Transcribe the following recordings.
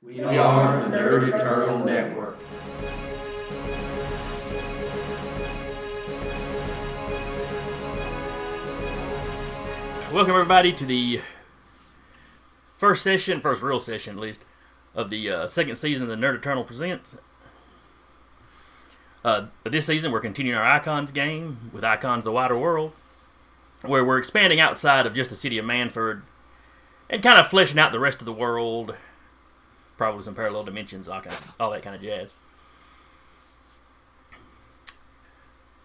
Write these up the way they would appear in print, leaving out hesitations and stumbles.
We are the Nerd Eternal Network. Welcome everybody to the first real session at least, of the second season of the Nerd Eternal Presents. This season we're continuing our Icons game with Icons the Wider World, where we're expanding outside of just the city of Manford and kind of fleshing out the rest of the world, probably some parallel dimensions, all that kind of jazz.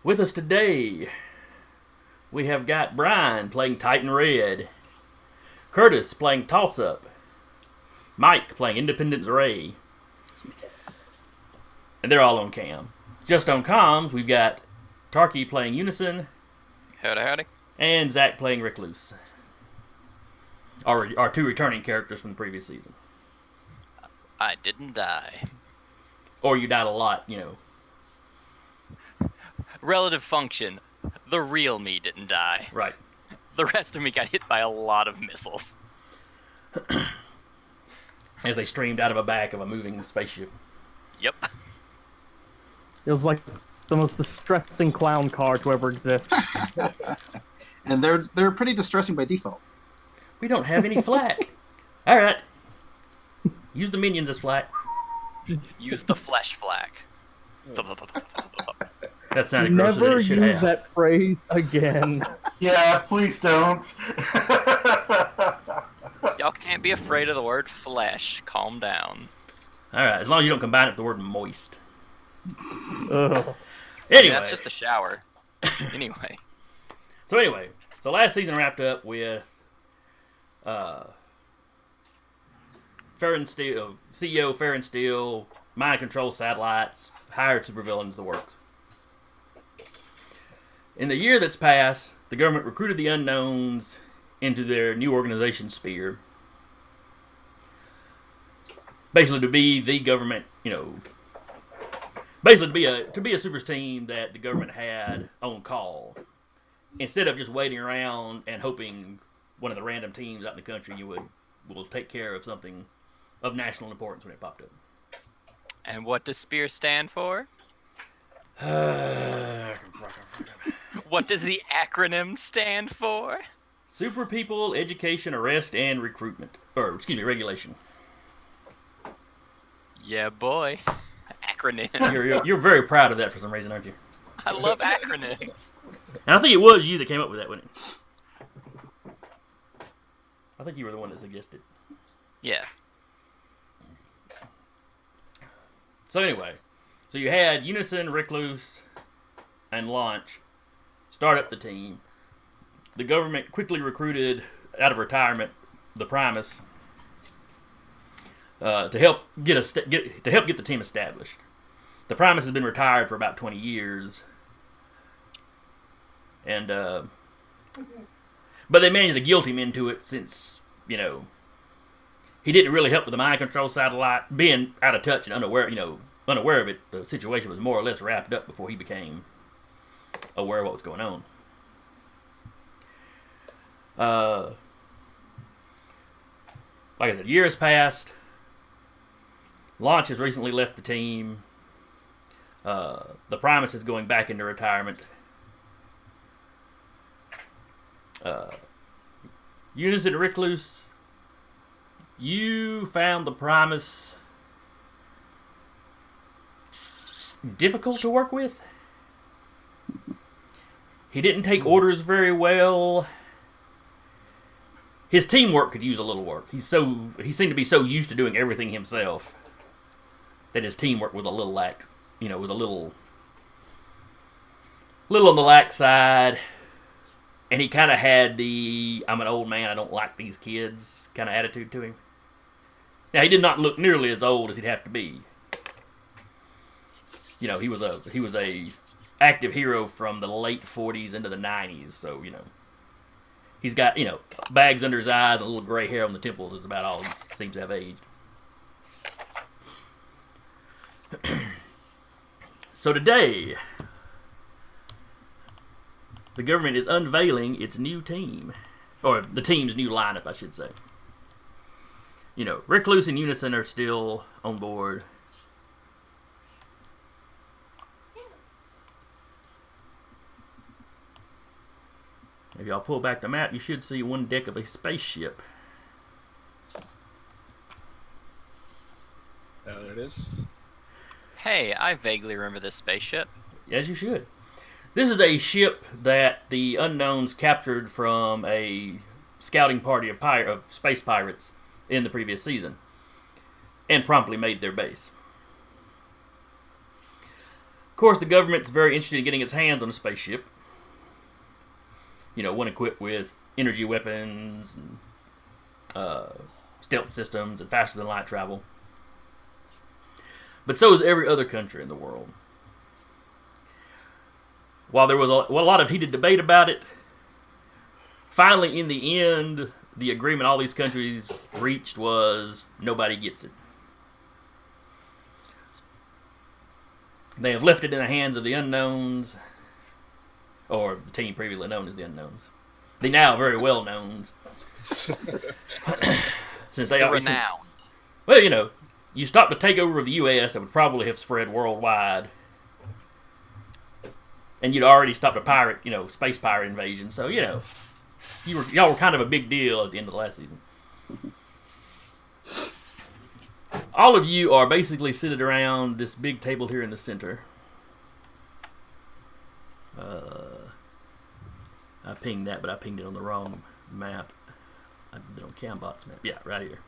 With us today, we have got Brian playing Titan Red, Curtis playing Toss Up, Mike playing Independence Ray, and they're all on cam. Just on comms, we've got Tarky playing Unison, Howdy, howdy. and Zach playing Recluse. Our two returning characters from the previous season. I didn't die. Or you died a lot, you know. Relative function. The real me didn't die. Right. The rest of me got hit by a lot of missiles. As they streamed out of the back of a moving spaceship. Yep. It was like the most distressing clown car to ever exist. And they're pretty distressing by default. We don't have any flak. Alright. Use the minions as flak. Use the flesh flak. That sounded grosser than Never it should use have. that phrase again. Yeah, please don't. Y'all can't be afraid of the word flesh. Calm down. Alright, as long as you don't combine it with the word moist. Ugh. Anyway. That's just a shower. Anyway. So last season wrapped up with CEO Fair and Steel, mind control satellites, hired supervillains, the works. In the year that's passed, the government recruited the unknowns into their new organization, S.P.E.A.R. Basically to be the government, basically to be a super team that the government had on call. Instead of just waiting around and hoping one of the random teams out in the country will take care of something of national importance when it popped up. And what does SPEAR stand for? What does the acronym stand for? Super People, Education, Arrest, and Recruitment. Regulation. Yeah, boy. Acronym. You're very proud of that for some reason, aren't you? I love acronyms. And I think it was you that came up with that, wasn't it? I think you were the one that suggested. Yeah. So anyway, you had Unison, Recluse, and Launch start up the team. The government quickly recruited out of retirement the Primus to help get the team established. The Primus has been retired for about 20 years, and but they managed to guilt him into it since he didn't really help with the mind control satellite, being out of touch and unaware of it. The situation was more or less wrapped up before he became aware of what was going on. Like I said, years passed. Launch has recently left the team. The Primus is going back into retirement. Unison and Recluse, you found the Primus difficult to work with. He didn't take orders very well. His teamwork could use a little work. He seemed to be so used to doing everything himself that his teamwork was a little lax. Was a little on the lax side. And he kind of had the "I'm an old man, I don't like these kids" kind of attitude to him. Now, he did not look nearly as old as he'd have to be. He was a active hero from the late 40s into the 90s, so he's got bags under his eyes and a little gray hair on the temples is about all he seems to have aged. So today, the government is unveiling its new team. Or the team's new lineup, I should say. Recluse and UNISON are still on board. If y'all pull back the map, you should see one deck of a spaceship. Oh, there it is. Hey, I vaguely remember this spaceship. As you should. This is a ship that the Unknowns captured from a scouting party of space pirates in the previous season, and promptly made their base. Of course, the government's very interested in getting its hands on a spaceship. One equipped with energy weapons, and, stealth systems, and faster than light travel. But so is every other country in the world. While there was a lot of heated debate about it, finally, in the end, the agreement all these countries reached was nobody gets it. They have left it in the hands of the Unknowns, or the team previously known as the Unknowns. The now very well knowns. Since they are Renowned. Well, you stopped the takeover of the U.S. that would probably have spread worldwide. And you'd already stopped a space pirate invasion. So, y'all were kind of a big deal at the end of the last season. All of you are basically seated around this big table here in the center. I pinged that, but I pinged it on the wrong map. I did it on Cambot's map. Yeah, right here.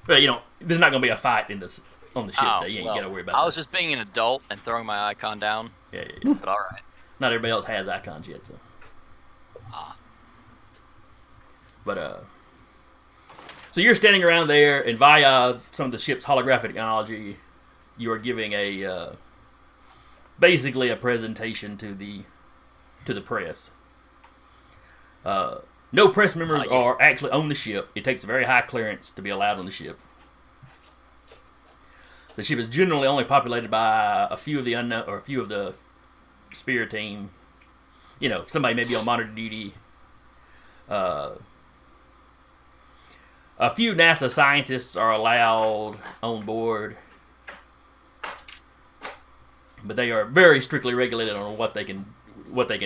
But, there's not going to be a fight on the ship. You ain't got to worry about that. I was just being an adult and throwing my icon down. Yeah. But alright. Not everybody else has icons yet, so. But, so you're standing around there, and via some of the ship's holographic technology, you are giving basically a presentation to the press. No press members are actually on the ship. It takes a very high clearance to be allowed on the ship. The ship is generally only populated by a few of the unknown, or a few of the S.P.E.A.R team. Somebody may be on monitor duty. A few NASA scientists are allowed on board, but they are very strictly regulated on what they can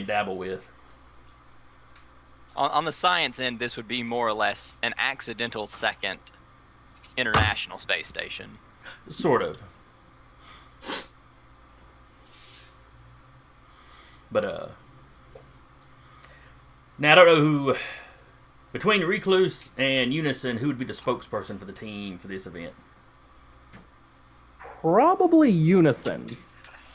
dabble with. On the science end, this would be more or less an accidental second International Space Station. Sort of. But, now I don't know who, between Recluse and UNISON, who would be the spokesperson for the team for this event? Probably UNISON.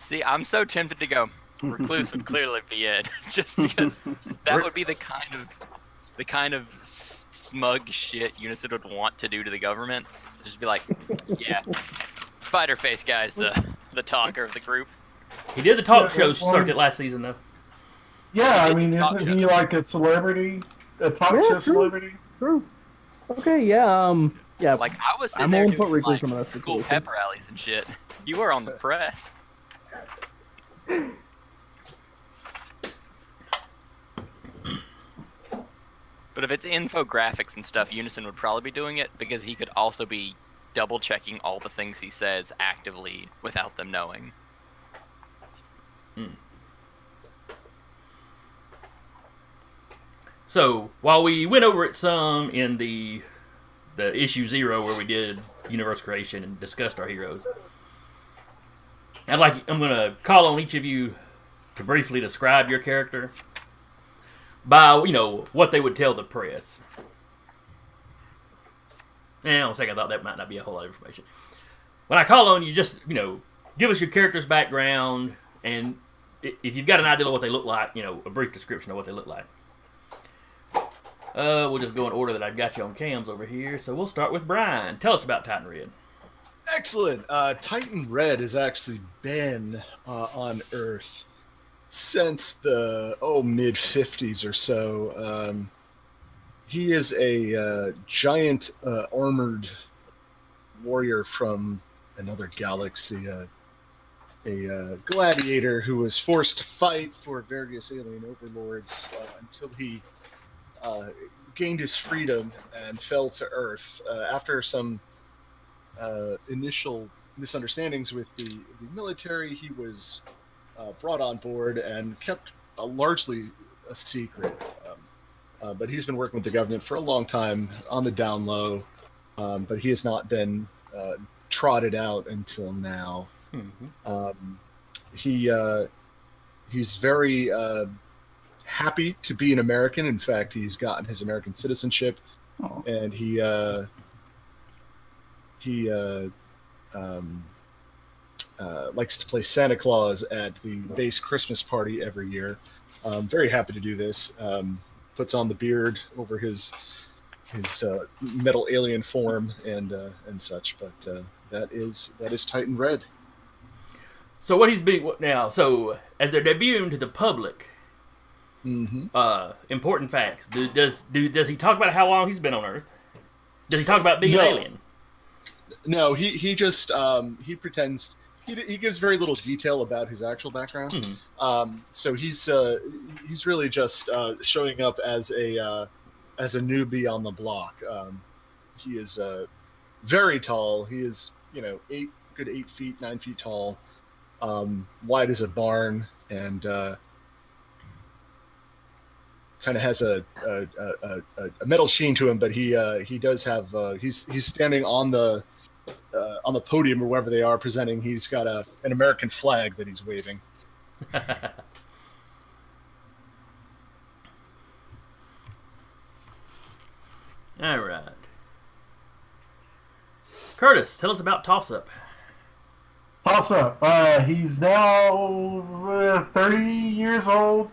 See, I'm so tempted to go, Recluse would clearly be it, just because that would be the kind of smug shit UNISON would want to do to the government. Just be like, yeah, Spider-Face guy's the talker of the group. He did the talk show circuit last season, though. Yeah, I mean, isn't he like a celebrity? A talk show celebrity? True. Okay, yeah, yeah. Like, I was sitting I'm there on put doing, Recluse like, on that cool situation. pep rallies and shit. You were on the press. But if it's infographics and stuff, UNISON would probably be doing it, because he could also be double-checking all the things he says actively without them knowing. So, while we went over it some in the issue 0 where we did universe creation and discussed our heroes, I'm going to call on each of you to briefly describe your character by, what they would tell the press. And on a second, I thought that might not be a whole lot of information. When I call on you, just, give us your character's background, and if you've got an idea of what they look like, a brief description of what they look like. We'll just go in order that I've got you on cams over here. So we'll start with Brian. Tell us about Titan Red. Excellent. Titan Red has actually been on Earth since the mid-50s or so. He is a giant armored warrior from another galaxy, a gladiator who was forced to fight for various alien overlords until he gained his freedom and fell to Earth after some initial misunderstandings with the military. He was brought on board and kept largely a secret. But he's been working with the government for a long time on the down low, but he has not been trotted out until now. He's very happy to be an American. In fact, he's gotten his American citizenship, and he likes to play Santa Claus at the base Christmas party every year. Very happy to do this. Puts on the beard over his metal alien form and such. But that is Titan Red. So what he's being now? So as they're debuting to the public, important facts. Does he talk about how long he's been on Earth? Does he talk about being an alien? No, he just he pretends. He gives very little detail about his actual background. So he's really just showing up as a newbie on the block. He is very tall. He is 8 feet, 9 feet tall, wide as a barn, and kind of has a metal sheen to him. But he does have he's standing on the podium or wherever they are presenting. He's got an American flag that he's waving. All right. Curtis, tell us about Toss Up. Toss Up. He's now 30 years old.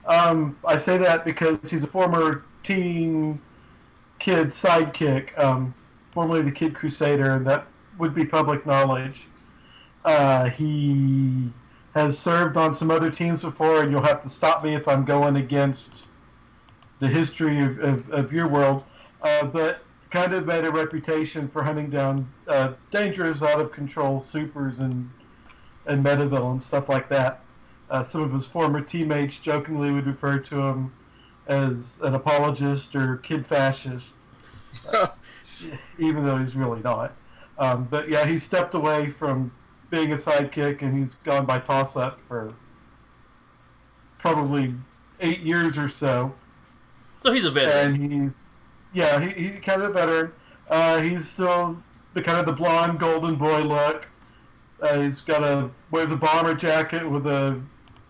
I say that because he's a former teen kid sidekick, formerly the Kid Crusader, and that would be public knowledge. He has served on some other teams before, and you'll have to stop me if I'm going against the history of your world, but kind of made a reputation for hunting down dangerous, out-of-control supers and meta-villains, stuff like that. Some of his former teammates jokingly would refer to him as an apologist or kid fascist, even though he's really not. But yeah, he stepped away from being a sidekick, and he's gone by toss-up for probably 8 years or so. So he's a veteran. And he's kind of a veteran. He's still the kind of the blonde golden boy look. He's wears a bomber jacket with a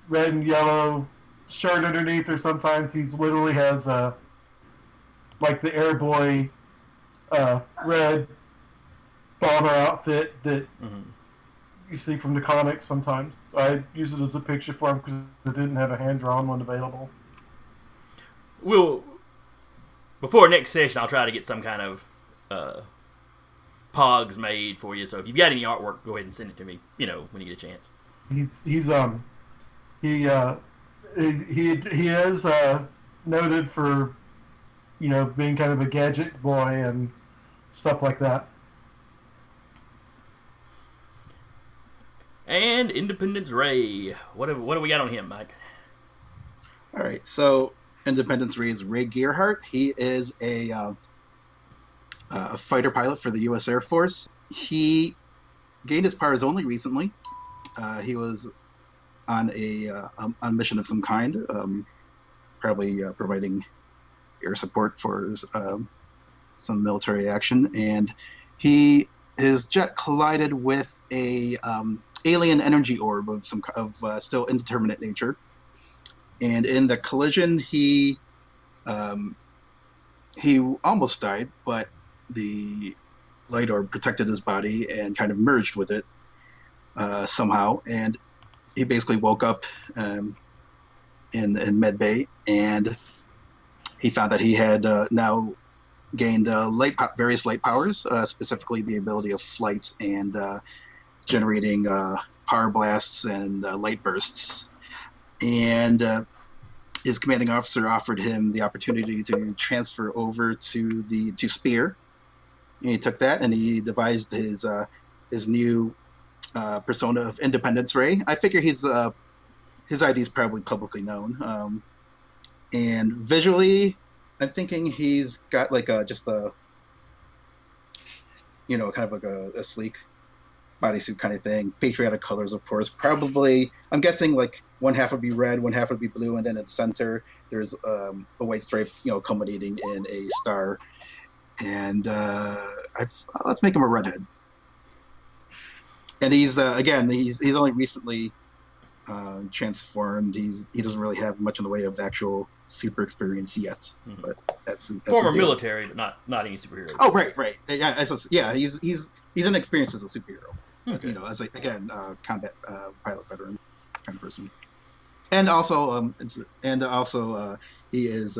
red and yellow shirt underneath, or sometimes he literally has like the Airboy red bomber outfit that you see from the comics sometimes. I use it as a picture for him because I didn't have a hand-drawn one available. Before next session, I'll try to get some kind of pogs made for you. So if you've got any artwork, go ahead and send it to me. When you get a chance. He is noted for being kind of a gadget boy and stuff like that. And Independence Ray. What have we got on him, Mike? All right, so Independence Ray is Ray Gearhart. He is a fighter pilot for the U.S. Air Force. He gained his powers only recently. He was on a mission of some kind, probably providing air support for some military action, and his jet collided with a alien energy orb of still indeterminate nature. And in the collision, he almost died, but the light orb protected his body and kind of merged with it somehow. And he basically woke up in medbay, and he found that he had now gained various light powers, specifically the ability of flight and generating power blasts and light bursts. And his commanding officer offered him the opportunity to transfer over to S.P.E.A.R. And he took that, and he devised his new persona of Independence Ray. I figure his ID is probably publicly known. And visually, I'm thinking he's got like just a, kind of like a sleek bodysuit kind of thing. Patriotic colors, of course. Probably, I'm guessing like one half would be red, one half would be blue, and then at the center there's a white stripe, culminating in a star. And let's make him a redhead. And he's he's only recently transformed. He doesn't really have much in the way of actual super experience yet. But that's former his deal. military, but not any superhero. Oh, right. Yeah, he's inexperienced as a superhero. Okay. As combat pilot veteran kind of person. And also, he is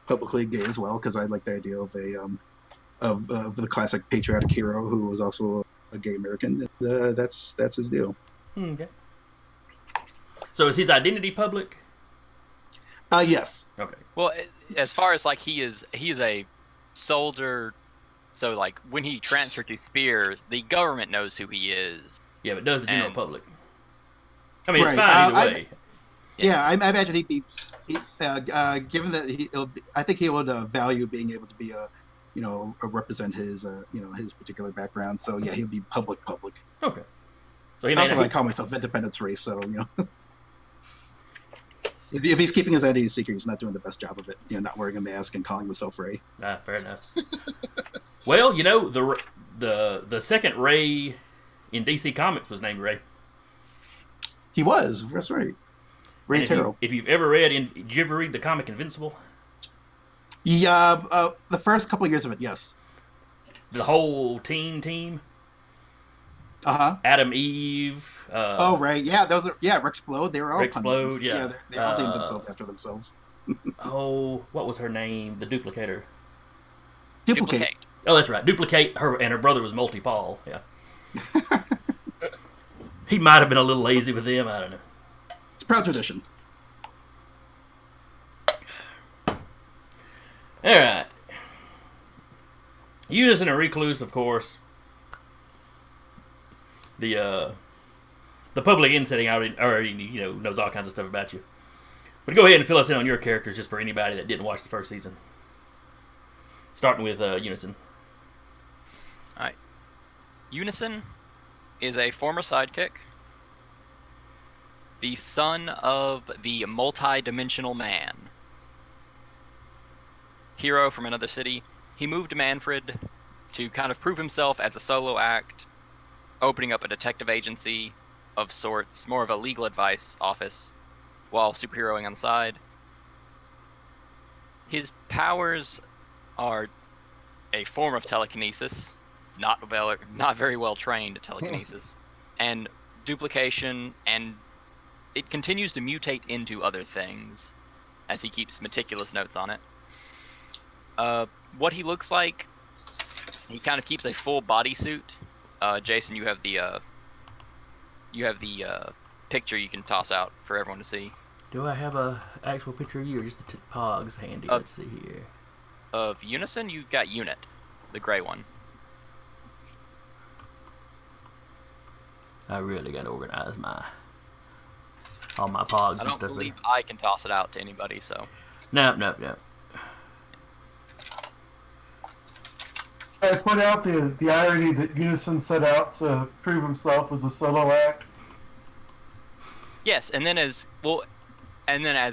publicly gay as well, because I like the idea of of the classic patriotic hero who was also a gay American. That's his deal. Okay. So is his identity public? Yes. Okay. Well, as far as like he is a soldier, so like when he transferred to S.P.E.A.R, the government knows who he is. Yeah, but does the general And- public? I mean, it's Right. fine either way. Yeah, I imagine he'd be, given that I think he would value being able to be represent his, his particular background. So yeah, he'll be public. Okay. So he I may also not, like call myself independence race. So if he's keeping his identity secret, he's not doing the best job of it. Not wearing a mask and calling himself Ray. fair enough. Well, the second Ray in DC Comics was named Ray. He was. That's right. Ray And Taro. if you've ever read, did you ever read the comic Invincible? Yeah, the first couple years of it, yes. The whole team. Uh-huh. Adam, Eve. Oh, right. Yeah, those are, Rexplode. They were all Rexplode, puns. yeah. They all named themselves after themselves. Oh, what was her name? The Duplicator. Duplicate. Oh, that's right. Duplicate. Her brother was Multi-Paul. Yeah. He might have been a little lazy with them. I don't know. It's a proud tradition. All right. Unison and Recluse, of course. The public insetting already knows all kinds of stuff about you. But go ahead and fill us in on your characters, just for anybody that didn't watch the first season. Starting with Unison. All right. Unison is a former sidekick, the son of the multi-dimensional man. Hero from another city. He moved to Manfred to kind of prove himself as a solo act, opening up a detective agency of sorts, more of a legal advice office, while superheroing on the side. His powers are a form of telekinesis, not very well trained telekinesis, and duplication, and it continues to mutate into other things as he keeps meticulous notes on it. What he looks like, he kind of keeps a full bodysuit. Jason, you have the picture you can toss out for everyone to see. Do I have a actual picture of you, or just the pogs handy? Let's see here. Of Unison, you got Unit, the gray one. I really got to organize all my pogs I and don't stuff. believe I can toss it out to anybody, so. No. I point out the irony that Unison set out to prove himself as a solo act. Yes, and then as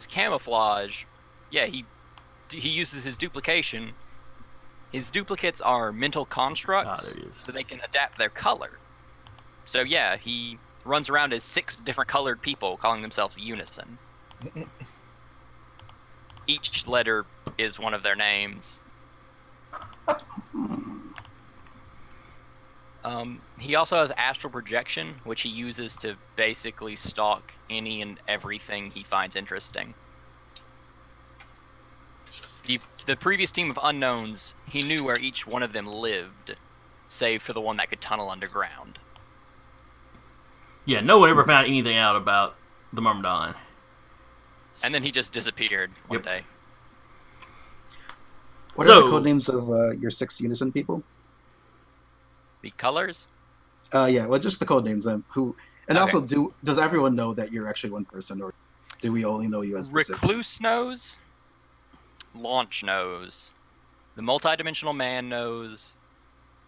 camouflage, yeah, he uses his duplication. His duplicates are mental constructs, there he is. so they can adapt their color. So yeah, he runs around as 6 different colored people, calling themselves Unison. Each letter is one of their names. He also has astral projection, which he uses to basically stalk any and everything he finds interesting. The previous team of unknowns, he knew where each one of them lived, save for the one that could tunnel underground. Yeah, no one ever found anything out about the Myrmidon. And then he just disappeared one day. What are the code names of your 6 Unison people? The colors? Yeah, well, just the code names. Who? And Okay. also, does everyone know that you're actually one person, or do we only know you as the 6? Recluse knows. launch nose, the multidimensional man nose,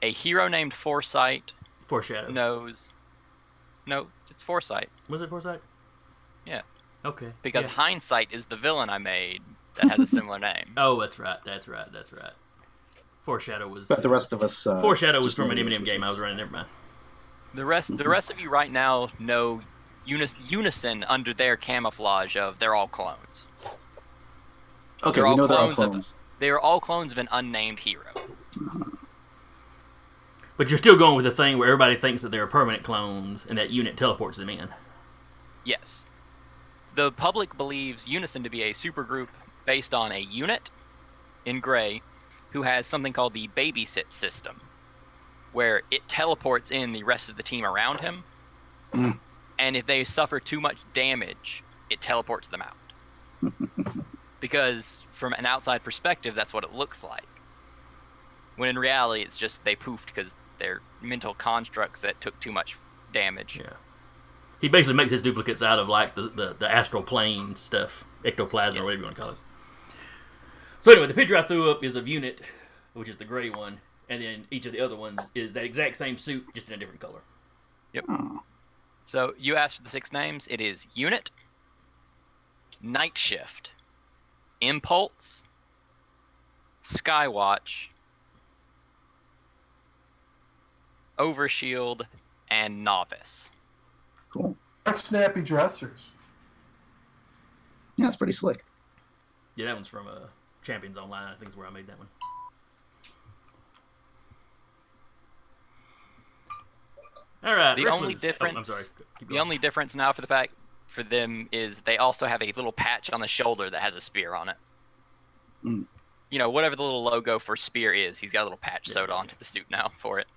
a hero named Foresight Foreshadow. nose. No, it's Foresight. Was it Foresight? Yeah. Okay. Because yeah. Hindsight is the villain I made that has a similar name. Oh, that's right. Foreshadow was. But the rest of us. Foreshadow was just from know an the Eminem game I existence. was running. Never mind. The rest of you right now know Unison under their camouflage of they're all clones. Okay, They're we all know they're all clones of- clones. They are all clones of an unnamed hero. But you're still going with the thing where everybody thinks that they're permanent clones, and that unit teleports them in. Yes. The public believes Unison to be a supergroup based on a unit in gray who has something called the babysit system, where it teleports in the rest of the team around him, and if they suffer too much damage, it teleports them out. Because from an outside perspective, that's what it looks like. When in reality, it's just they poofed because they're mental constructs that took too much damage. Yeah. He basically makes his duplicates out of like the astral plane stuff, ectoplasm or whatever you want to call it. So anyway, the picture I threw up is of unit, which is the gray one, and then each of the other ones is that exact same suit, just in a different color. Yep. So you asked for the 6 names. It is Unit, Night Shift, Impulse, Skywatch, Overshield, and Novice. Cool. Snappy dressers. Yeah, it's pretty slick. Yeah, that one's from Champions Online. I think is where I made that one. All right. The only difference. I'm sorry. Keep The going. only difference now for them is they also have a little patch on the shoulder that has a spear on it. Mm. You know, whatever the little logo for Spear is, he's got a little patch sewed onto the suit now for it.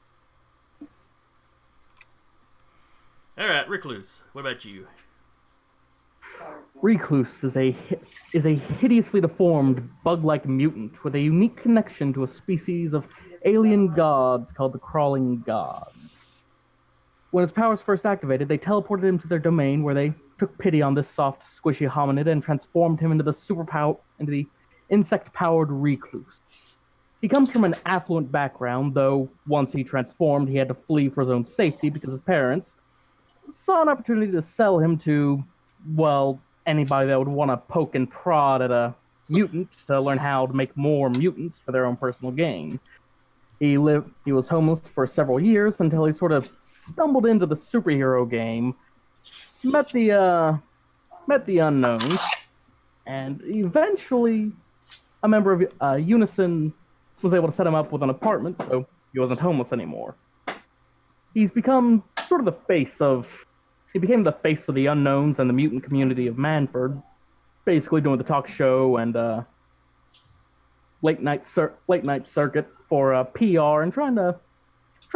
All right, Recluse. What about you? Recluse is a hideously deformed bug-like mutant with a unique connection to a species of alien gods called the Crawling Gods. When his powers first activated, they teleported him to their domain, where they took pity on this soft, squishy hominid and transformed him into the insect-powered Recluse. He comes from an affluent background, though once he transformed, he had to flee for his own safety because his parents saw an opportunity to sell him to, well, anybody that would want to poke and prod at a mutant to learn how to make more mutants for their own personal gain. He was homeless for several years until he sort of stumbled into the superhero game, met the unknowns, and eventually a member of Unison was able to set him up with an apartment, so he wasn't homeless anymore. He's become sort of he became the face of the unknowns and the mutant community of Manford, basically doing the talk show and late night circuit for PR and trying to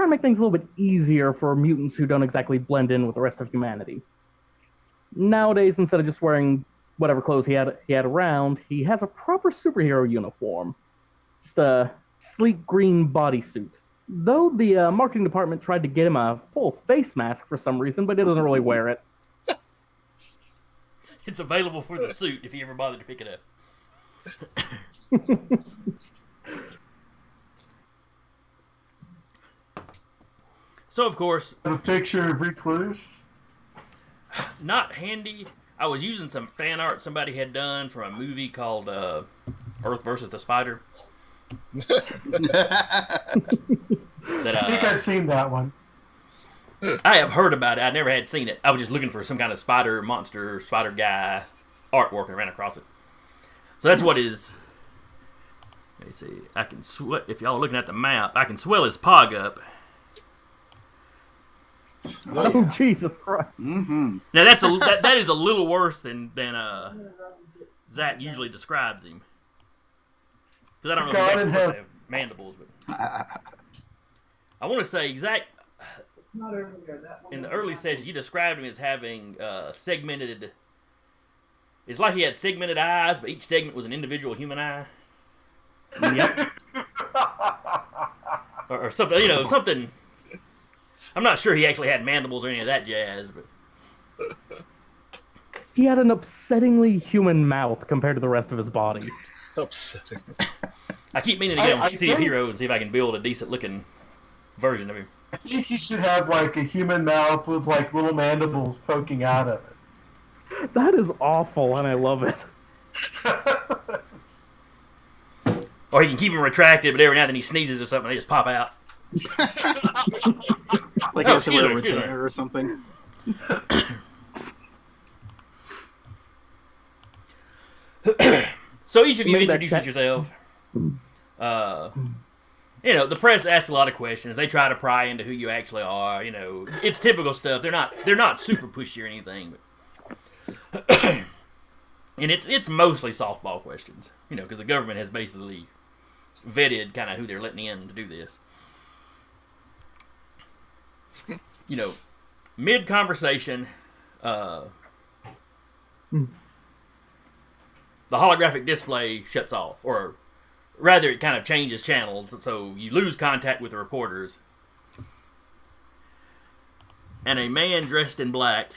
make things a little bit easier for mutants who don't exactly blend in with the rest of humanity. Nowadays, instead of just wearing whatever clothes he had around, he has a proper superhero uniform, just a sleek green bodysuit. Though the marketing department tried to get him a full face mask for some reason, but he doesn't really wear it. It's available for the suit if you ever bother to pick it up. So, of course, A picture of Recluse. not handy. I was using some fan art somebody had done from a movie called Earth versus the Spider. That I think I've seen that one. I have heard about it. I never had seen it. I was just looking for some kind of spider monster, spider guy artwork and ran across it. So that's what is. Let me see. I can if y'all are looking at the map, I can swell his pog up. Oh, Jesus Christ. Mm-hmm. Now that is a little worse than Zach usually describes him. Because I don't know if he's actually supposed to have mandibles, but I want to say Zach. In the early sessions, you described him as having segmented. It's like he had segmented eyes, but each segment was an individual human eye. Yep. or something, something. I'm not sure he actually had mandibles or any of that jazz, but He had an upsettingly human mouth compared to the rest of his body. Upsetting. I keep meaning to get on I City of think- Heroes and see if I can build a decent looking version of him. I think he should have like a human mouth with like little mandibles poking out of That is awful, and I love it. it. Or he can keep him retracted, but every now and then he sneezes or something, they just pop out. Like Oh, he has to wear a excuse me. retainer or something. So each of you Make that introduces check. yourself. The press asks a lot of questions. They try to pry into who you actually are. It's typical stuff. They're not super pushy or anything, but and it's mostly softball questions. Because the government has basically vetted kind of who they're letting in to do this. Mid conversation, the holographic display shuts off, or rather, it kind of changes channels, so you lose contact with the reporters. And a man dressed in black,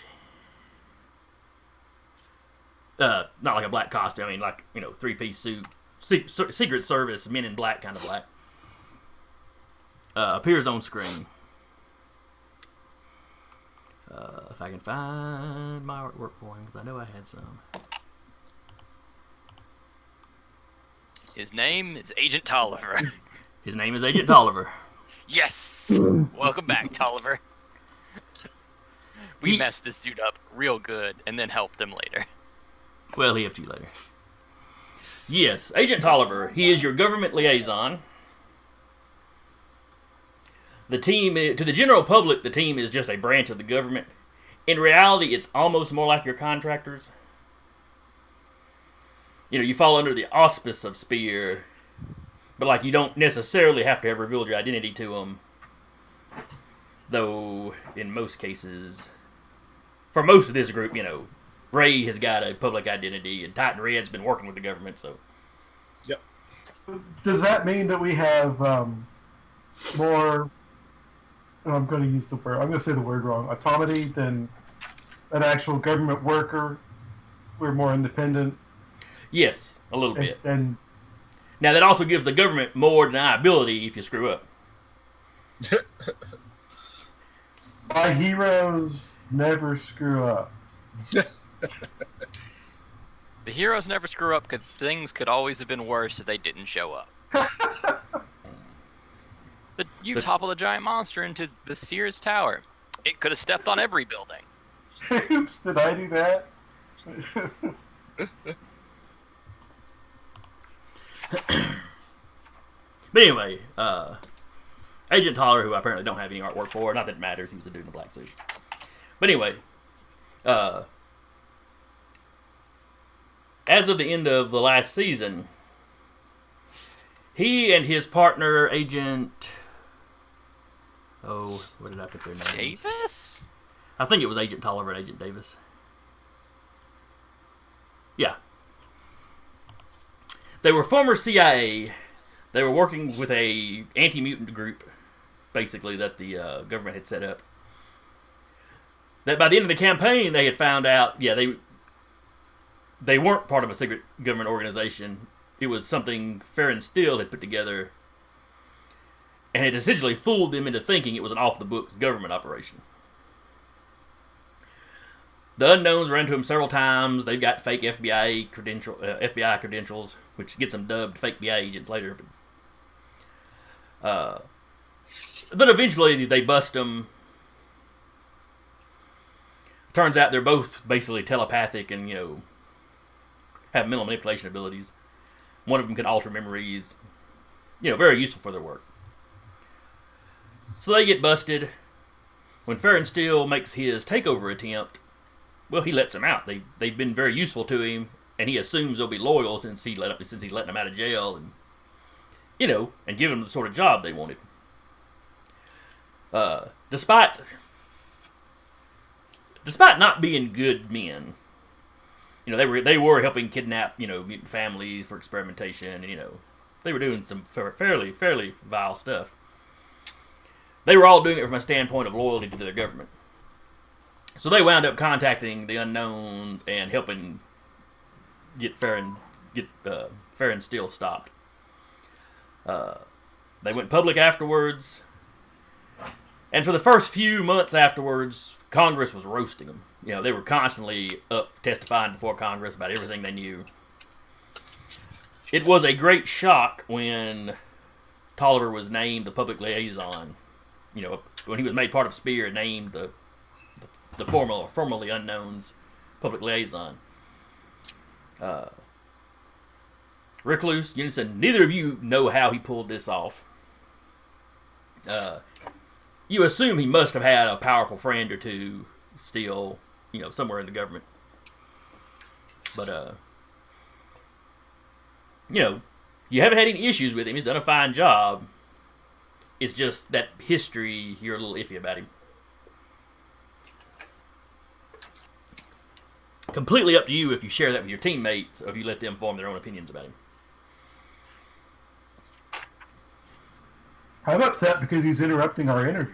not like a black costume, I mean, like, 3-piece suit, Secret Service, men in black kind of black, appears on screen. If I can find my artwork for him, because I know I had some. His name is Agent Tolliver. His name is Agent Tolliver. Yes! Welcome back, Tolliver. We messed this dude up real good and then helped him later. Well, he helped you later. Yes, Agent Tolliver. He is your government liaison. The team, to the general public, the team is just a branch of the government. In reality, it's almost more like your contractors. You fall under the auspice of S.P.E.A.R, but you don't necessarily have to have revealed your identity to them. Though, in most cases, for most of this group, Ray has got a public identity, and Titan Red's been working with the government, so. Yep. Does that mean that we have more? I'm going to use the word. I'm going to say the word wrong. Autonomy than an actual government worker. We're more independent. Yes, a little bit. And Now, that also gives the government more deniability if you screw up. my heroes never screw up. The heroes never screw up because things could always have been worse if they didn't show up. You topple a giant monster into the Sears Tower. It could have stepped on every building. Oops, did I do that? But anyway, Agent Toller, who I apparently don't have any artwork for, not that it matters, he was a dude in a black suit. But anyway, as of the end of the last season, he and his partner, Agent... Oh, where did I put their names? Davis? I think it was Agent Tolliver and Agent Davis. Yeah. They were former CIA. They were working with a anti-mutant group, basically, that the government had set up. That by the end of the campaign, they had found out, they weren't part of a secret government organization. It was something Farron Steele had put together, and it essentially fooled them into thinking it was an off-the-books government operation. The Unknowns ran into him several times. They've got fake FBI credentials, which gets them dubbed fake BI agents later. But eventually they bust them. Turns out they're both basically telepathic and, have mental manipulation abilities. One of them can alter memories. Very useful for their work. So they get busted. When Farron Steele makes his takeover attempt, well, he lets them out. They've been very useful to him, and he assumes they'll be loyal since he's letting them out of jail, and and give them the sort of job they wanted. Despite not being good men, they were helping kidnap mutant families for experimentation, and they were doing some fairly vile stuff. They were all doing it from a standpoint of loyalty to their government. So they wound up contacting the Unknowns and helping get Farron Farron Steele stopped. They went public afterwards, and for the first few months afterwards, Congress was roasting them. You know, they were constantly up testifying before Congress about everything they knew. It was a great shock when Tolliver was named the public liaison. You know, when he was made part of S.P.E.A.R and named the formerly unknown's public liaison. Recluse, UNISON, neither of you know how he pulled this off. You assume he must have had a powerful friend or two still, you know, somewhere in the government. But, you know, you haven't had any issues with him. He's done a fine job. It's just that history, you're a little iffy about him. Completely up to you if you share that with your teammates or if you let them form their own opinions about him. I'm upset because he's interrupting our interview.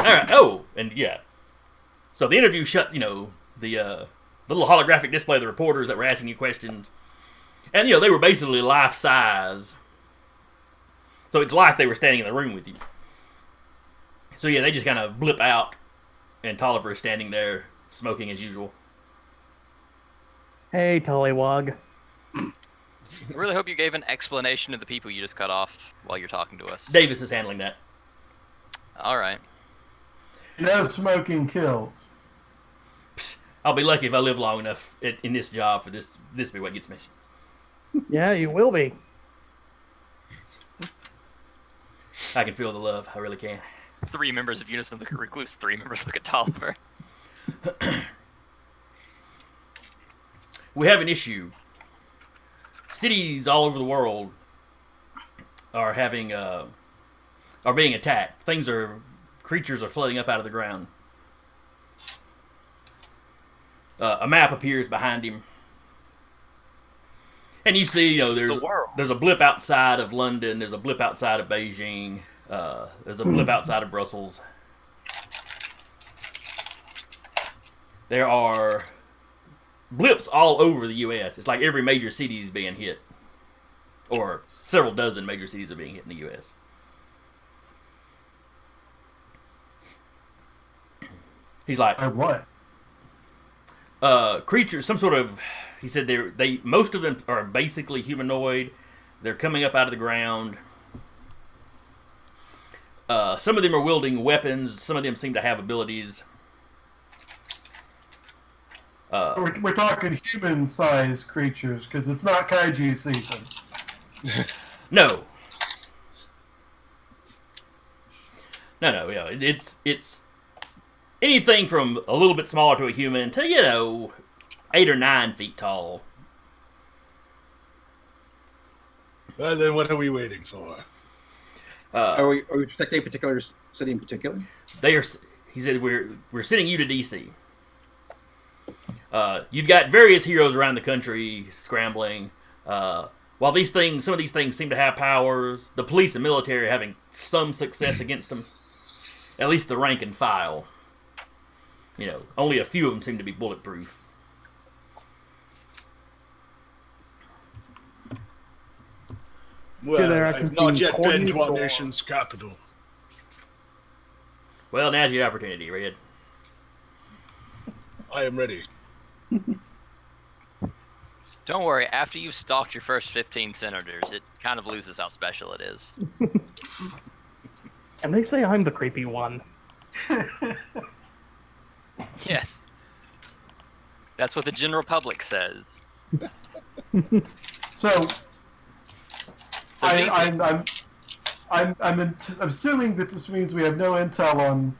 All right. Oh, and yeah. So the interview shut, you know, the little holographic display of the reporters that were asking you questions. And, you know, they were basically life-size. So it's like they were standing in the room with you. So, yeah, they just kind of blip out, and Tolliver is standing there smoking as usual. Hey, Tollywog. I really hope you gave an explanation to the people you just cut off while you're talking to us. Davis is handling that. All right. You know, smoking kills. I'll be lucky if I live long enough in this job for this to be what gets me. Yeah, you will be. I can feel the love. I really can. 3 members of Unison look at Recluse, 3 members look at Tolliver. We have an issue. Cities all over the world are being attacked. Creatures are flooding up out of the ground. A map appears behind him. And you see, you know, there's a blip outside of London, there's a blip outside of Beijing, there's a blip outside of Brussels. There are blips all over the U.S. It's like every major city is being hit. Or several dozen major cities are being hit in the U.S. He's like, what? Creatures, some sort of. He said they most of them are basically humanoid. They're coming up out of the ground. Some of them are wielding weapons. Some of them seem to have abilities. We're talking human-sized creatures because it's not kaiju season. No. No. Yeah, it's anything from a little bit smaller to a human to, you know, 8 or 9 feet tall. Well, then what are we waiting for? Are we protecting a particular city in particular? He said, we're sending you to D.C. You've got various heroes around the country scrambling. While some of these things seem to have powers, the police and military are having some success against them. At least the rank and file. You know, only a few of them seem to be bulletproof. Well, there, I I've can not see yet been to our coordinates or- nation's capital. Well, now's your opportunity, Red. I am ready. Don't worry, after you've stalked your first 15 senators, it kind of loses how special it is. And they say I'm the creepy one. Yes. That's what the general public says. So, So I'm assuming that this means we have no intel on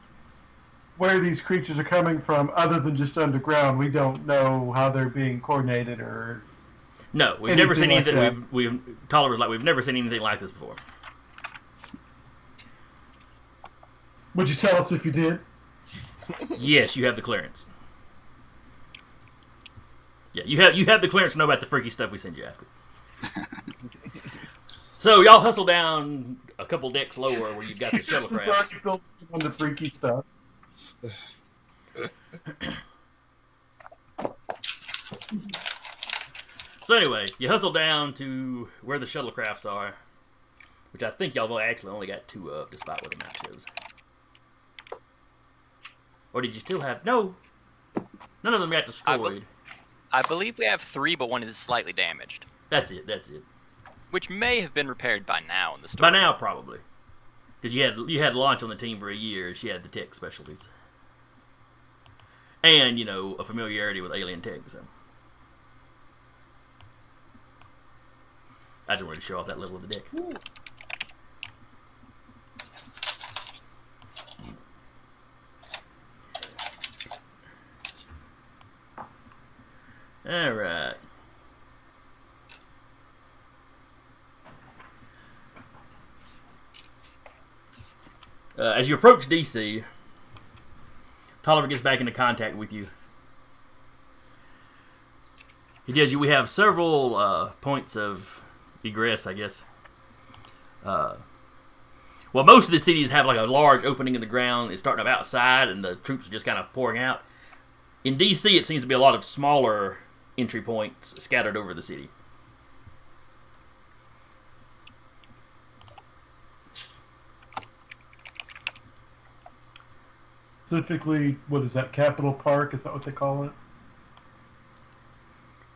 where these creatures are coming from other than just underground. We don't know how they're being coordinated or... No, we've never seen Anything like anything. Tolliver's like, we've never seen anything like this before. Would you tell us if you did? Yes, you have the clearance. Yeah, you have the clearance to know about the freaky stuff we send you after. So y'all hustle down a couple decks lower where you've got the shuttlecraft. Sorry, Phil, on the freaky stuff. So anyway, you hustle down to where the shuttlecrafts are, which I think y'all actually only got 2 of, despite what the map shows. Or did you still have... No! None of them got destroyed. I believe we have 3, but 1 is slightly damaged. That's it. Which may have been repaired by now in the story. By now, probably. Because you had launch on the team for a year, she had the tech specialties. And, a familiarity with alien tech, so... I just wanted to show off that level of the deck. Alright. As you approach DC, Tolliver gets back into contact with you. He tells you we have several points of egress, I guess. Well, most of the cities have like a large opening in the ground. It's starting up outside, and the troops are just kind of pouring out. In DC, it seems to be a lot of smaller entry points scattered over the city. Specifically, what is that? Capitol Park? Is that what they call it?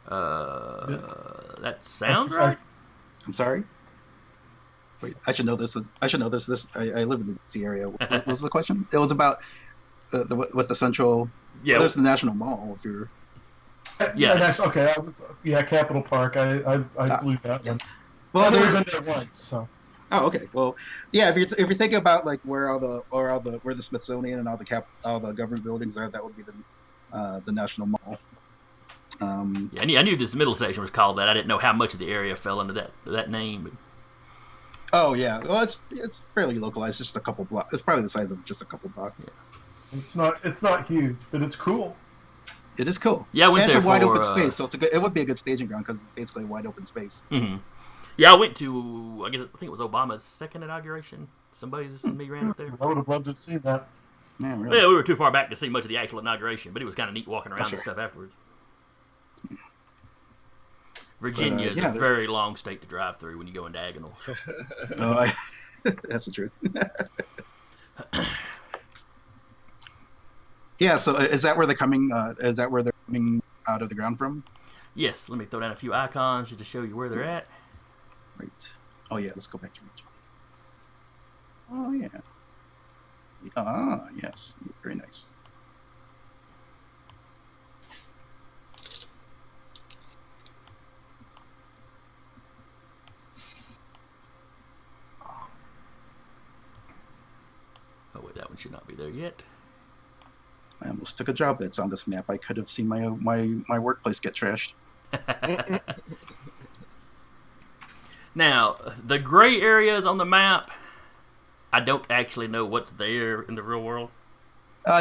That sounds right. I'm sorry. Wait, I should know this. I live in the DC area. What was the question? It was about with the central. Yeah, well, there's the National Mall. If you're. Yeah. Okay. Capitol Park. I blew that one. Well, I've only been there once, so. Oh, okay. Well, yeah. If you're thinking about like where the Smithsonian and all the government buildings are, that would be the National Mall. Yeah, I knew this middle section was called that. I didn't know how much of the area fell under that name. But... Oh yeah, well it's fairly localized, just a couple blocks. It's probably the size of just a couple blocks. Yeah. It's not huge, but it's cool. It is cool. Yeah, I went there it's a wide for, open space, so it would be a good staging ground because it's basically a wide open space. Mm-hmm. Yeah, I went to I think it was Obama's second inauguration. Me ran up there. I would have loved to see that. Yeah, really. Yeah, we were too far back to see much of the actual inauguration, but it was kind of neat walking around and stuff afterwards. Virginia is a very long state to drive through when you go in diagonal. That's the truth. Yeah. So is that where they're coming? Is that where they're coming out of the ground from? Yes. Let me throw down a few icons just to show you where they're at. Right. Oh yeah. Let's go back to region. Oh yeah. Ah yes. Very nice. Oh wait, that one should not be there yet. I almost took a job that's on this map. I could have seen my workplace get trashed. Now, the gray areas on the map, I don't actually know what's there in the real world.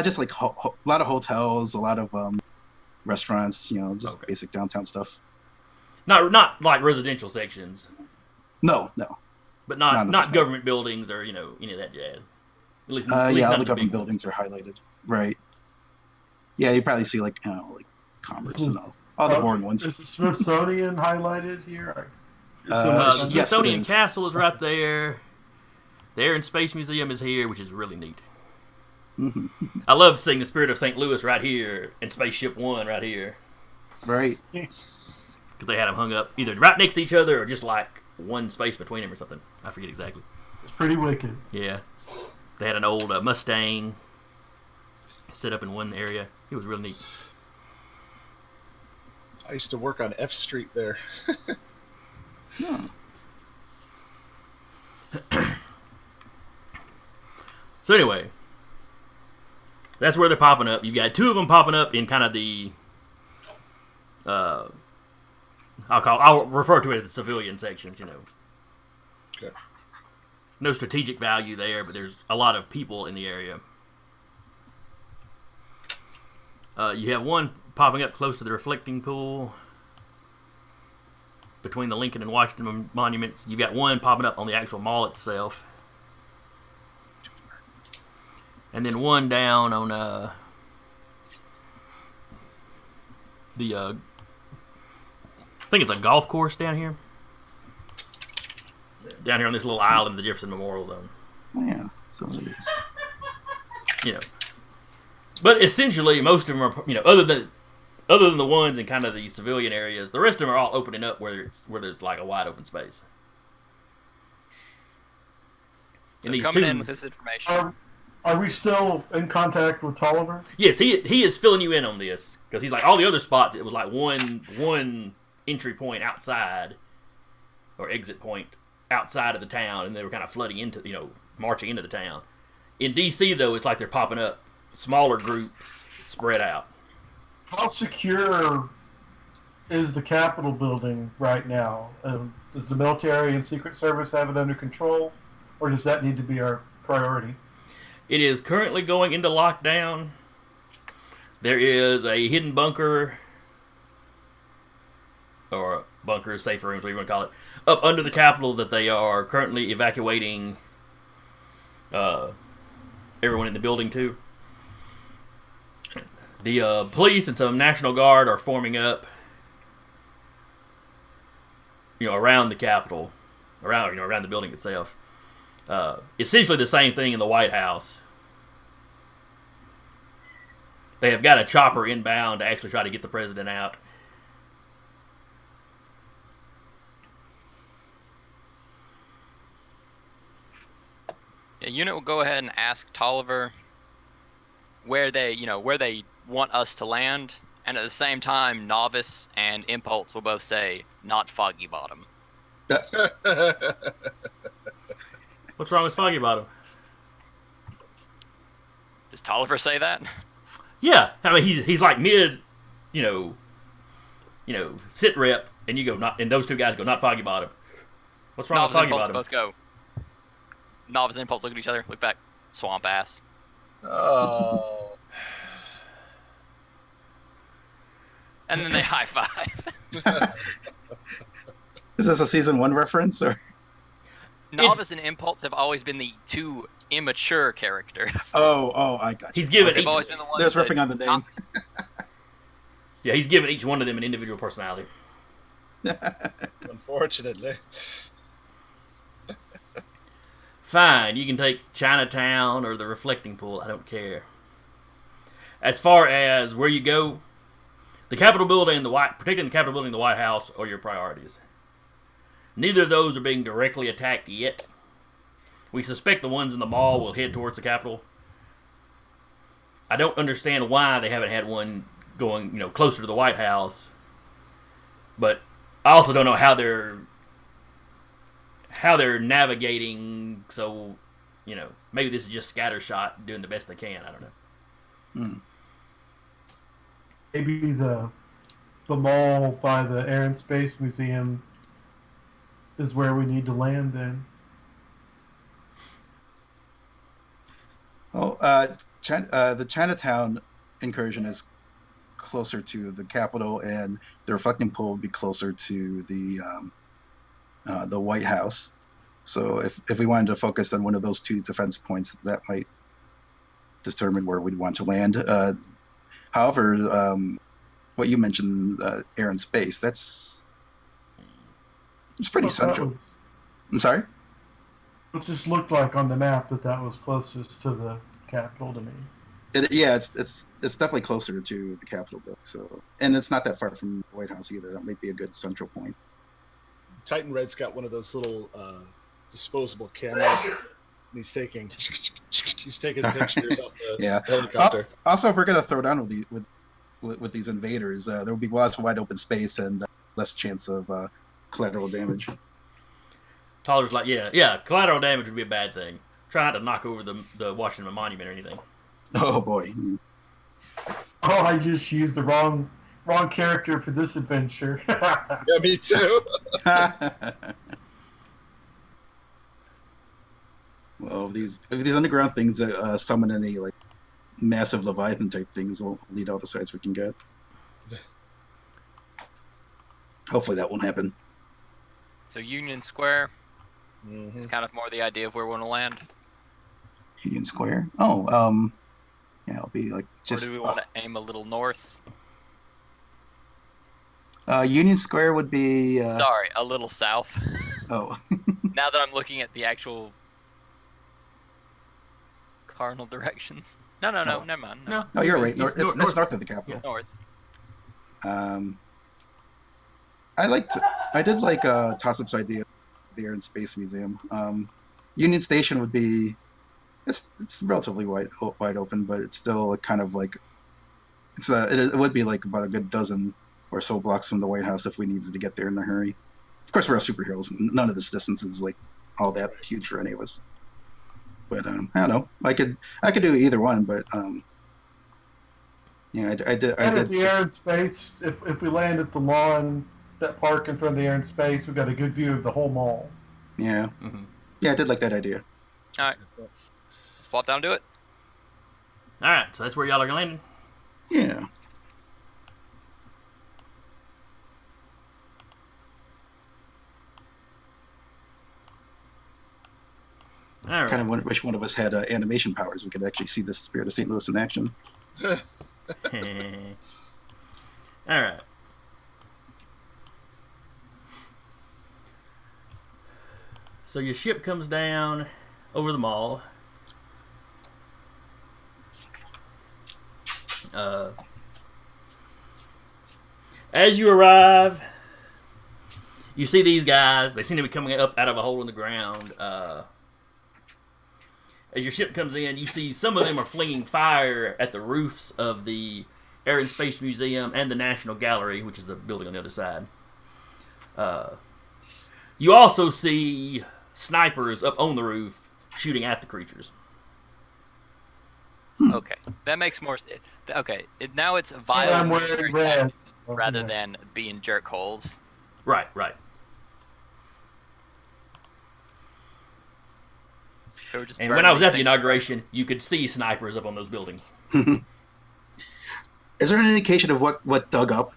Just like a lot of hotels, a lot of restaurants, just basic downtown stuff. Not like residential sections. No. But not government buildings or any of that jazz. At least all the government buildings are highlighted. Right. Yeah, you probably see like Commerce and all the boring ones. Is the Smithsonian highlighted here? The Smithsonian Castle is right there. The Air and Space Museum is here, which is really neat. Mm-hmm. I love seeing the Spirit of St. Louis right here and Spaceship One right here. Right. Because they had them hung up either right next to each other or just like one space between them or something. I forget exactly. It's pretty wicked. Yeah. They had an old Mustang set up in one area. It was real neat. I used to work on F Street there. So anyway, that's where they're popping up. You've got 2 of them popping up in kind of the I'll refer to it as the civilian sections, Okay. No strategic value there, but there's a lot of people in the area. You have one popping up close to the reflecting pool between the Lincoln and Washington monuments. You've got one popping up on the actual mall itself. And then one down on the think it's a golf course down here. Down here on this little island, the Jefferson Memorial Zone. Yeah, so it is. You know, but essentially most of them are, you know, other than the ones in kind of the civilian areas, the rest of them are all opening up where there's like a wide open space. So coming in with this information. Are we still in contact with Tolliver? Yes, he is filling you in on this because he's like all the other spots. It was like one entry point outside or exit point outside of the town, and they were kind of flooding into, you know, marching into the town. In D.C. though, it's like they're popping up smaller groups spread out. How secure is the Capitol building right now? Does the military and Secret Service have it under control, or does that need to be our priority? It is currently going into lockdown. There is a hidden bunker, or bunker, safe rooms, whatever you want to call it, up under the Capitol that they are currently evacuating everyone in the building to. The police and some National Guard are forming up, you know, around the Capitol, around the building itself. Essentially the same thing in the White House. They have got a chopper inbound to actually try to get the president out. A unit will go ahead and ask Tolliver where they want us to land, and at the same time, Novice and Impulse will both say, not Foggy Bottom. What's wrong with Foggy Bottom? Does Tolliver say that? Yeah, I mean he's like mid, you know, sit rep, and you go not, and those two guys go not Foggy Bottom. What's wrong Novice with and Foggy Impulse Bottom? both go. Novice and Impulse look at each other, look back, swamp ass. Oh. And then they high five. Is this a season 1 reference or? Novice and Impulse have always been the two immature characters. Oh, I got you. He's given They've each, always been the ones There's that- riffing on the name. yeah, he's given each one of them an individual personality. Unfortunately. Fine, you can take Chinatown or the Reflecting Pool. I don't care. As far as where you go, the Capitol building, protecting the Capitol building, and the White House are your priorities. Neither of those are being directly attacked yet. We suspect the ones in the mall will head towards the Capitol. I don't understand why they haven't had one going, you know, closer to the White House. But I also don't know how they're navigating. So, you know, maybe this is just scattershot, doing the best they can. I don't know. Maybe the mall by the Air and Space Museum is where we need to land then. Well, the Chinatown incursion is closer to the Capitol, and the Reflecting Pool would be closer to the White House. So if we wanted to focus on one of those two defense points, that might determine where we'd want to land. However, what you mentioned, air and space, it's pretty central. I'm sorry? It just looked like on the map that was closest to the Capitol to me. It's definitely closer to the Capitol building. So, and it's not that far from the White House either. That might be a good central point. Titan Red's got one of those little disposable cameras. And he's taking pictures of the helicopter. Also, if we're gonna throw down with these invaders, there will be lots of wide open space and less chance of collateral damage. Tolliver's like, yeah, collateral damage would be a bad thing. Try not to knock over the Washington Monument or anything. Oh boy. Oh, I just used the wrong character for this adventure. Yeah, me too. Well, if these underground things summon any like massive Leviathan type things, we'll lead all the sides we can get. Hopefully that won't happen. So Union Square Mm-hmm. is kind of more the idea of where we want to land. Union Square. Oh, yeah, it'll be like just. Or do we want to aim a little north? Union Square would be. Sorry, a little south. Oh. Now that I'm looking at the actual cardinal directions. No, Oh. never mind. No. No, you're right. It's It's north of the capital. North. I did like Tossup's idea of the Air and Space Museum. Union Station would be, it's relatively wide open, but it's still kind of like, it would be like about a good dozen or so blocks from the White House if we needed to get there in a hurry. Of course, we're all superheroes. None of this distance is like all that huge for any of us. But I don't know. I could do either one, but yeah, I did. At the Air and Space, if we land at the lawn, that park in front of the Air and Space, we've got a good view of the whole mall. Yeah. Mm-hmm. Yeah, I did like that idea. All right. Swap down to it. All right, so that's where y'all are landing. Yeah. All right. Kind of wish one of us had animation powers. We could actually see the Spirit of St. Louis in action. All right. So your ship comes down over the mall. As you arrive, you see these guys. They seem to be coming up out of a hole in the ground. As your ship comes in, you see some of them are flinging fire at the roofs of the Air and Space Museum and the National Gallery, which is the building on the other side. You also see snipers up on the roof shooting at the creatures. Okay, that makes more sense. Okay, now it's I'm violent wearing red. rather than being jerk holes. Right. So we're just And when I was burning at the things. inauguration, you could see snipers up on those buildings. Is there an indication of what dug up?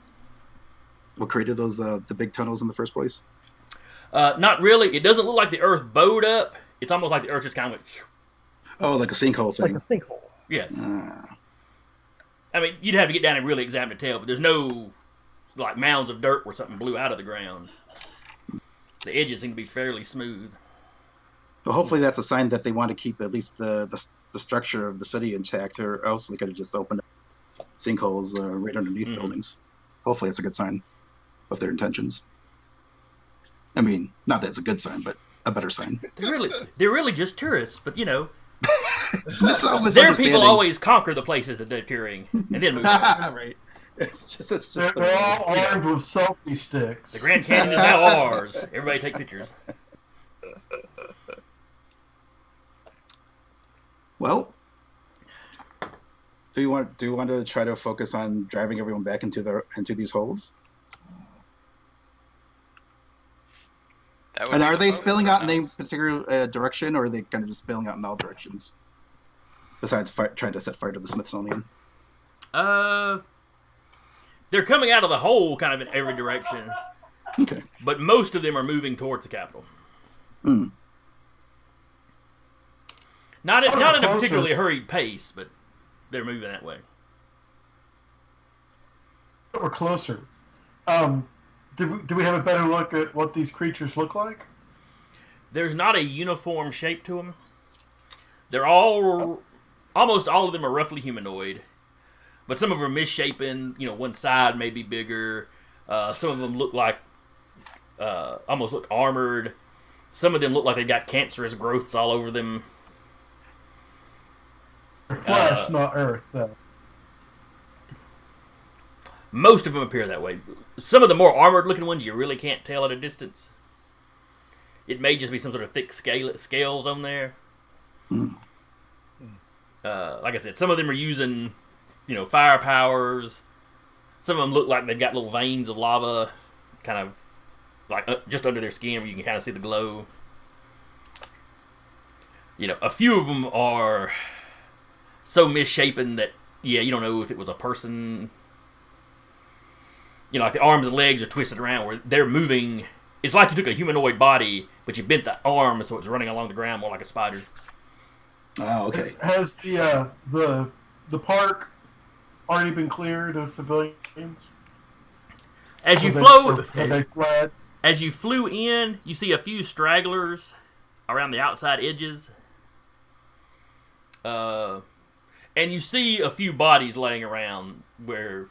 What created those the big tunnels in the first place? Not really. It doesn't look like the Earth bowed up. It's almost like the Earth just kind of went. Oh, like a sinkhole Like thing. a sinkhole. Yes. I mean, you'd have to get down and really examine to tell, but there's no like mounds of dirt where something blew out of the ground. The edges seem to be fairly smooth. Well, hopefully that's a sign that they want to keep at least the structure of the city intact, or else they could have just opened sinkholes right underneath buildings. Hopefully it's a good sign of their intentions. I mean, not that it's a good sign, but a better sign. They're really just tourists, but you know, Their people always conquer the places that they're touring and then move on. Right. It's just They're all armed with selfie sticks. The Grand Canyon is now ours. Everybody take pictures. Well, do you want to try to focus on driving everyone back into these holes? And are they spilling out in a particular direction, or are they kind of just spilling out in all directions? Besides trying to set fire to the Smithsonian. They're coming out of the hole kind of in every direction. Okay. But most of them are moving towards the Capitol. Not in a particularly hurried pace, but they're moving that way. We're closer. Do we have a better look at what these creatures look like? There's not a uniform shape to them. They're almost all of them are roughly humanoid, but some of them are misshapen. You know, one side may be bigger. Some of them look like almost look armored. Some of them look like they've got cancerous growths all over them. Flesh, not earth, though. Most of them appear that way. Some of the more armored-looking ones you really can't tell at a distance. It may just be some sort of thick scales on there. Like I said, some of them are using, fire powers. Some of them look like they've got little veins of lava, kind of like just under their skin where you can kind of see the glow. A few of them are so misshapen that, you don't know if it was a person. Like the arms and legs are twisted around where they're moving. It's like you took a humanoid body, but you bent the arm so it's running along the ground more like a spider. Oh, okay. Has the park already been cleared of civilians? As you They fled. as you flew in, you see a few stragglers around the outside edges. And you see a few bodies laying around where,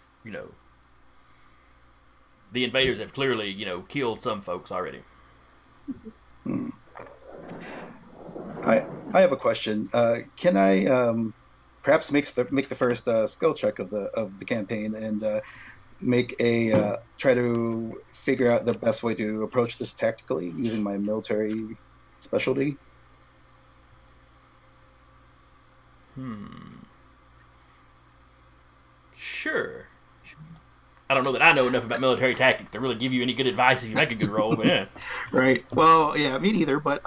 the invaders have clearly, killed some folks already. I have a question. Can I perhaps make the first skill check of the campaign and try to figure out the best way to approach this tactically using my military specialty? Sure. I don't know that I know enough about military tactics to really give you any good advice if you make a good roll, but yeah. Right. Well, yeah, me neither, but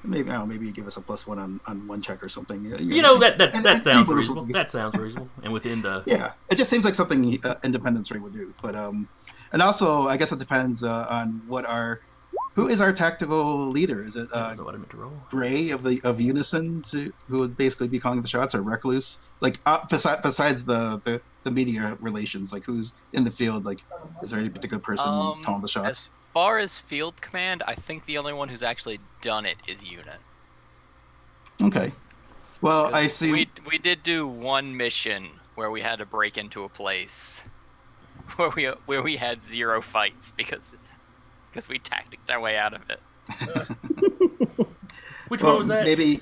maybe you give us a +1 on one check or something. That sounds reasonable. That sounds reasonable, and within the it just seems like something Independence Ray would do. But and also I guess it depends on who is our tactical leader? Is it what I meant to roll. Gray of Unison who would basically be calling the shots, or Recluse? Like besides the media relations, like who's in the field? Like, is there any particular person calling the shots? As far as field command, I think the only one who's actually done it is Unit. Okay. Well, I see. We did do one mission where we had to break into a place where we had 0 fights because we tacticked our way out of it. Which one was that? Maybe.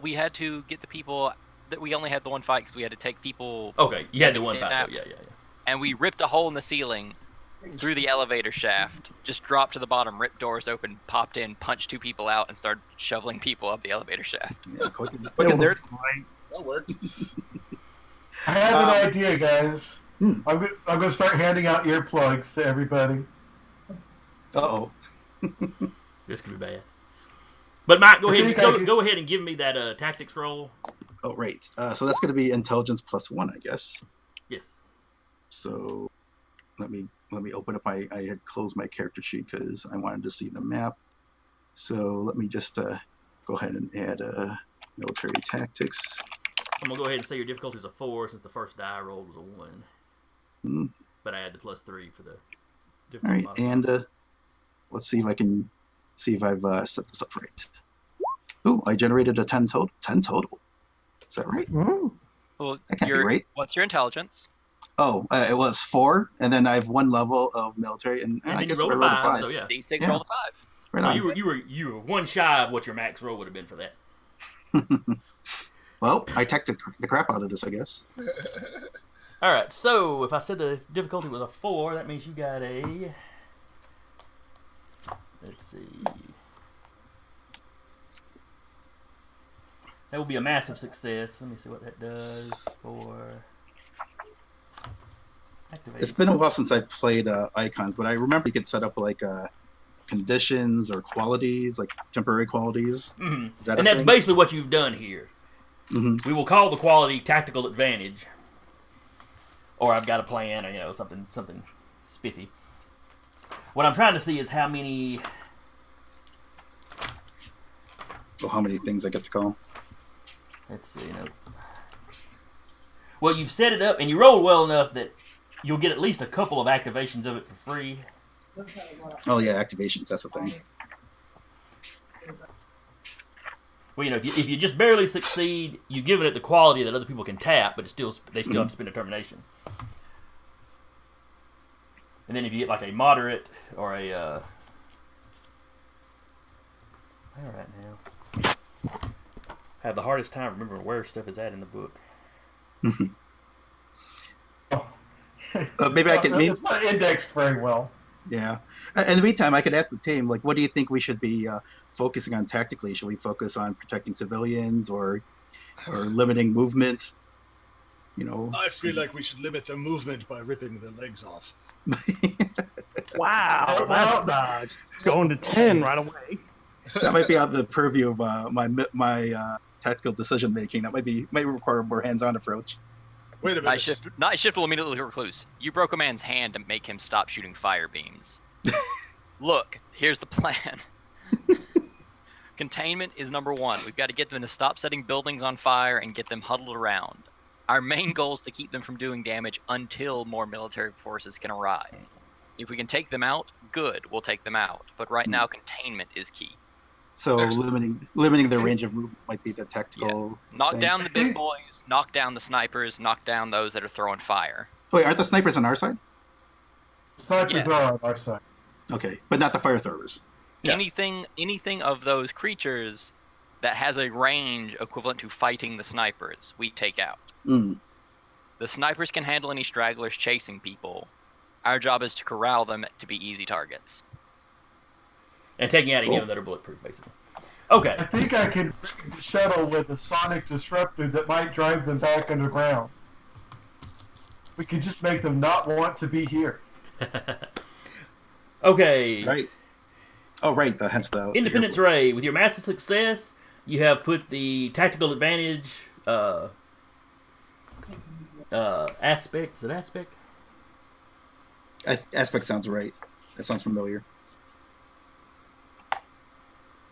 We had to get the people. That we only had the one fight because we had to take people. Okay, you had the one fight. Yeah. And we ripped a hole in the ceiling through the elevator shaft, just dropped to the bottom, ripped doors open, popped in, punched 2 people out, and started shoveling people up the elevator shaft. Yeah, quick and dirty. That worked. I have an idea, guys. I'm going to start handing out earplugs to everybody. Uh-oh. This could be bad. But Mike, go ahead and give me that tactics roll. Oh, right. So that's going to be intelligence +1, I guess. Yes. So let me open up I had closed my character sheet because I wanted to see the map. So let me just go ahead and add military tactics. I'm going to go ahead and say your difficulty is a 4 since the first die I rolled was a 1. But I had the +3 for the difficulty. All right, and let's see if I've set this up right. Ooh, I generated a 10 total. 10 total. Is that right? Well, that can't be right. What's your intelligence? Oh, it was 4, and then I have 1 level of military, and I guess I rolled a 5. So yeah, D6 rolled a 5. Right on. You were 1 shy of what your max roll would have been for that. Well, I tacticked the crap out of this, I guess. All right, so if I said the difficulty was a 4, that means you got a. Let's see. That will be a massive success. Let me see what that does for activate. It's been a while since I've played icons, but I remember you could set up like conditions or qualities, like temporary qualities. Mm-hmm. And that's basically what you've done here. Mm-hmm. We will call the quality tactical advantage, or I've got a plan, or something spiffy. What I'm trying to see is how many. Oh, how many things I get to call? Let's see. Well, you've set it up, and you rolled well enough that you'll get at least a couple of activations of it for free. Oh yeah, activations. That's the thing. Well, if you just barely succeed, you've given it the quality that other people can tap, but they still have to spend determination. And then if you get like a moderate or a all right now. I have the hardest time remembering where stuff is at in the book. Maybe I can. It's not indexed very well. Yeah. In the meantime, I could ask the team, like, what do you think we should be focusing on tactically? Should we focus on protecting civilians or limiting movement? I feel like we should limit their movement by ripping their legs off. Wow, that's going to 10 right away. That might be out of the purview of my tactical decision making. That might require a more hands-on approach. Wait a minute. Night shift will immediately recluse. You broke a man's hand to make him stop shooting fire beams. Look, here's the plan. Containment is number 1. We've got to get them to stop setting buildings on fire and get them huddled around. Our main goal is to keep them from doing damage until more military forces can arrive. If we can take them out, good, we'll take them out. But right now, containment is key. So limiting their range of movement might be the tactical. Knock thing. down the big boys, knock down the snipers, knock down those that are throwing fire. Wait, aren't the snipers on our side? Snipers are on our side. Okay, but not the fire throwers. Yeah. Anything of those creatures that has a range equivalent to fighting the snipers, we take out. Mm. The snipers can handle any stragglers chasing people. Our job is to corral them to be easy targets. And taking out any of them that are bulletproof, basically. Okay. I think I can rig the shuttle with a sonic disruptor that might drive them back underground. We can just make them not want to be here. Okay. Right. Oh, right. Hence the Independence the airports. Ray. With your massive success, you have put the tactical advantage aspect. Is it aspect? Aspect sounds right. That sounds familiar.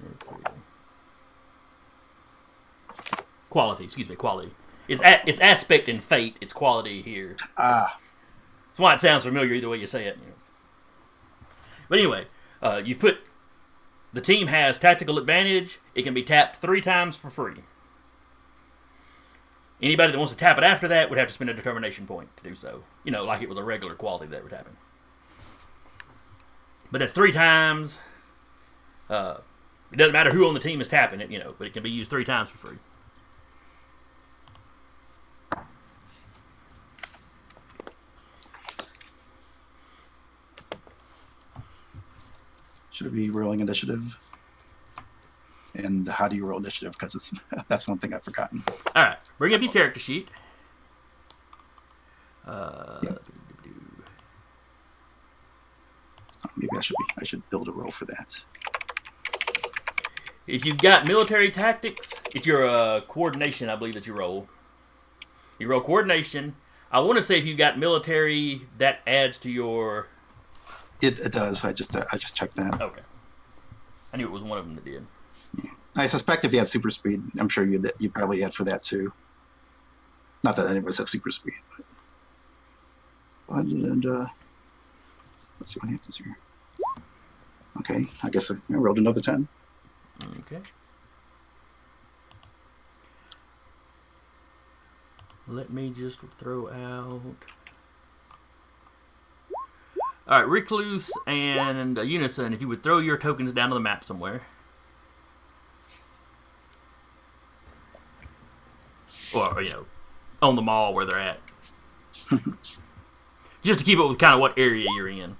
Let's see. Quality. Excuse me. Quality. It's aspect and fate. It's quality here. Ah. That's why it sounds familiar either way you say it. But anyway, you've put... The team has tactical advantage. It can be tapped 3 times for free. Anybody that wants to tap it after that would have to spend a determination point to do so. You know, like it was a regular quality that we're tapping. But that's 3 times. It doesn't matter who on the team is tapping it, but it can be used 3 times for free. Should it be rolling initiative? And how do you roll initiative? Because that's one thing I've forgotten. All right, bring up your character sheet. Maybe I should build a roll for that. If you've got military tactics, it's your coordination, I believe, that you roll. You roll coordination. I want to say if you've got military, that adds to your... It does. I just checked that. Okay. I knew it was one of them that did. Yeah. I suspect if you had super speed, I'm sure you'd probably add for that too. Not that any of us have super speed, but let's see what happens here. Okay, I guess I rolled another 10. Okay. Let me just throw out... All right, Recluse and Unison, if you would throw your tokens down to the map somewhere. Or, on the mall where they're at. Just to keep up with kind of what area you're in.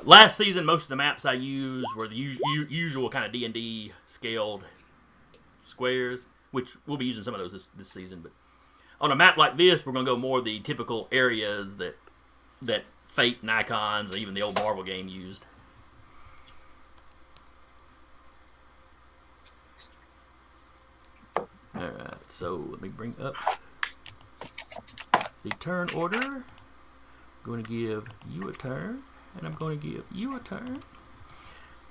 Last season, most of the maps I used were the usual kind of D&D scaled squares, which we'll be using some of those this season. But on a map like this, we're going to go more the typical areas that Fate and Icons, or even the old Marvel game used. Alright, so let me bring up the turn order. I'm going to give you a turn, and I'm going to give you a turn.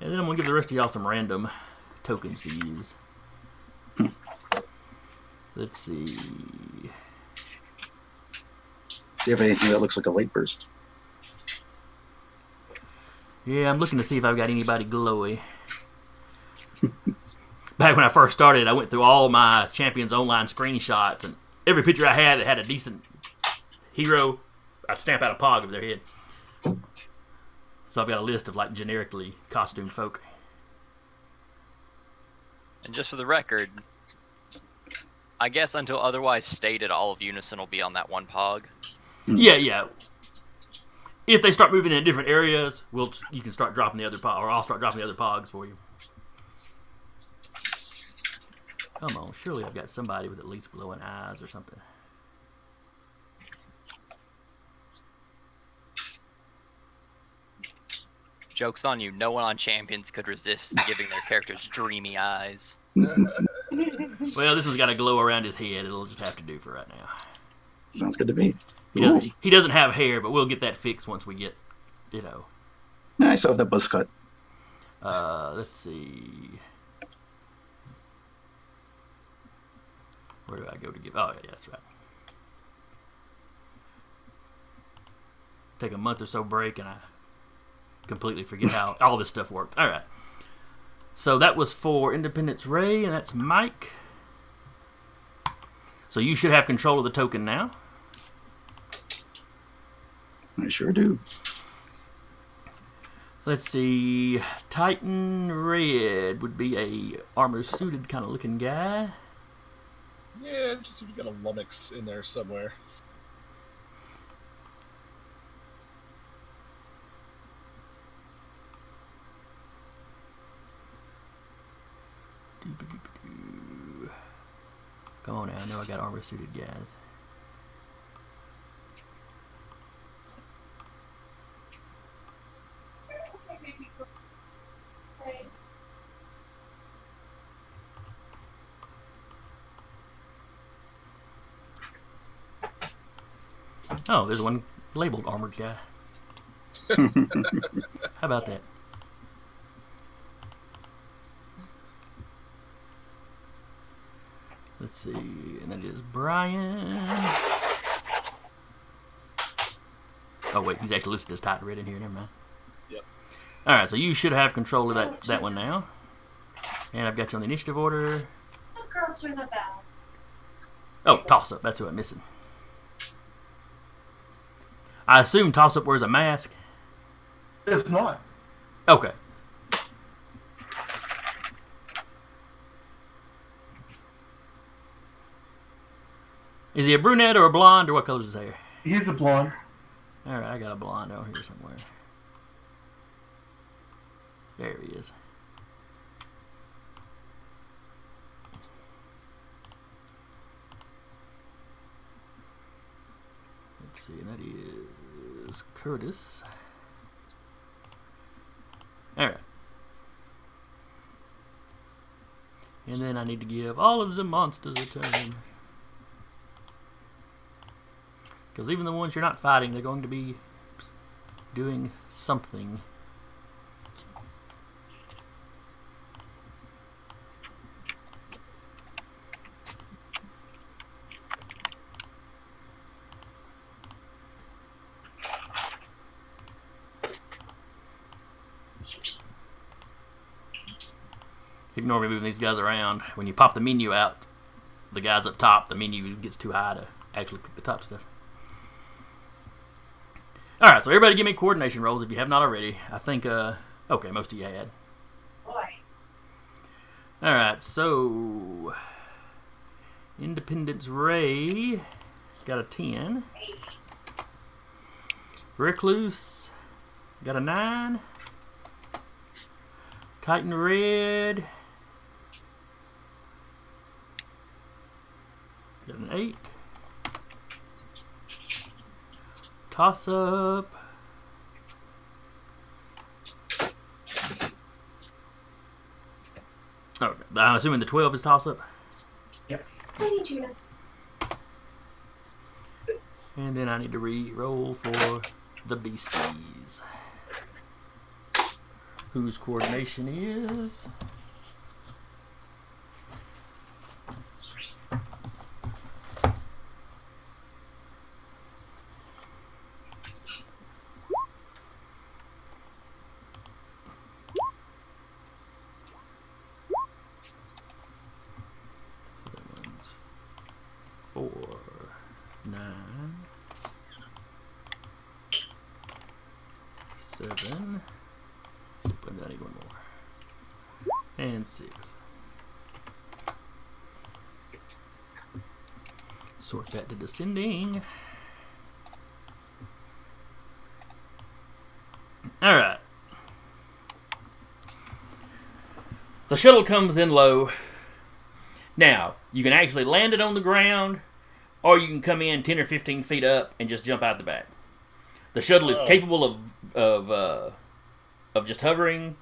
And then I'm going to give the rest of y'all some random tokens to use. Let's see. Do you have anything that looks like a light burst? Yeah, I'm looking to see if I've got anybody glowy. Back when I first started, I went through all my Champions Online screenshots, and every picture I had that had a decent hero, I'd stamp out a pog of their head. So I've got a list of generically costumed folk. And just for the record, I guess until otherwise stated, all of Unison will be on that one pog. Yeah. If they start moving in different areas, you can start dropping the other pog, or I'll start dropping the other pogs for you. Come on, surely I've got somebody with at least glowing eyes or something. Joke's on you, no one on Champions could resist giving their characters dreamy eyes. Well, this one's got a glow around his head. It'll just have to do for right now. Sounds good to me. He doesn't have hair, but we'll get that fixed once we get, I still have that buzz cut. Let's see. Where do I go to give? Oh, yeah, that's right. Take a month or so break, and I completely forget how all this stuff works. All right. So that was for Independence Ray, and that's Mike. So you should have control of the token now. I sure do. Let's see. Titan Red would be a armor-suited kind of looking guy. Yeah, just you got a lummox in there somewhere. Come on now, I know I got armor-suited guys. Oh, there's one labeled armored guy. How about that? Let's see, and that is Brian. Oh wait, he's actually listed as Titan Red in here. Never mind. Yep. All right, so you should have control of that one now. And I've got you on the initiative order. Oh, Toss Up. That's who I'm missing. I assume Toss Up wears a mask. It's not. Okay. Is he a brunette or a blonde, or what color is his hair? He's a blonde. All right, I got a blonde out here somewhere. There he is. Let's see, and that is Curtis. All right. And then I need to give all of the monsters a turn. Because even the ones you're not fighting, they're going to be doing something. Ignore me moving these guys around. When you pop the menu out, the guys up top, the menu gets too high to actually click the top stuff. Alright, so everybody give me coordination rolls if you have not already. I think, okay, most of you had. Alright, so Independence Ray got a 10. Recluse got a 9. Titan Red got an 8. Toss Up. Oh, I'm assuming the 12 is Toss Up. Yep. And then I need to re-roll for the Beasties, whose coordination is and 6. Sort that to descending. Alright. The shuttle comes in low. Now, you can actually land it on the ground, or you can come in 10 or 15 feet up and just jump out the back. The shuttle is capable of just hovering.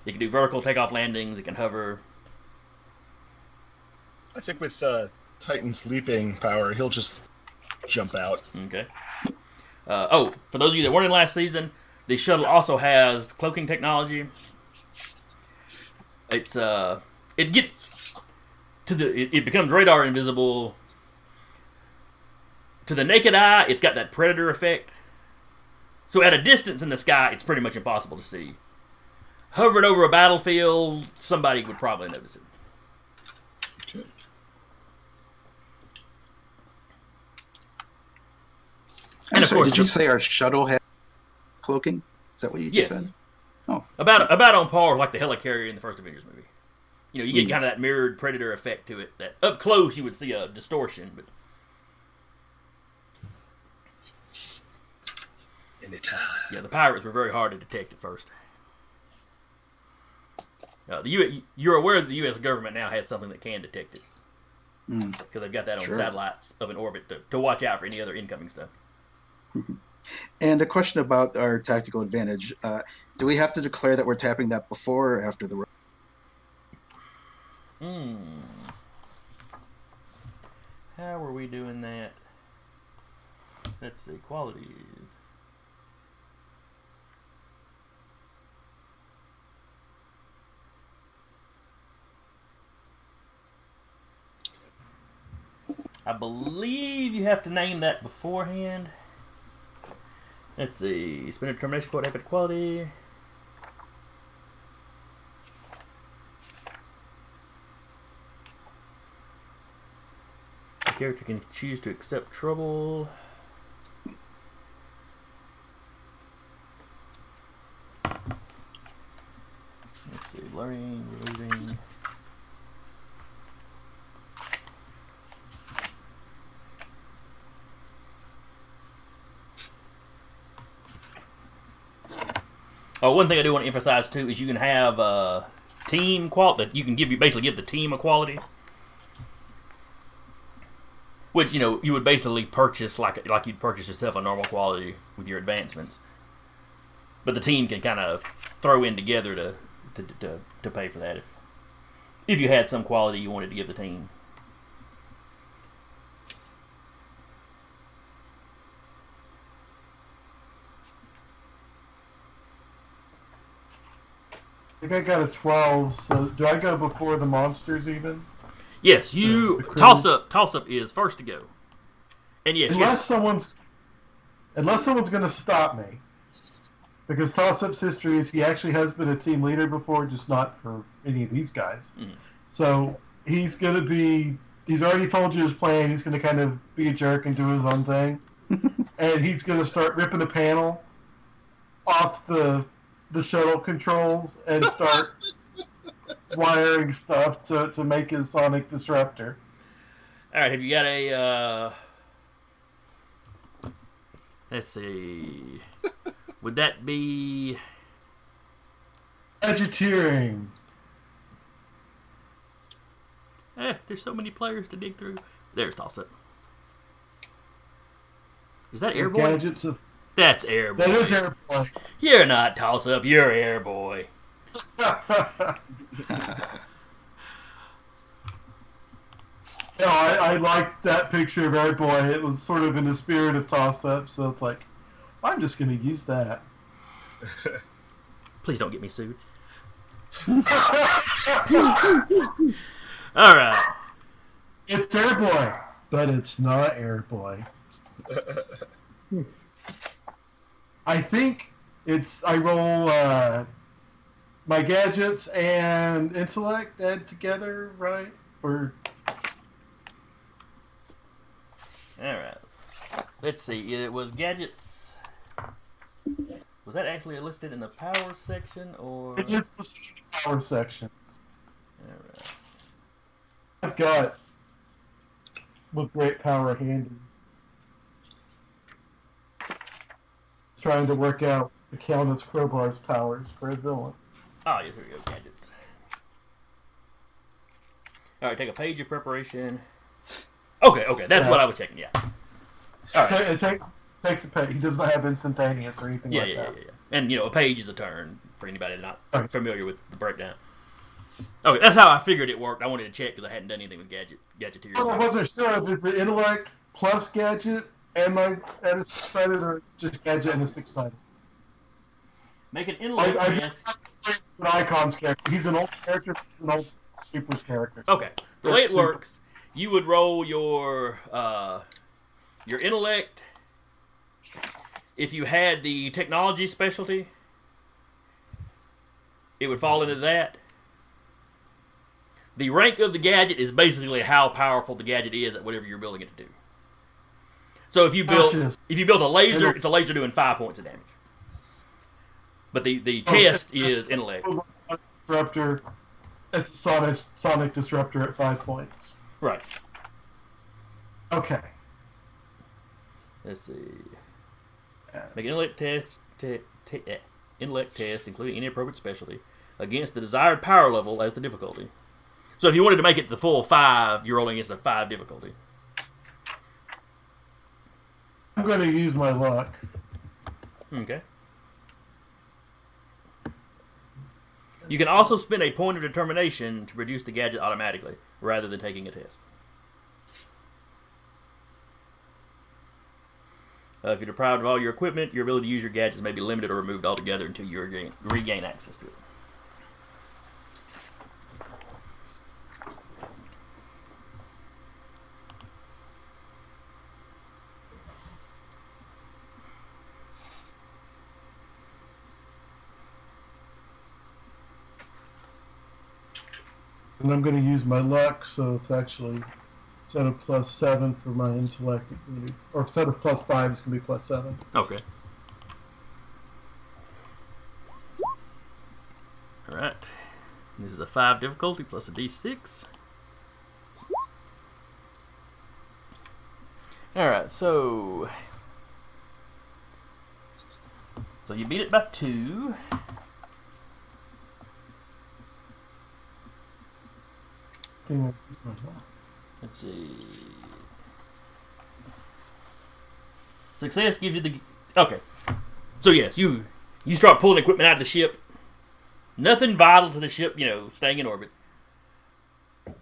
It can do vertical takeoff landings. It can hover. I think with Titan's leaping power, he'll just jump out. Okay. Oh, for those of you that weren't in last season, the shuttle also has cloaking technology. It gets it becomes radar invisible. To the naked eye, it's got that predator effect. So at a distance in the sky, it's pretty much impossible to see. Hovering over a battlefield, somebody would probably notice it. Okay. I'm sorry, did you say our shuttle had cloaking? Is that what you just said? Oh. About on par with like the helicarrier in the first Avengers movie. You know, you get kind of that mirrored predator effect to it. That up close you would see a distortion, but Anytime. yeah, the pirates were very hard to detect at first. You're aware that the U.S. government now has something that can detect it. Because they've got that on satellites up in orbit to watch out for any other incoming stuff. And a question about our tactical advantage. Do we have to declare that we're tapping that before or after the roll? How are we doing that? Let's see, qualities. I believe you have to name that beforehand. Let's see. Spend a determination point, epic quality. The character can choose to accept trouble. Let's see. Learning, removing. Oh, one thing I do want to emphasize too is you can have team quality that you can basically give the team a quality, which you would basically purchase like you'd purchase yourself a normal quality with your advancements, but the team can kind of throw in together to pay for that if you had some quality you wanted to give the team. I think I got a 12, so do I go before the monsters even? Yes, toss up is first to go. And yes, unless someone's going to stop me. Because toss up's history is he actually has been a team leader before, just not for any of these guys. So he's already told you his plan, he's going to kind of be a jerk and do his own thing. And he's going to start ripping a panel off the shuttle controls and start wiring stuff to make his sonic disruptor. All right, have you got a? Let's see. Would that be Gadgeteering? There's so many players to dig through. There's toss up. Is that Airboy? Gadgets of That's Airboy. That is Airboy. You're not toss up. You're Airboy. I liked that picture of Airboy. It was sort of in the spirit of toss up, so it's like, I'm just going to use that. Please don't get me sued. All right. It's Airboy, but it's not Airboy. I think I roll my gadgets and intellect add together, right? All right. Let's see. It was gadgets. Was that actually listed in the power section or? It's the power section. All right. I've got with great power handy. Trying to work out the Countess Crowbar's powers for a villain. Oh, yes, here we go. Gadgets. All right, take a page of preparation. Okay, that's what I was checking. Yeah. All right. It takes a page. He does not have instantaneous or anything like that. Yeah. And a page is a turn for anybody not familiar with the breakdown. Okay, that's how I figured it worked. I wanted to check because I hadn't done anything with gadgeteers. Well, I wasn't sure if it's the intellect plus gadget and a six-sided or just gadget and a six-sided. Make an intellect I test. an Icon's character. He's an old character, an old Super's character. Okay. The way it works, you would roll your intellect. If you had the technology specialty, it would fall into that. The rank of the gadget is basically how powerful the gadget is at whatever you're building it to do. So if you build a laser, it's a laser doing 5 points of damage. But the test is intellect. Disruptor. It's a sonic disruptor at 5 points. Right. Okay. Let's see. Make an intellect test. Intellect test, including any appropriate specialty, against the desired power level as the difficulty. So if you wanted to make it the full 5, you're rolling against a 5 difficulty. I'm going to use my luck. Okay. You can also spend a point of determination to produce the gadget automatically, rather than taking a test. If you're deprived of all your equipment, your ability to use your gadgets may be limited or removed altogether until you regain access to it. And I'm going to use my luck, so it's actually instead of +7 for my intellect, or instead of +5, it's going to be +7. Okay. Alright. This is a 5 difficulty plus a d6. Alright, so you beat it by 2. Let's see. Success gives you the... Okay. So yes, you start pulling equipment out of the ship. Nothing vital to the ship, staying in orbit.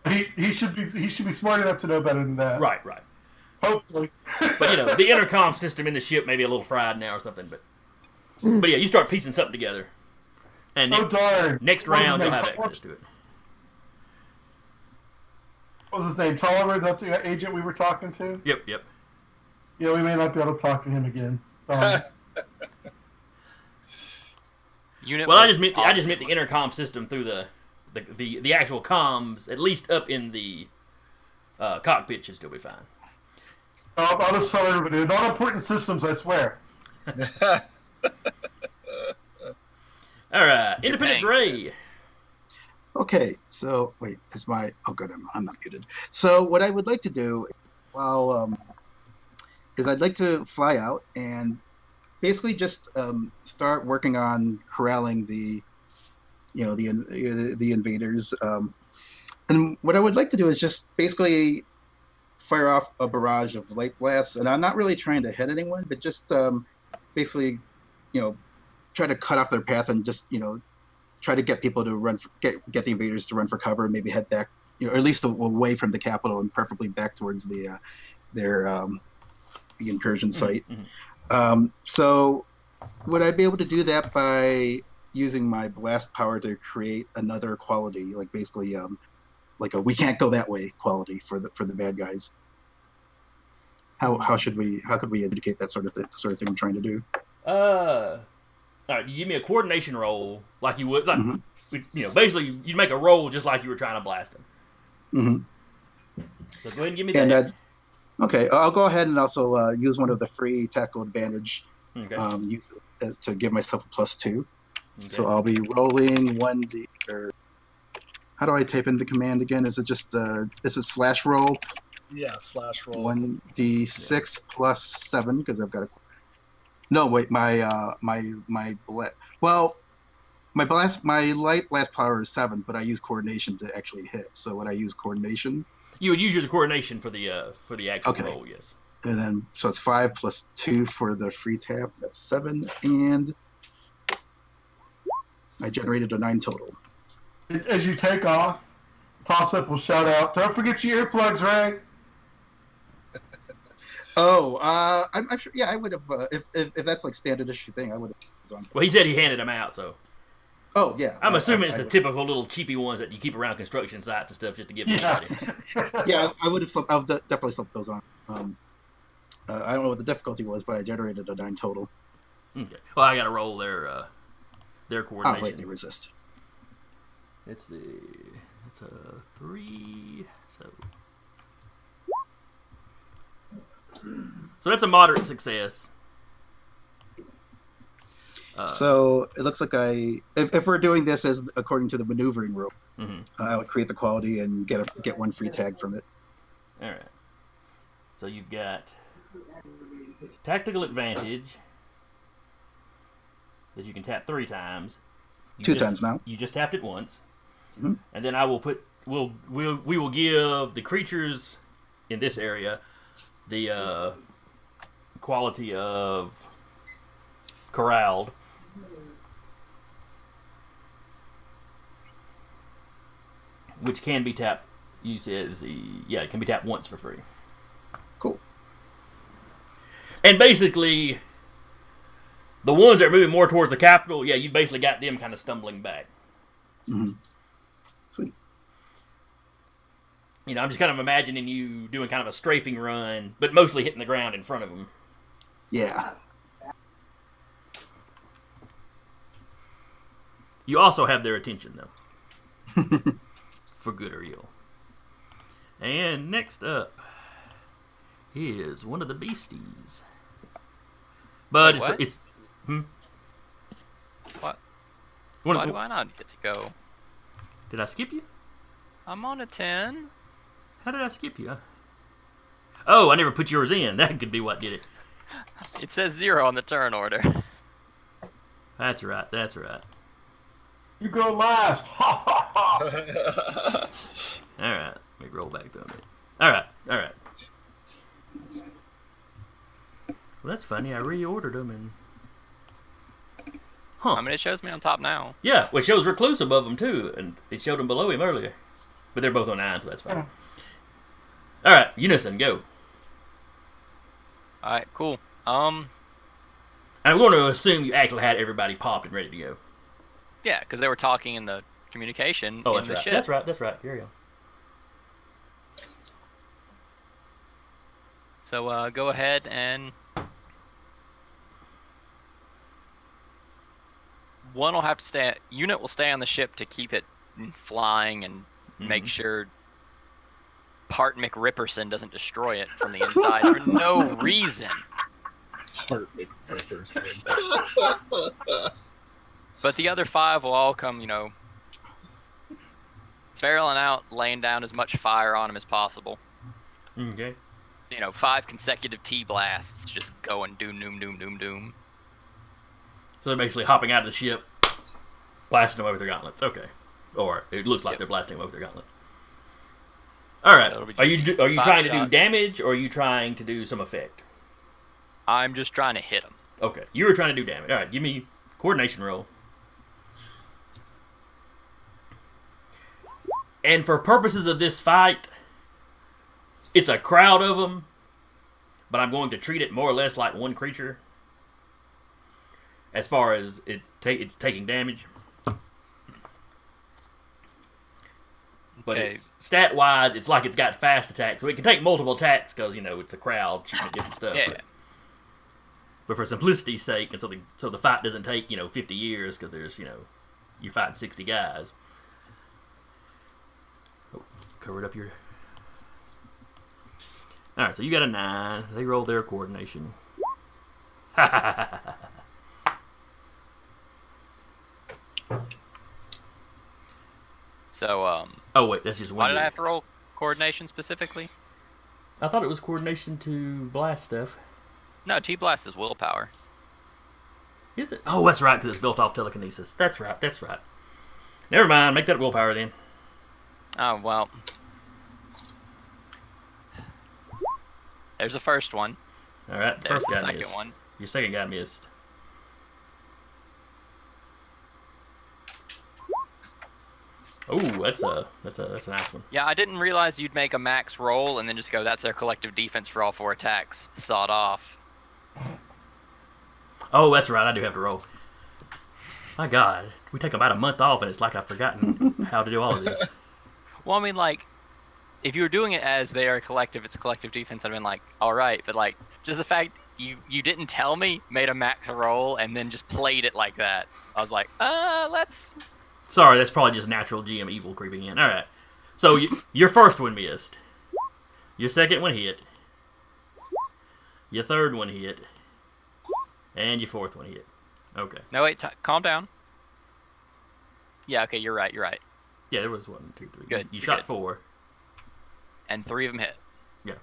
He should be smart enough to know better than that. Right. Hopefully. But the intercom system in the ship may be a little fried now or something, but yeah, you start piecing something together. And darn. Next round you'll have access to it. What was his name? Tolliver? Is that the agent we were talking to? Yep. Yeah, we may not be able to talk to him again. I just meant the intercom system through the actual comms, at least up in the cockpit, should still be fine. I'll just tell everybody, they're not important systems, I swear. All right, Independence Ray. Okay, so wait, oh good, I'm not muted. So what I would like to do, is I'd like to fly out and basically just start working on corralling the invaders. And what I would like to do is just basically fire off a barrage of light blasts, and I'm not really trying to hit anyone, but just basically, try to cut off their path and just try to get people to run, get the invaders to run for cover, and maybe head back, or at least away from the capital, and preferably back towards the incursion site. So would I be able to do that by using my blast power to create another quality, like basically like a "we can't go that way" quality for the bad guys? How could we indicate that sort of thing I'm trying to do? All right, you give me a coordination roll like you would, basically you'd make a roll just like you were trying to blast them. So go ahead and give me that. Okay, I'll go ahead and also use one of the free tactical advantage to give myself a +2. Okay. So I'll be rolling 1d. Or how do I type in the command again? Is it just is it slash roll? Yeah, slash roll. 1d6 plus 7 because I've got a. No, wait, my light blast power is 7, but I use coordination to actually hit. So would I use coordination? You would use your coordination for the actual roll, yes. And then so it's 5 plus 2 for the free tap. That's 7, and I generated a 9 total. As you take off, Toss-Up will shout out, "Don't forget your earplugs, Ray." Oh, I'm sure. Yeah, I would have. If that's like standard issue thing, I would have. Well, he said he handed them out, so. Oh yeah. I'm assuming it's the would- typical little cheapy ones that you keep around construction sites and stuff just to give Yeah. anybody. Yeah, I would have slept. I've definitely slept those on. I don't know what the difficulty was, but I generated a 9 total. Okay. Well, I got to roll their Oh coordination. wait, they resist. Let's see. It's a 3. So that's a moderate success. So it looks like if we're doing this as according to the maneuvering rule, Mhm. I would create the quality and get 1 free tag from it. All right. So you've got tactical advantage that you can tap 3 times. Two times now. You just tapped it once, Mhm. and then I will put. We will give the creatures in this area the quality of corralled. Which can be tapped. You said it can be tapped once for free. Cool. And basically, the ones that are moving more towards the capital, you basically got them kind of stumbling back. Mm-hmm. Sweet. I'm just kind of imagining you doing kind of a strafing run, but mostly hitting the ground in front of them. Yeah. You also have their attention, though. For good or ill. And next up is one of the beasties. But Wait, what? it's What? One Why of, do I not get to go? Did I skip you? I'm on a 10. How did I skip you? Oh, I never put yours in. That could be what did it. It says 0 on the turn order. That's right. That's right. You go last. Ha ha ha. All right. Let me roll back through a bit. All right. All right. Well, that's funny. I reordered them and. Huh. I mean, it shows me on top now. Yeah, well, it shows Recluse above him too, and it showed him below him earlier. But they're both on 9, so that's fine. All right, Unison, go. All right, cool. I'm going to assume you actually had everybody popped and ready to go. Yeah, because they were talking in the communication Oh, in that's the right. ship. That's right. That's right. Here you go. So go ahead and one will have to stay. Unit will stay on the ship to keep it flying and make sure Part McRipperson doesn't destroy it from the inside for no reason. Heart McRipperson. But the other 5 will all come, barreling out, laying down as much fire on them as possible. Okay. So, 5 consecutive T-blasts just going doom, doom, doom, doom, doom. So they're basically hopping out of the ship, blasting them over their gauntlets. Okay. Or it looks like they're blasting them over their gauntlets. All right. That'll be Are you just 5 trying to do shots. damage, or are you trying to do some effect? I'm just trying to hit them. Okay. You were trying to do damage. All right. Give me coordination roll. And for purposes of this fight, it's a crowd of them, but I'm going to treat it more or less like one creature as far as it's taking damage. But Okay. it's stat-wise, it's like it's got fast attack, so it can take multiple attacks because, it's a crowd shooting at different stuff. Yeah. But for simplicity's sake, and so the fight doesn't take, 50 years because there's, you're fighting 60 guys. Oh, covered up your... Alright, so you got a 9. They roll their coordination. So, Oh, wait, that's just one. why did I have to roll coordination specifically? I thought it was coordination to blast stuff. No, T-blast is willpower. Is it? Oh, that's right, because it's built off telekinesis. That's right, that's right. Never mind, make that willpower then. Oh, well. There's the first one. Alright, There's first the guy second missed. one. Your second guy missed. Oh, that's a nice one. Yeah, I didn't realize you'd make a max roll and then just go, that's their collective defense for all 4 attacks. Sawed off. Oh, that's right, I do have to roll. My God, we take about a month off, and it's like I've forgotten how to do all of this. Well, I mean, like, if you were doing it as they are a collective, it's a collective defense, I'd have been like, all right. But, like, just the fact you didn't tell me, made a max roll, and then just played it like that. I was like, let's... Sorry, that's probably just natural GM evil creeping in. All right. So, your first one missed. Your second one hit. Your third one hit. And your fourth one hit. Okay. No, wait, calm down. Yeah, okay, you're right. Yeah, there was 1, 2, 3. Good. You you're shot good. 4. And 3 of them hit. Yeah.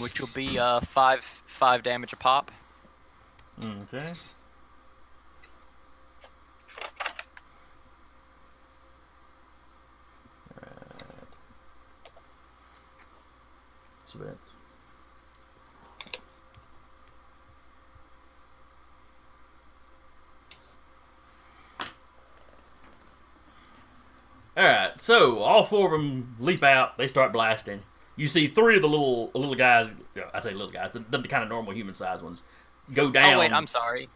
Which will be 5 damage a pop. Okay. Alright. So that's... Alright, so all 4 of them leap out. They start blasting. You see 3 of the little guys, I say little guys, the kind of normal human-sized ones, go down. Oh, wait, I'm sorry.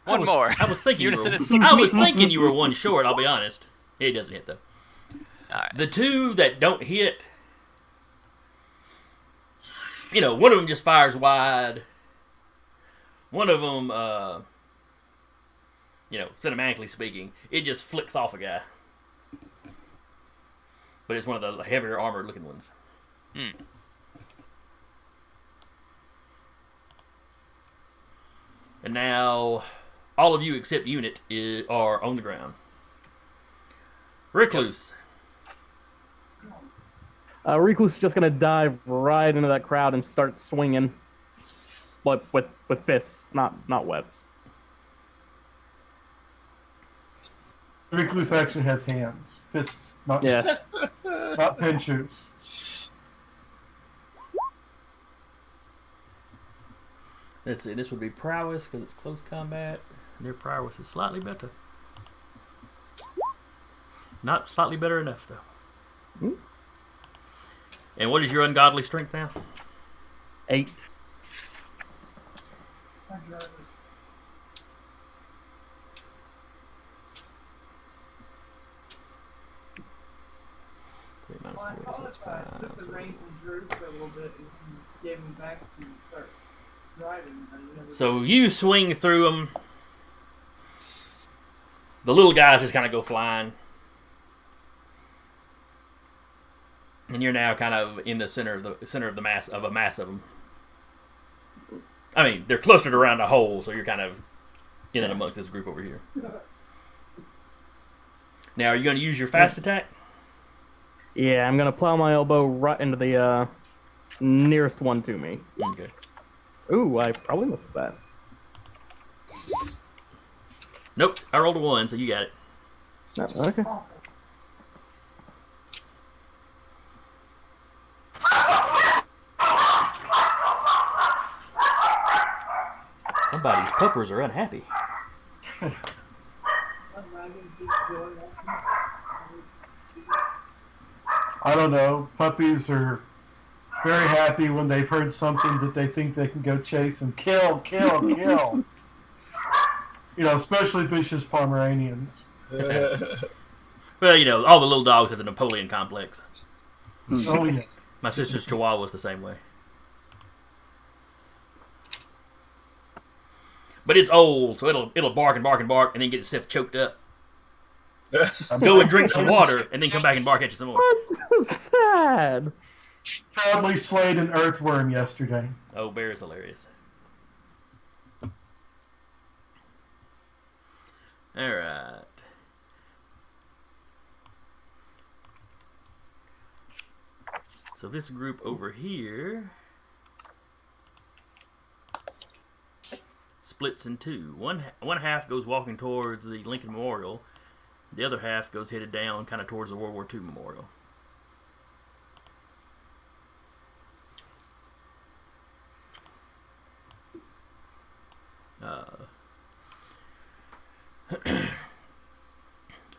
One more. I was thinking Unison I was thinking you were one short, I'll be honest. It doesn't hit, though. Alright. The 2 that don't hit, one of them just fires wide. One of them, cinematically speaking, it just flicks off a guy. But it's one of the heavier armored looking ones. And now, all of you except Unit are on the ground. Recluse. Recluse is just gonna dive right into that crowd and start swinging, but with fists, not webs. Recluse actually has hands, fists, not not pinchers. Let's see, this would be prowess because it's close combat. Their prowess is slightly better. Not slightly better enough, though. And what is your ungodly strength now? 8. Minus 3, so that's 5. The range drooped a little bit and gave him back to start driving. So you swing through them. The little guys just kind of go flying. And you're now kind of in the center of the mass of a mass of them. I mean, they're clustered around a hole, so you're kind of in and amongst this group over here. Now, are you going to use your fast attack? Yeah, I'm gonna plow my elbow right into the nearest one to me. Okay. Ooh, I probably missed that. Nope, I rolled a 1, so you got it. No, okay. Somebody's puppers are unhappy. I don't know. Puppies are very happy when they've heard something that they think they can go chase and kill. Especially vicious Pomeranians. Well, all the little dogs have the Napoleon complex. Oh, yeah. My sister's Chihuahua was the same way. But it's old, so it'll bark and bark and bark, and then get itself choked up. Go and drink some water, and then come back and bark at you some more. That's so sad. Proudly slayed an earthworm yesterday. Oh, Bear is hilarious. Alright. So this group over here splits in 2. One half goes walking towards the Lincoln Memorial. The other half goes headed down kind of towards the World War II Memorial.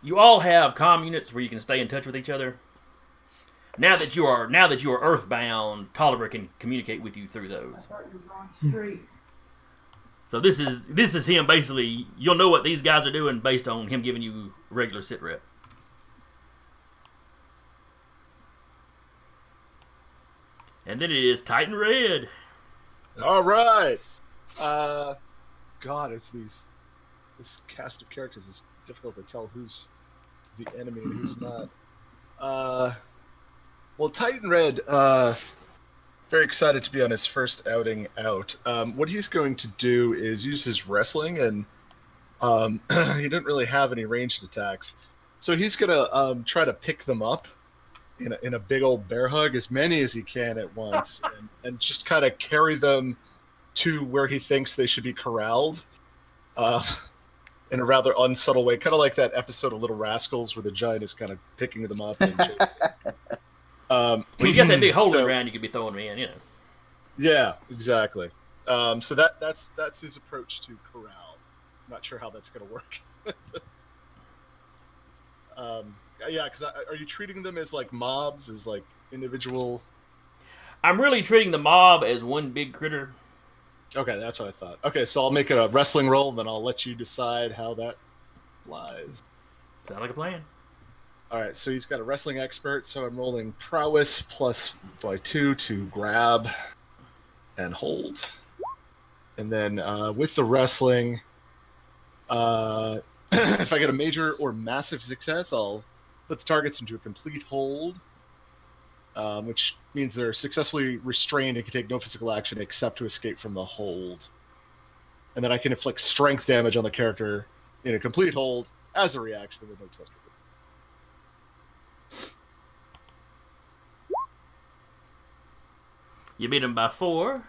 You all have comm units where you can stay in touch with each other. Now that you are earthbound, Tolliver can communicate with you through those. So this is him basically. You'll know what these guys are doing based on him giving you regular sit rep. And then it is Titan Red. All right. God, it's this cast of characters. It's difficult to tell who's the enemy and who's not. Well, Titan Red, very excited to be on his first outing out. What he's going to do is use his wrestling, and he didn't really have any ranged attacks. So he's going to try to pick them up in a big old bear hug, as many as he can at once, and just kind of carry them to where he thinks they should be corralled in a rather unsubtle way, kind of like that episode of Little Rascals where the giant is kind of picking them up. And when you get that big hole in the ground, you could be throwing them in, Yeah, exactly. So that's his approach to corral. I'm not sure how that's going to work. Yeah, because are you treating them as like mobs, as like individual? I'm really treating the mob as one big critter. Okay, that's what I thought. Okay, so I'll make it a wrestling roll, and then I'll let you decide how that lies. Sound like a plan. All right, so he's got a wrestling expert, so I'm rolling prowess plus by 2 to grab and hold. And then with the wrestling, if I get a major or massive success, I'll put the targets into a complete hold, which means they're successfully restrained and can take no physical action except to escape from the hold. And then I can inflict strength damage on the character in a complete hold as a reaction with no test. You beat him by 4,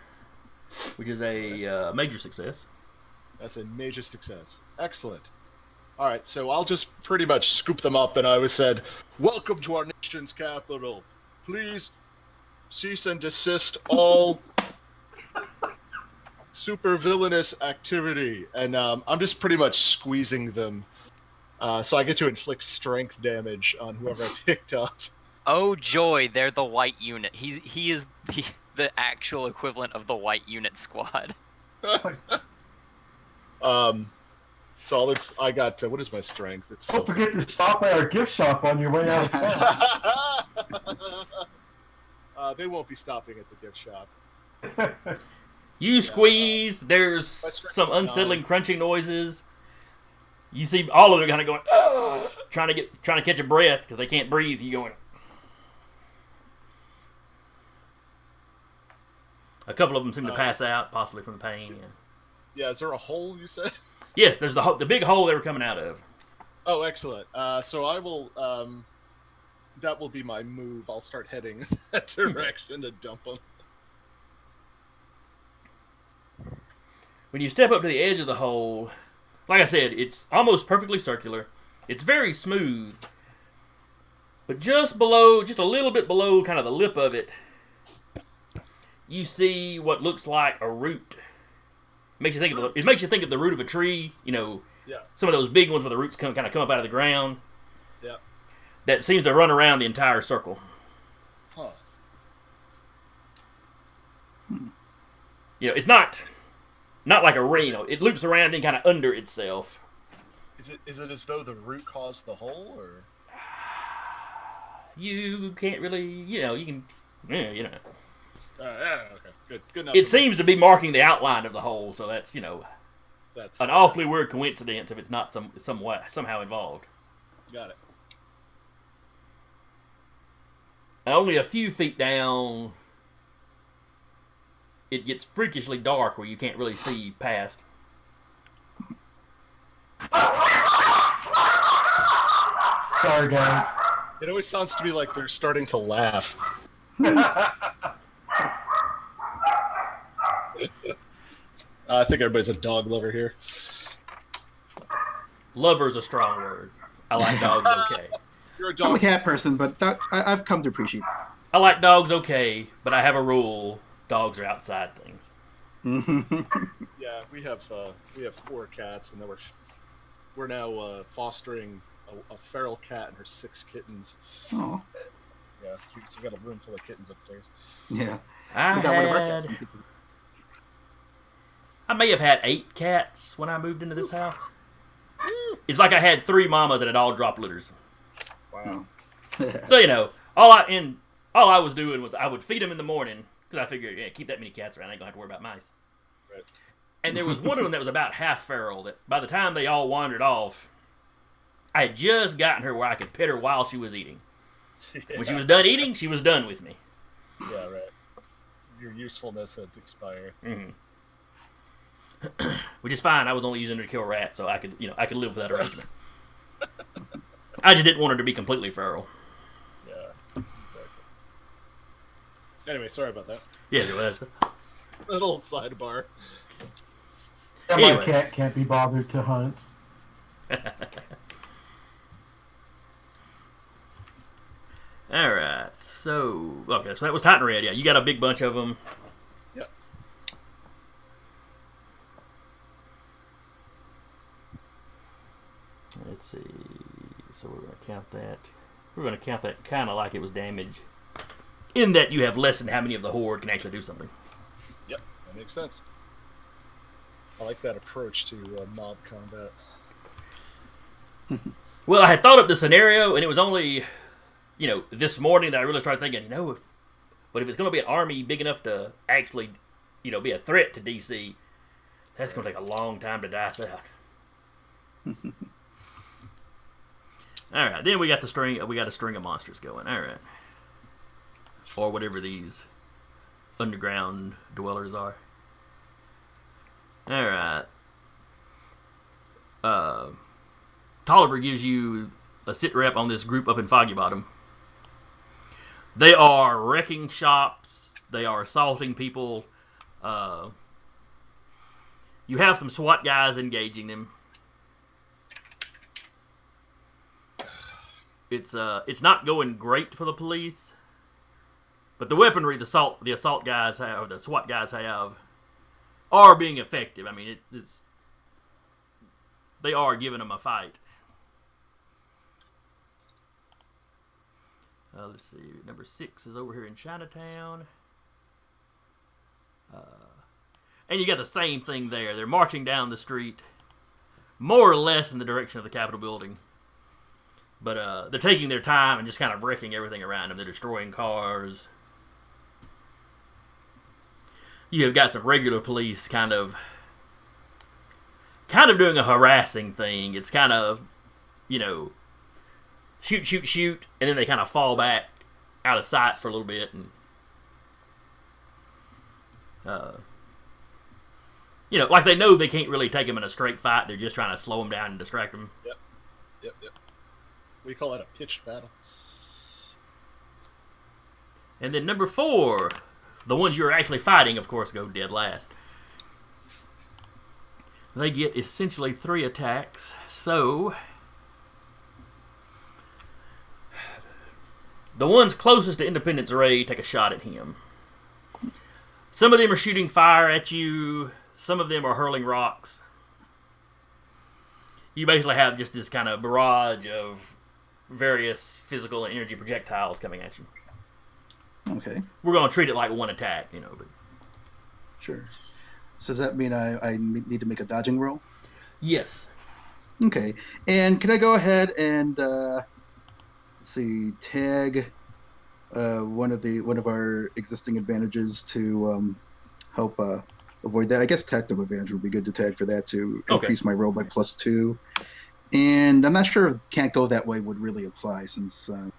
which is a major success. That's a major success. Excellent. All right, so I'll just pretty much scoop them up, and I was said, "Welcome to our nation's capital. Please cease and desist all super villainous activity." And I'm just pretty much squeezing them, so I get to inflict strength damage on whoever I picked up. Oh joy, they're the white unit. He is the actual equivalent of the white unit squad. So I got what is my strength? It's Don't forget to stop by our gift shop on your way out of town. They won't be stopping at the gift shop. You squeeze. There's some unsettling crunching noises. You see all of them kind of going, trying to catch a breath because they can't breathe. You going. A couple of them seem to pass out, possibly from the pain. Yeah, is there a hole, you said? Yes, there's the big hole they were coming out of. Oh, excellent. So I will, that will be my move. I'll start heading that direction to dump them. When you step up to the edge of the hole, like I said, it's almost perfectly circular. It's very smooth. But just below, just a little bit below kind of the lip of it, you see what looks like a root. It makes you think of the root of a tree, Yeah. Some of those big ones where the roots kind of come up out of the ground. Yeah. That seems to run around the entire circle. Huh. It's not like a ring. It loops around and kind of under itself. Is it as though the root caused the hole, or? You can't really, you can, Yeah, okay, good enough. It seems to be marking the outline of the hole, so that's That's an awfully weird coincidence if it's not somehow involved. Got it. And only a few feet down, it gets freakishly dark where you can't really see past. Sorry, guys. It always sounds to me like they're starting to laugh. I think everybody's a dog lover here. Lover's a strong word. I like dogs okay. You're a I'm a dog. cat person, but I've come to appreciate I like dogs okay, but I have a rule. Dogs are outside things. that. Yeah, we have 4 cats, and then we're now fostering a feral cat and her 6 kittens. Oh, Yeah, we've got a room full of kittens upstairs. yeah. I We got one of our had cats. I may have had 8 cats when I moved into this house. It's like I had 3 mamas that had all dropped litters. Wow. So, you know, all I was doing was I would feed them in the morning because I figured, yeah, keep that many cats around, I ain't gonna have to worry about mice. Right. And there was one of them that was about half feral that by the time they all wandered off, I had just gotten her where I could pet her while she was eating. Yeah. When she was done eating, she was done with me. Yeah, right. Your usefulness had expired. Mm-hmm. Which is fine. I was only using her to kill rats, so I could live with that arrangement. I just didn't want her to be completely feral. Yeah, exactly. Anyway, sorry about that. Yeah, it was. Little sidebar. Yeah, Anyway. my cat can't be bothered to hunt. Alright, so that was Titan Red. Yeah, you got a big bunch of them. Yep. Let's see. So we're going to count that. We're going to count that kind of like it was damage. In that you have less than how many of the horde can actually do something. Yep, that makes sense. I like that approach to mob combat. Well, I had thought up the scenario, and it was only, this morning that I really started thinking, but if it's going to be an army big enough to actually, be a threat to DC, that's going to take a long time to dice out. All right, then we got a string of monsters going. All right, or whatever these underground dwellers are. All right. Tolliver gives you a sit rep on this group up in Foggy Bottom. They are wrecking shops. They are assaulting people. You have some SWAT guys engaging them. It's not going great for the police, but the weaponry the assault guys have, or the SWAT guys have, are being effective. I mean, they are giving them a fight. Let's see. Number 6 is over here in Chinatown. And you got the same thing there. They're marching down the street, more or less in the direction of the Capitol building. But they're taking their time and just kind of wrecking everything around them. They're destroying cars. You have got some regular police kind of doing a harassing thing. It's kind of, shoot, and then they kind of fall back out of sight for a little bit, and like they know they can't really take them in a straight fight. They're just trying to slow them down and distract them. Yep. We call that a pitched battle. And then number 4, the ones you're actually fighting, of course, go dead last. They get essentially 3 attacks, so the ones closest to Independence Ray take a shot at him. Some of them are shooting fire at you. Some of them are hurling rocks. You basically have just this kind of barrage of various physical and energy projectiles coming at you. Okay. We're going to treat it like one attack, but... Sure. So does that mean I need to make a dodging roll? Yes. Okay. And can I go ahead and tag one of our existing advantages to help avoid that? I guess tactical advantage would be good to tag for that to increase my roll by +2. And I'm not sure if can't go that way would really apply since I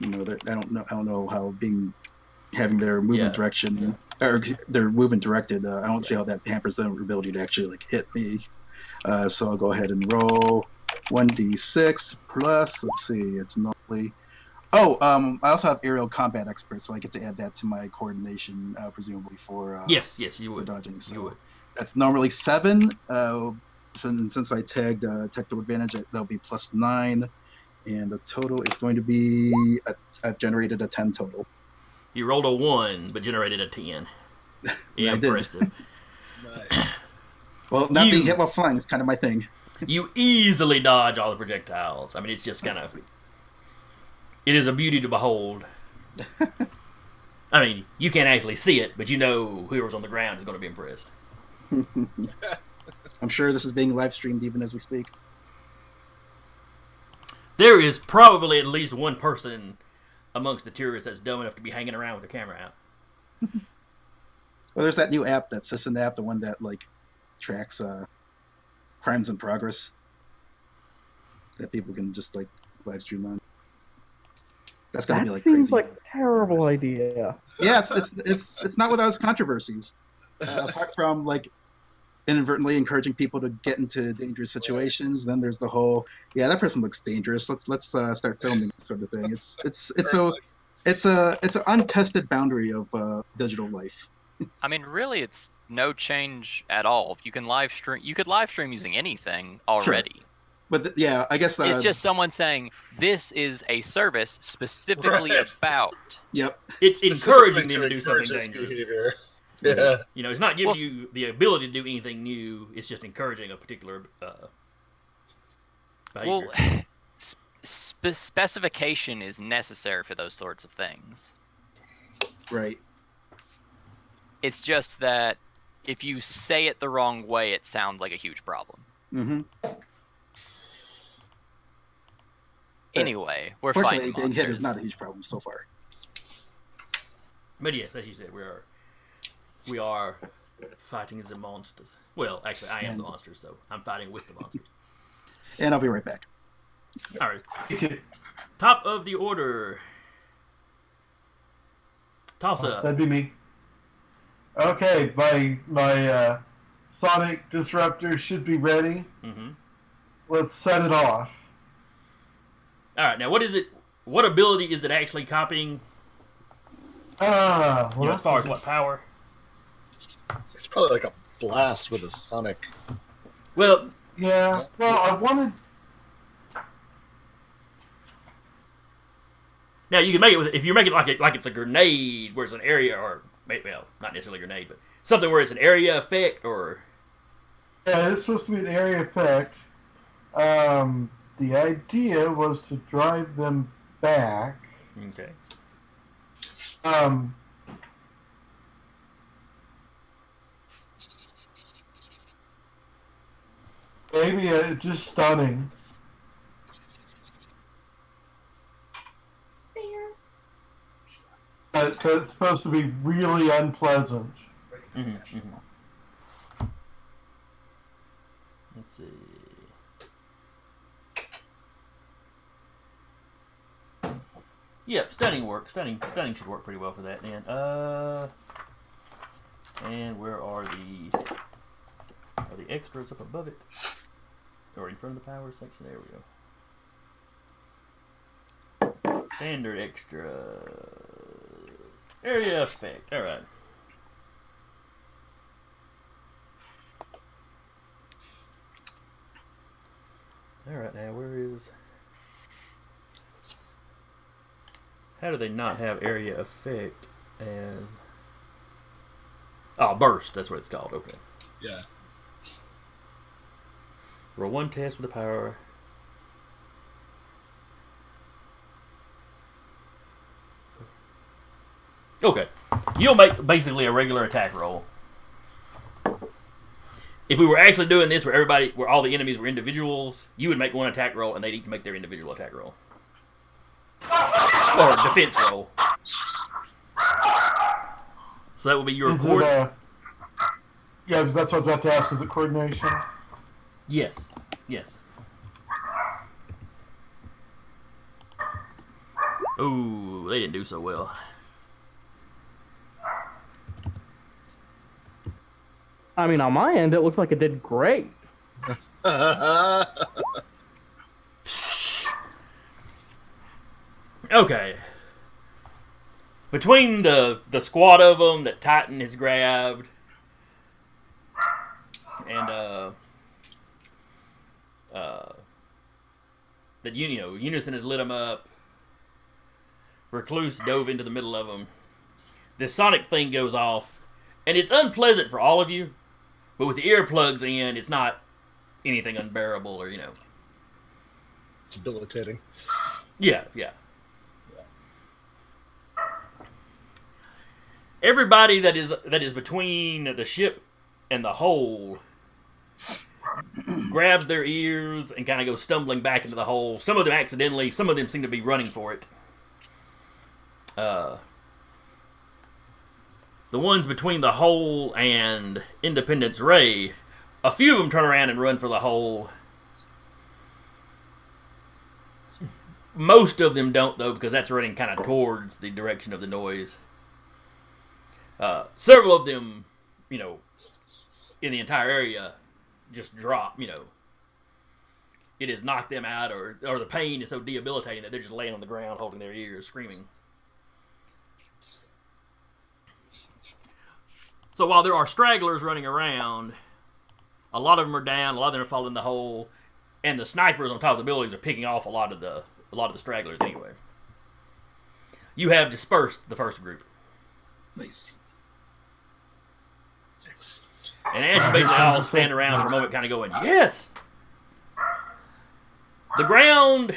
don't know how having their movement direction or their movement directed. I don't see how that hampers their ability to actually hit me. So I'll go ahead and roll 1d6 plus. Let's see, it's normally. I also have aerial combat expert, so I get to add that to my coordination, presumably for. Yes, you would. Dodging. So you would. That's normally 7. Since I tagged tactical advantage, that'll be +9, and the total is going to be. I've generated a 10 total. You rolled a 1, but generated a 10. Yeah, impressive. Nice. Well, not being hit while flying is kind of my thing. You easily dodge all the projectiles. I mean, it's just kind of... It is a beauty to behold. I mean, you can't actually see it, but whoever's on the ground is going to be impressed. I'm sure this is being live streamed even as we speak. There is probably at least one person amongst the tourists that's dumb enough to be hanging around with their camera out. Well, there's that new app, that Citizen app, the one that like tracks crimes in progress that people can just like live stream on. That's gonna That be like seems crazy. like a terrible idea. Yeah, it's not without its controversies. Apart from like inadvertently encouraging people to get into dangerous situations, then there's the whole that person looks dangerous. Let's start filming sort of thing. It's an untested boundary of digital life. I mean, really, it's no change at all. You can live stream. You could live stream using anything already. Sure. But I guess it's just someone saying this is a service specifically about. Yep. It's encouraging them to do something dangerous. Behavior. Yeah. You know, it's not giving you the ability to do anything new. It's just encouraging a particular behavior. Well, specification is necessary for those sorts of things. Right. It's just that if you say it the wrong way, it sounds like a huge problem. Mm-hmm. Anyway, we're fighting Fortunately, being monsters. hit is not a huge problem so far. But yes, as you said, we are fighting the monsters. Well, actually, I am the monster, so I'm fighting with the monsters. And I'll be right back. All right. Top of the order. Toss up. That'd be me. Okay, my sonic disruptor should be ready. Mm-hmm. Let's set it off. All right, now what is it? What ability is it actually copying? Well, As far as what power? It's probably like a blast with a sonic. Well, yeah. Well, I wanted. now you can make it with if you make it like it's a grenade, where it's an area, or well, not necessarily a grenade, but something where it's an area effect, or Yeah, it's supposed to be an area effect. The idea was to drive them back. okay. Maybe just stunning. But it's supposed to be really unpleasant. Mm-hmm, mm-hmm. Let's see. Yep, stunning work. Stunning should work pretty well for that. Then, and where are the extras up above it, or in front of the power section? There we go. Standard extra area effect. All right. All right. Now, where is? How do they not have area effect as? Oh, burst. That's what it's called. Okay. Yeah. Roll one test with the power. Okay. You'll make basically a regular attack roll. If we were actually doing this where all the enemies were individuals, you would make one attack roll and they'd each make their individual attack roll. Or defense roll. So that would be your coordination. Yeah, that's what I was about to ask. Is it coordination? Yes. Yes. Ooh, they didn't do so well. I mean, on my end, it looks like it did great. Okay. Between the squad of them that Titan has grabbed, and that Unison has lit them up. Recluse dove into the middle of them. This sonic thing goes off, and it's unpleasant for all of you. But with the earplugs in, it's not anything unbearable or It's debilitating. Yeah. Everybody that is between the ship and the hole grabs their ears and kind of goes stumbling back into the hole. Some of them accidentally, some of them seem to be running for it. The ones between the hole and Independence Ray, a few of them turn around and run for the hole. Most of them don't, though, because that's running kind of towards the direction of the noise. Several of them, in the entire area, just drop, It has knocked them out, or the pain is so debilitating that they're just laying on the ground holding their ears, screaming. So while there are stragglers running around, a lot of them are down, a lot of them are falling in the hole, and the snipers on top of the buildings are picking off a lot of the stragglers anyway. You have dispersed the first group. Nice. And as you basically all stand around for a moment kind of going, yes! The ground,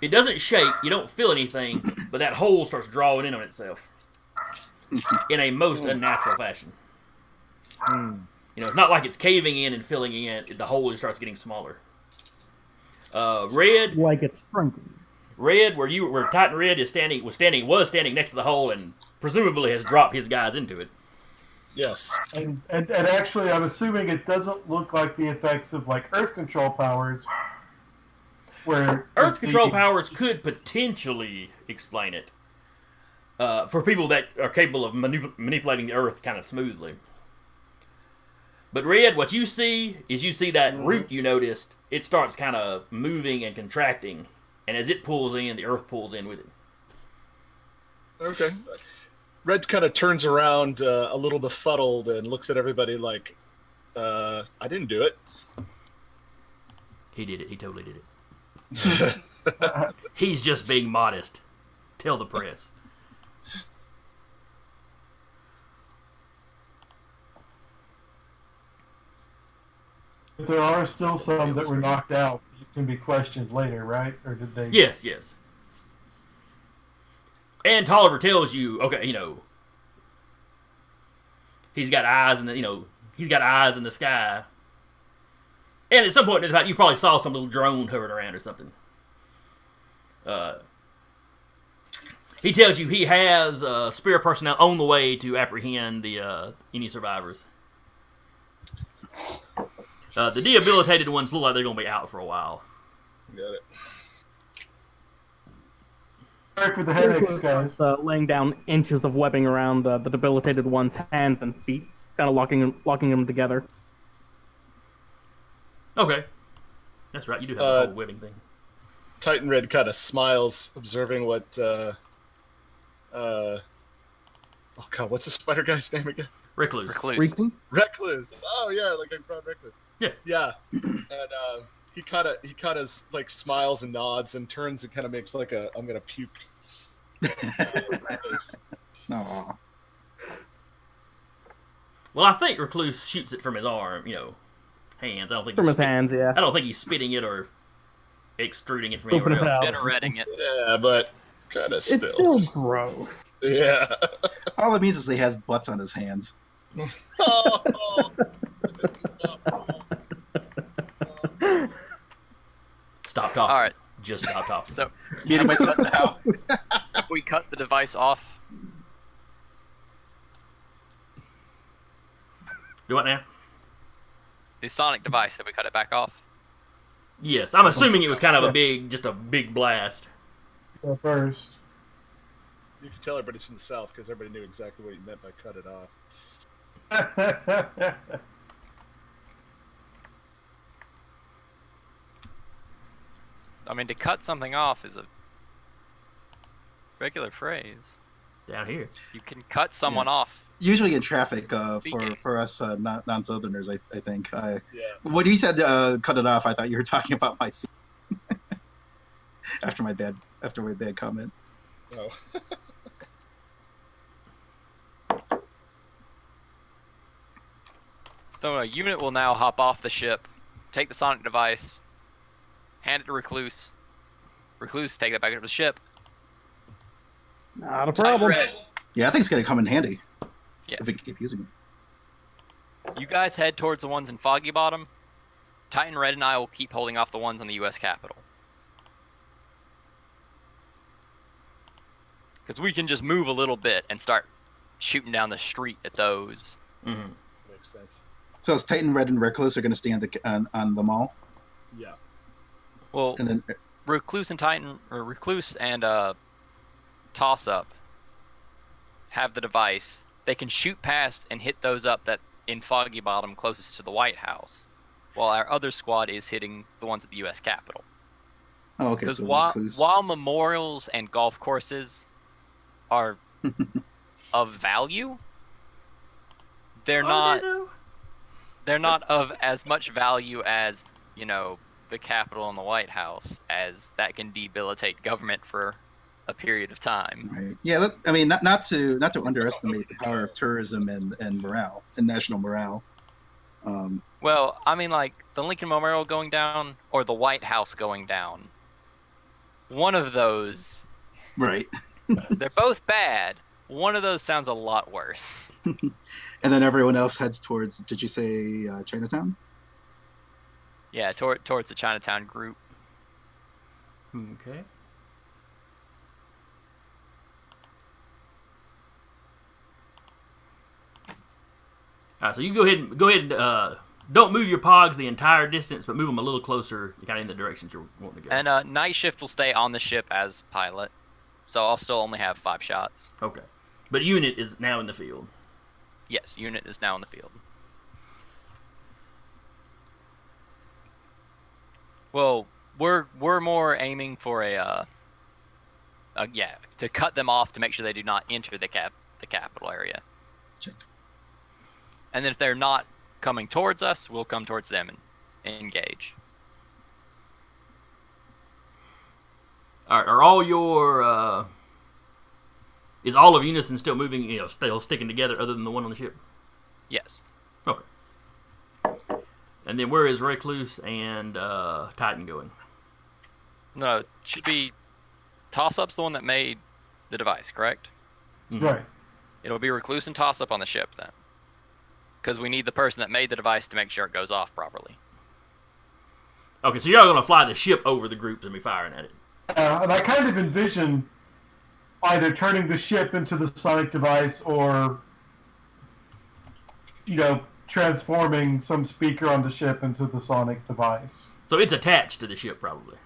it doesn't shake, you don't feel anything, but that hole starts drawing in on itself in a most unnatural fashion. It's not like it's caving in and filling in, the hole just starts getting smaller. Red, Like it's shrinking. Red, where Titan Red was standing next to the hole and presumably has dropped his guys into it. Yes. And actually, I'm assuming it doesn't look like the effects of like Earth control powers, where Earth control powers could potentially explain it for people that are capable of manipulating the Earth kind of smoothly. But Red, what you see is that root you noticed, it starts kind of moving and contracting, and as it pulls in, the Earth pulls in with it. Okay. Red kind of turns around a little befuddled and looks at everybody like, I didn't do it. He did it. He totally did it. He's just being modest. Tell the press. There are still some that were knocked out. You can be questioned later, right? Or did they? Yes. And Tolliver tells you, okay, he's got eyes in the sky. And at some point in the fact, you probably saw some little drone hovering around or something. He tells you he has S.P.E.A.R personnel on the way to apprehend any survivors. The debilitated ones look like they're going to be out for a while. Got it. Sorry for the headaches, guys. Laying down inches of webbing around the debilitated one's hands and feet, kind of locking them together. Okay. That's right, you do have the whole webbing thing. Titan Red kind of smiles, observing what, oh god, what's the spider guy's name again? Recluse. Recluse. Oh yeah, like I brought Recluse. Yeah. And he kind of like smiles and nods and turns and kind of makes like a I'm gonna puke. Aww. Well, I think Recluse shoots it from his arm, hands. I don't think From his hands, yeah. I don't think he's spitting it or extruding it from anywhere Open it else. out. Generating it. Yeah, but kind of still. It's still gross. Yeah. All it means is he has butts on his hands. Oh. Stop talking. All right. Just stop talking. So Muting myself now. we cut the device off. Do what now? The sonic device. Have we cut it back off? Yes, I'm assuming it was kind of a big blast. The first. You can tell everybody's from the south because everybody knew exactly what he meant by cut it off. I mean, to cut something off is a regular phrase. Down here. You can cut someone off. Usually in traffic for us non-Southerners, I think. When he said cut it off, I thought you were talking about my feet. after my bad comment. Oh. So a unit will now hop off the ship, take the sonic device, hand it to Recluse. Recluse, take that back into the ship. Not a problem. Red. Yeah, I think it's going to come in handy. Yeah. If we can keep using it. You guys head towards the ones in Foggy Bottom. Titan Red and I will keep holding off the ones on the U.S. Capitol. Because we can just move a little bit and start shooting down the street at those. Mm-hmm. Makes sense. So it's Titan Red and Recluse are going to stay on the mall, Yeah. Well, and then Recluse and Toss Up have the device. They can shoot past and hit those up that in Foggy Bottom closest to the White House, while our other squad is hitting the ones at the U.S. Capitol. okay. Because So while memorials and golf courses are of value, they're not of as much value as, you know, the Capitol and the White House, as that can debilitate government for a period of time. Right. Yeah. I mean, not to underestimate the power of tourism and morale and national morale. Well, I mean, like the Lincoln Memorial going down or the White House going down. One of those, Right. they're both bad. One of those sounds a lot worse. And then everyone else heads towards. Did you say Chinatown? Yeah, towards the Chinatown group. Okay. All right, so you go ahead. Don't move your pogs the entire distance, but move them a little closer, kind of in the directions you're wanting to go. And Night Shift will stay on the ship as pilot, so I'll still only have 5 shots. Okay, but Unit is now in the field. Yes, Unit is now in the field. Well, we're more aiming for to cut them off to make sure they do not enter the capital area. Check. And then if they're not coming towards us, we'll come towards them and engage. All right, are all your is all of Unison still moving? You know, still sticking together, other than the one on the ship? Yes. Okay. And then where is Recluse and Titan going? No, it should be Toss Up's the one that made the device, correct? Mm-hmm. Right. It'll be Recluse and Toss Up on the ship then. Because we need the person that made the device to make sure it goes off properly. Okay, so you're all going to fly the ship over the groups and be firing at it. And I kind of envision either turning the ship into the sonic device or, you know, transforming some speaker on the ship into the sonic device. So it's attached to the ship, probably.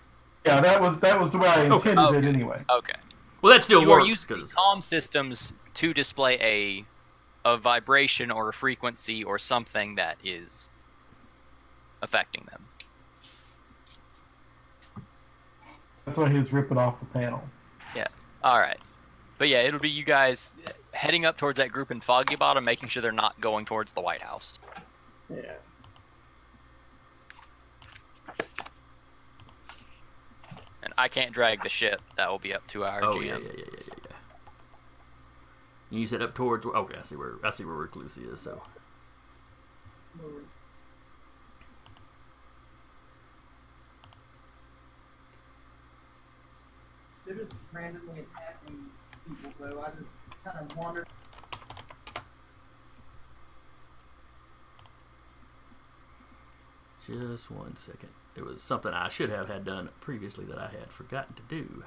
Yeah, that was the way I intended it anyway. Okay. Well, that still You are works. using Cause... comm systems to display a vibration or a frequency or something that is affecting them. That's why he was ripping off the panel. Yeah. All right. But yeah, it'll be you guys heading up towards that group in Foggy Bottom, making sure they're not going towards the White House. Yeah. And I can't drag the ship. That will be up to our GM. Yeah. You said up towards. Okay, I see where Recluse is. So. They're just randomly attacking people, though. I just kind of wonder. Just 1 second. It was something I should have had done previously that I had forgotten to do.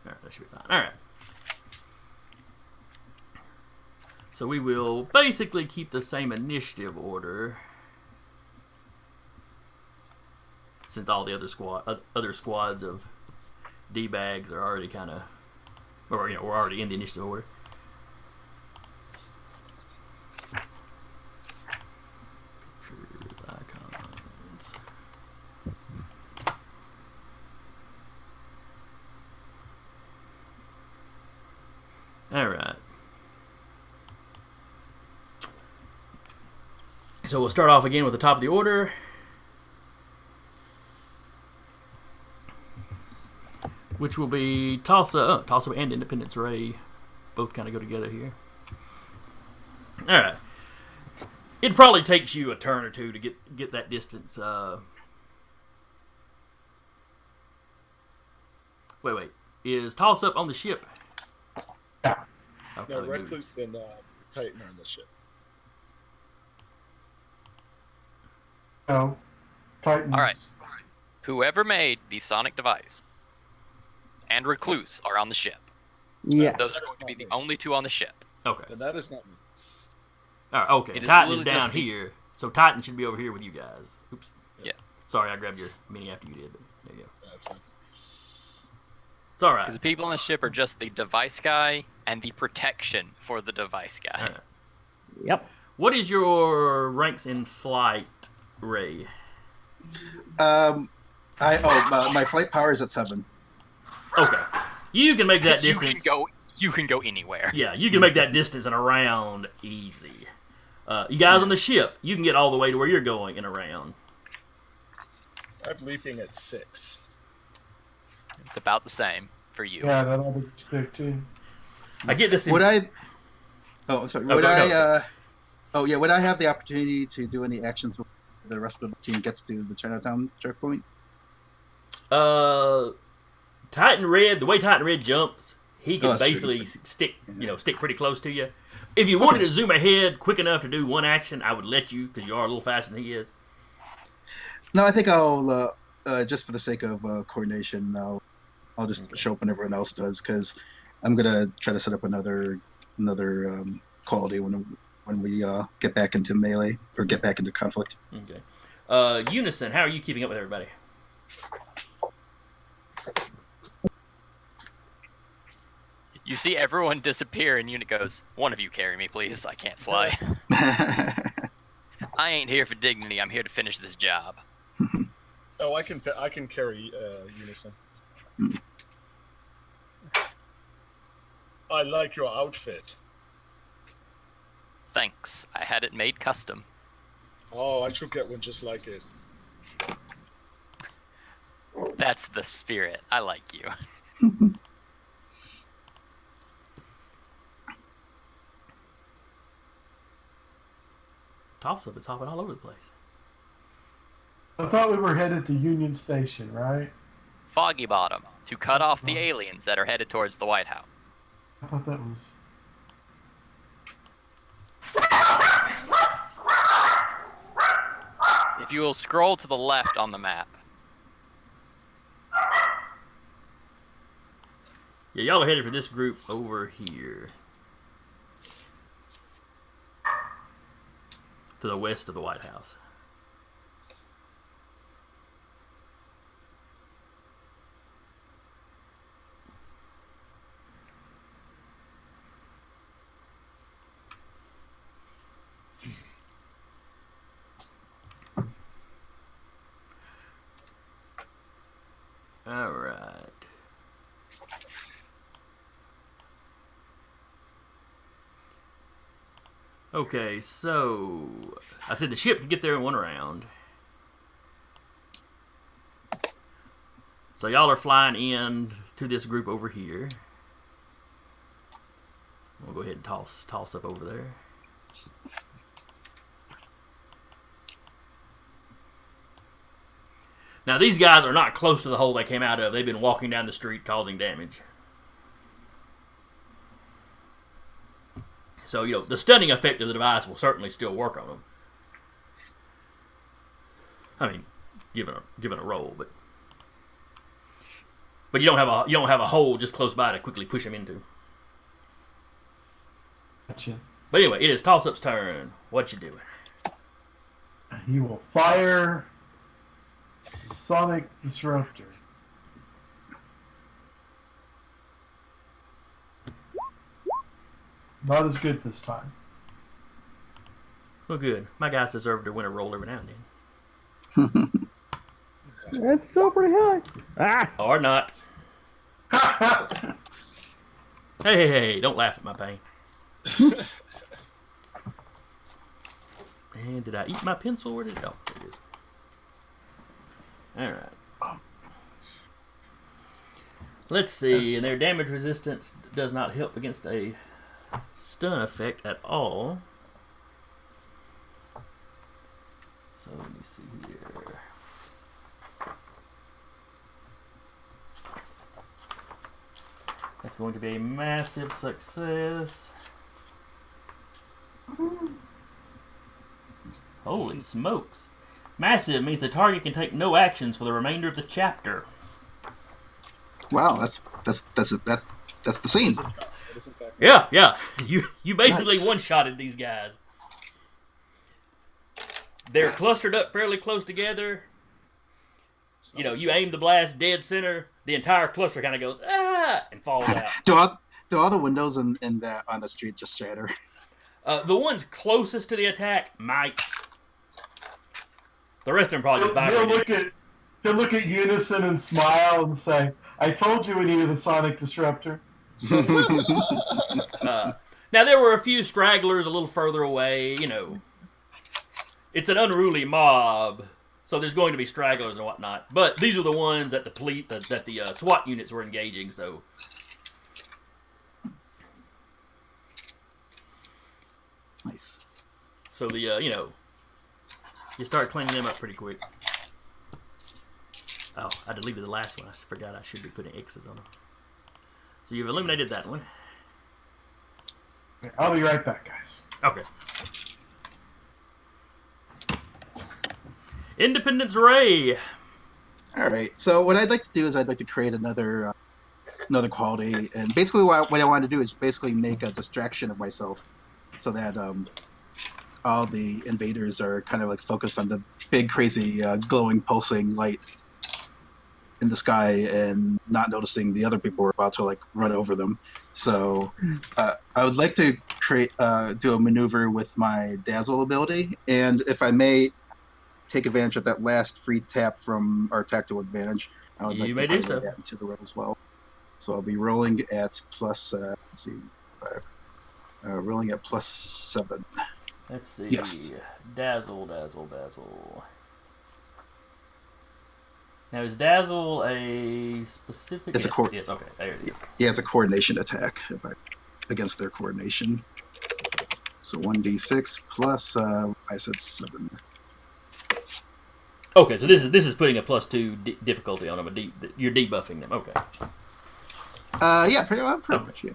Alright, that should be fine. Alright. So we will basically keep the same initiative order. Since all the other squads of D-bags are already kind of, or we're already in the initiative order. Pictures, icons. All right. So we'll start off again with the top of the order. Which will be Tulsa and Independence Ray. Both kind of go together here. Alright. It probably takes you a turn or two to get that distance. Wait. Is Toss Up on the ship? I'll No, probably move. Recluse and Titan are on the ship. No. Titans. All right. Whoever made the sonic device and Recluse are on the ship. Yeah. Those are going to be the only two on the ship. Okay. Then that is not me. All right. Okay. It is Titan is literally down just the- here, so Titan should be over here with you guys. Oops. Yeah. Sorry, I grabbed your mini after you did. But there you go. That's fine. It's all right. Because the people on the ship are just the device guy and the protection for the device guy. All right. Yep. What is your ranks in flight, Ray? My flight power is at 7. Okay. You can make that You distance. can go anywhere. Yeah, you can make that distance and around easy. You guys on the ship, you can get all the way to where you're going and around. I'm leaping at 6. It's about the same for you. Yeah, that'll be 15. I get this. Would I? Oh, I'm sorry. Oh, Would go, I? go. Would I have the opportunity to do any actions before the rest of the team gets to the Chinatown checkpoint? Titan Red, the way Titan Red jumps, he can Oh, that's true. basically stick pretty close to you. If you wanted to zoom ahead quick enough to do one action, I would let you because you are a little faster than he is. No, I think I'll just for the sake of coordination, I'll just show up when everyone else does because I'm gonna try to set up another quality when we get back into melee or get back into conflict. Okay. Unison, how are you keeping up with everybody? You see everyone disappear, and Unit goes, "One of you carry me, please. I can't fly. I ain't here for dignity. I'm here to finish this job." Oh, I can carry Unison. I like your outfit. Thanks. I had it made custom. Oh, I should get one just like it. That's the spirit. I like you. Toss-up is hopping all over the place. I thought we were headed to Union Station, right? Foggy Bottom, to cut off the aliens that are headed towards the White House. I thought that was... If you will scroll to the left on the map. Yeah, y'all are headed for this group over here. To the west of the White House. All right. Okay, so I said the ship could get there in one round. So y'all are flying in to this group over here. We'll go ahead and toss up over there. Now these guys are not close to the hole they came out of. They've been walking down the street causing damage. So, the stunning effect of the device will certainly still work on them. I mean, given a roll, but you don't have a hole just close by to quickly push them into. Gotcha. But anyway, it is Toss-Up's turn. What you doing? He will fire Sonic Disruptor. Not as good this time. Well, good. My guys deserve to win a roll every now and then. It's still pretty high. Ah! Or not. Hey, don't laugh at my pain. And did I eat my pencil? Where did it go? Oh, there it is. Alright. Let's see. And their damage resistance does not help against a stun effect at all. So let me see here. That's going to be a massive success. Holy smokes. Massive means the target can take no actions for the remainder of the chapter. Wow, that's the scene. That is in fact Yeah. You basically Nice. one-shotted these guys. They're clustered up fairly close together. You know, you aim the blast dead center, the entire cluster kind of goes, and falls out. Do all the windows on the street just shatter? The ones closest to the attack might. The rest of them probably just vibrate. He'll look at Unison and smile and say, "I told you we needed a sonic disruptor." Now, there were a few stragglers a little further away, you know. It's an unruly mob, so there's going to be stragglers and whatnot. But these are the ones that the SWAT units were engaging, so... Nice. So you know, you start cleaning them up pretty quick. Oh, I deleted the last one. I forgot I should be putting X's on them. So you've eliminated that one. I'll be right back, guys. Okay. Independence Ray. All right. So what I'd like to do is I'd like to create another quality, and basically what I want to do is basically make a distraction of myself, so that all the invaders are kind of like focused on the big, crazy, glowing, pulsing light in the sky, and not noticing the other people who are about to like run over them. So I would like to do a maneuver with my dazzle ability, and if I may take advantage of that last free tap from our tactical advantage, I would like to do play so. that into the roll as well. So I'll be rolling at plus. Rolling at +7. Let's see. Yes. Dazzle. Now, is Dazzle a specific... It's a core. Yes, okay, there it is. Yeah, it's a coordination attack against their coordination. So 1d6 plus, I said 7. Okay, so this is putting a +2 difficulty on them. You're debuffing them. Okay. Yeah, pretty much, yeah.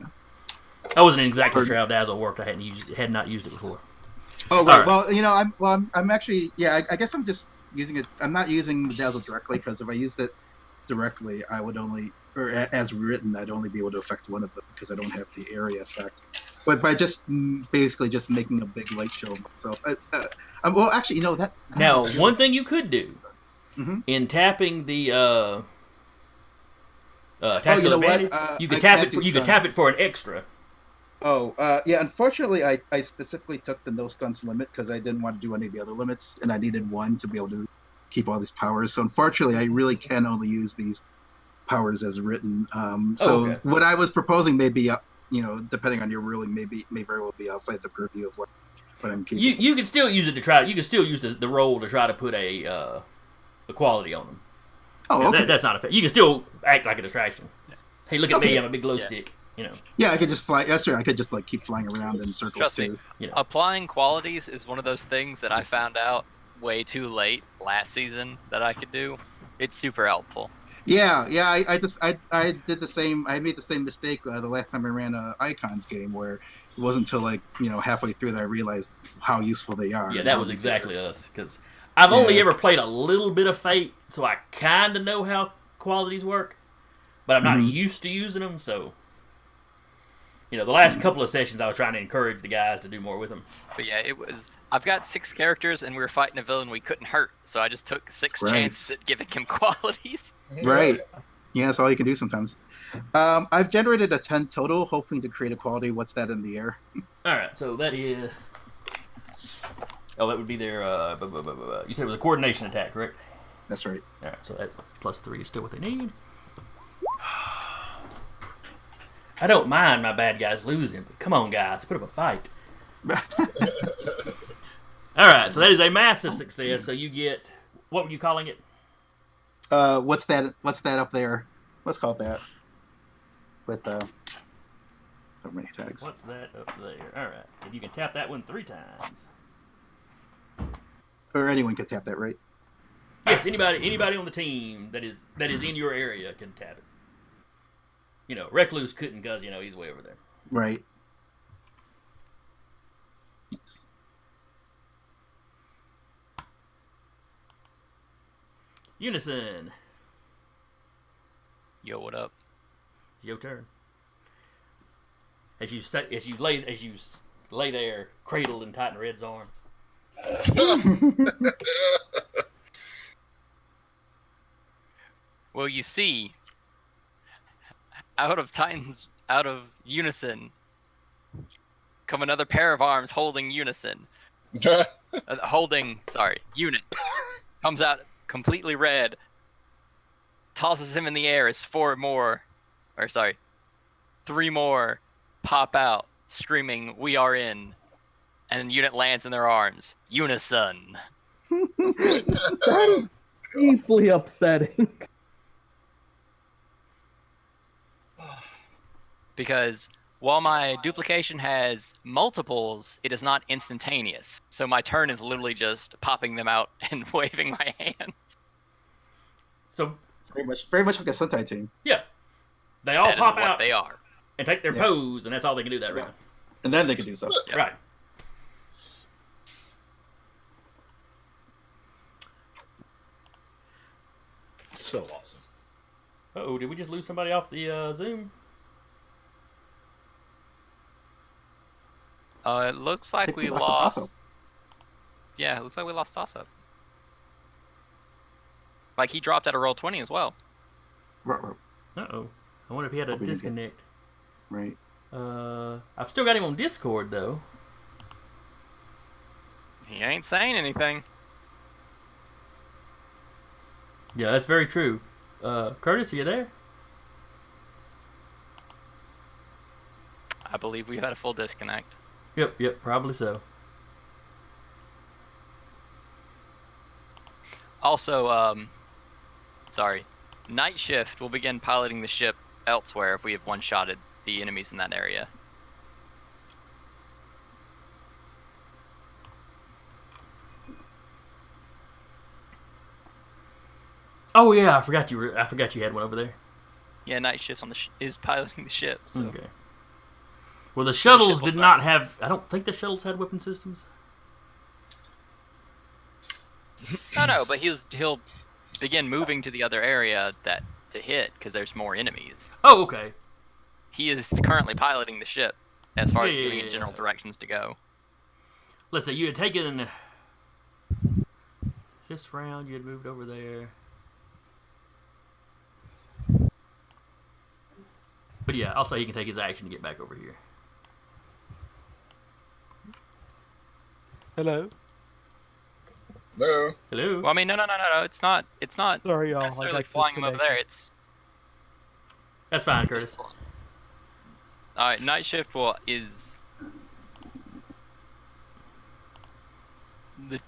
I wasn't exactly sure how Dazzle worked. I had not used it before. Oh, right. Right. Well, you know, I'm actually, yeah, I guess I'm just using it. I'm not using the Dazzle directly, because if I used it directly, I would only, or as written, I'd only be able to affect one of them because I don't have the area effect. But by just basically just making a big light show of myself. Well, actually, you know that. Now, one thing you could do in tapping the tactical advantage, you could tap it. You could tap it for an extra. Oh, yeah. Unfortunately, I specifically took the no stunts limit because I didn't want to do any of the other limits, and I needed one to be able to keep all these powers. So unfortunately, I really can only use these powers as written. So what I was proposing may be, you know, depending on your ruling, may very well be outside the purview of what I'm keeping. You can still use it to try. You can still use the roll to try to put a quality on them. Oh, okay. That's not a fair. You can still act like a distraction. Hey, look at me! I'm a big glow stick. You know. Yeah, I could just fly. Yes, sir. I could just like keep flying around in circles Trust too. me, You know. applying qualities is one of those things that I found out way too late last season that I could do. It's super helpful. Yeah. I did the same. I made the same mistake the last time I ran a Icons game, where it wasn't until like, you know, halfway through that I realized how useful they are. Yeah, that was exactly us. Because I've only ever played a little bit of Fate, so I kind of know how qualities work, but I'm not used to using them. So, you know, the last couple of sessions I was trying to encourage the guys to do more with them. But yeah, it was. I've got 6 characters and we were fighting a villain we couldn't hurt, so I just took 6 chances at giving him qualities. Right. Yeah, that's all you can do sometimes. I've generated a 10 total, hoping to create a quality. What's that in the air? All right, so that is. Oh, that would be their. You said it was a coordination attack, correct? That's right. All right, so that +3 is still what they need. I don't mind my bad guys losing, but come on, guys, put up a fight. All right, so that is a massive success. So you get, what were you calling it? What's that up there? Let's call it that. With how many tags? What's that up there? All right, and you can tap that one 3 times. Or anyone can tap that, right? Yes, anybody on the team that is in your area can tap it. Recluse couldn't because, he's way over there. Right. Unison. Yo, what up? Your turn. As you lay there, cradled in Titan Red's arms. Well, you see, out of Unison, come another pair of arms holding Unison. Unit. Comes out completely red, tosses him in the air as three more pop out, screaming, "We are in," and Unit lands in their arms. Unison. That is deeply upsetting. Because while my duplication has multiples, it is not instantaneous. So my turn is literally just popping them out and waving my hands. So Very much like a Sentai team. yeah, they all That is pop what out they are. and take their pose, and that's all they can do that round. And then they can do stuff. Yeah. Right. So awesome. Uh-oh, did we just lose somebody off the Zoom? It looks like we a lost. toss-up. Yeah, it looks like we lost toss-up. Like he dropped at a roll 20 as well. Uh-oh. I wonder if he had a Hope he didn't disconnect. Right. I've still got him on Discord, though. He ain't saying anything. Yeah, that's very true. Curtis, are you there? I believe we had a full disconnect. Yep, probably so. Also, Night Shift will begin piloting the ship elsewhere if we have one-shotted the enemies in that area. Oh yeah, I forgot you had one over there. Yeah, Night Shift is piloting the ship. So. Okay. Well, the shuttles ship will did not have. I don't think the shuttles had weapon systems. No, but he'll begin moving to the other area to hit because there's more enemies. Oh, okay. He is currently piloting the ship as far as giving Yeah. it general directions to go. Let's say you had taken this round. You had moved over there. But yeah, I'll say he can take his action to get back over here. Hello. No. Hello. Well, I mean, no. It's not Sorry, y'all. I necessarily got flying him over there. disconnected. It's That's fine, Curtis. all right. Night Shift is the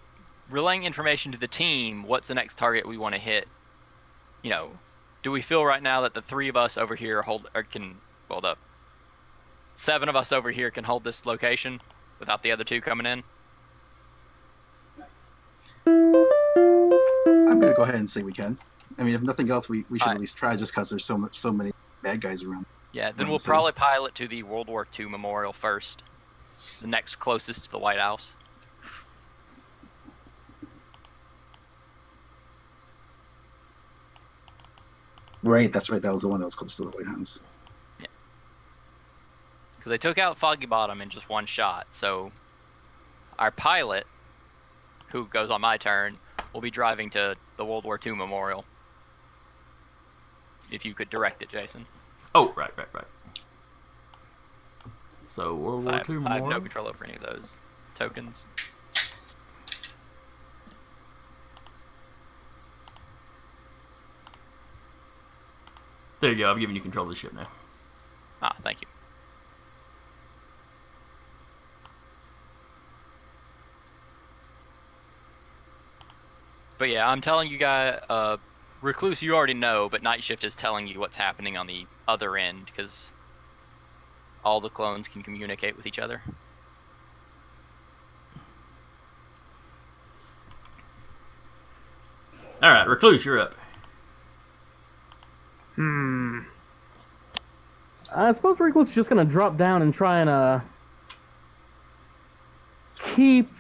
relaying information to the team. What's the next target we want to hit? Do we feel right now that the three of us over here can hold up? 7 of us over here can hold this location without the other 2 coming in. I'm gonna go ahead and say we can. I mean, if nothing else, we should Alright. at least try, just because there's so many bad guys around. Yeah, then Around we'll the city. probably pilot to the World War II Memorial first, the next closest to the White House. Right, that's right. That was the one that was close to the White House. Because they took out Foggy Bottom in just one shot, so our pilot, who goes on my turn, will be driving to the World War II Memorial. If you could direct it, Jason. Oh, right. So World So War I II have Memorial. no control over any of those tokens. There you go. I'm giving you control of the ship now. Ah, thank you. But yeah, I'm telling you guys, Recluse, you already know, but Night Shift is telling you what's happening on the other end, because all the clones can communicate with each other. All right, Recluse, you're up. I suppose Recluse is just gonna drop down and try and keep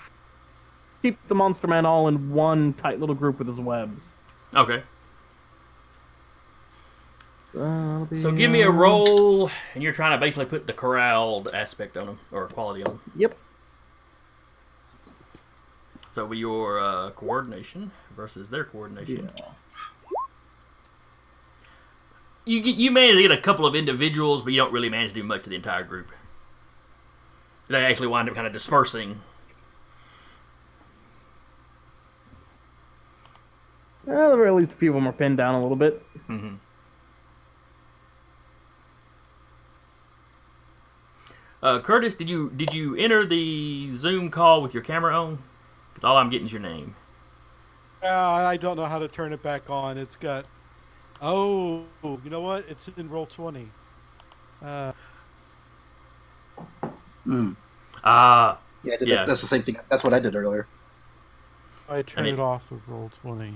the monster man all in one tight little group with his webs. Okay. That'll So be, give me a roll, and you're trying to basically put the corralled aspect on them, or quality on them. Yep. So with your coordination versus their coordination. Yeah. You manage to get a couple of individuals, but you don't really manage to do much to the entire group. They actually wind up kind of dispersing. Well, at least a few of them are pinned down a little bit. Mm-hmm. Curtis, did you enter the Zoom call with your camera on? Because all I'm getting is your name. I don't know how to turn it back on. It's got. Oh, you know what? It's in roll 20. Ah. Yeah, that's the same thing. That's what I did earlier. I turn it off of roll 20.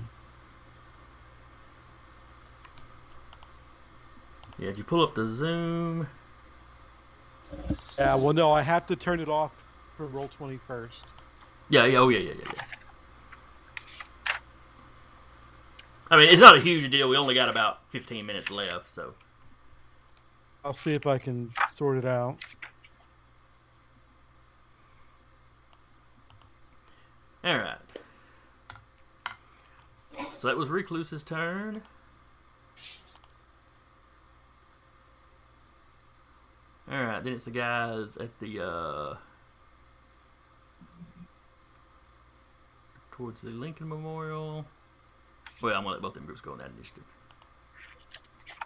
Yeah, did you pull up the Zoom? Yeah, well, no, I have to turn it off for roll 20 first. Yeah. I mean, it's not a huge deal. We only got about 15 minutes left, so. I'll see if I can sort it out. All right. So that was Recluse's turn. All right, then it's the guys at the towards the Lincoln Memorial. Well, I'm gonna let both them groups go in that initiative.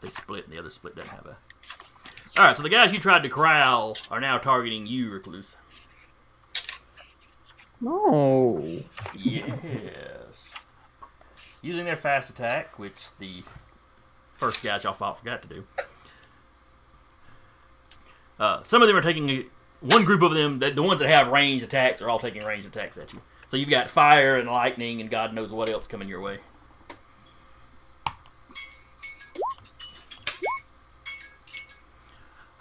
They split, and the other split doesn't have a. All right, so the guys you tried to corral are now targeting you, Recluse. No. Yes. Using their fast attack, which the first guys y'all fought forgot to do. Some of them are taking one group of them. The ones that have ranged attacks are all taking ranged attacks at you. So you've got fire and lightning and God knows what else coming your way.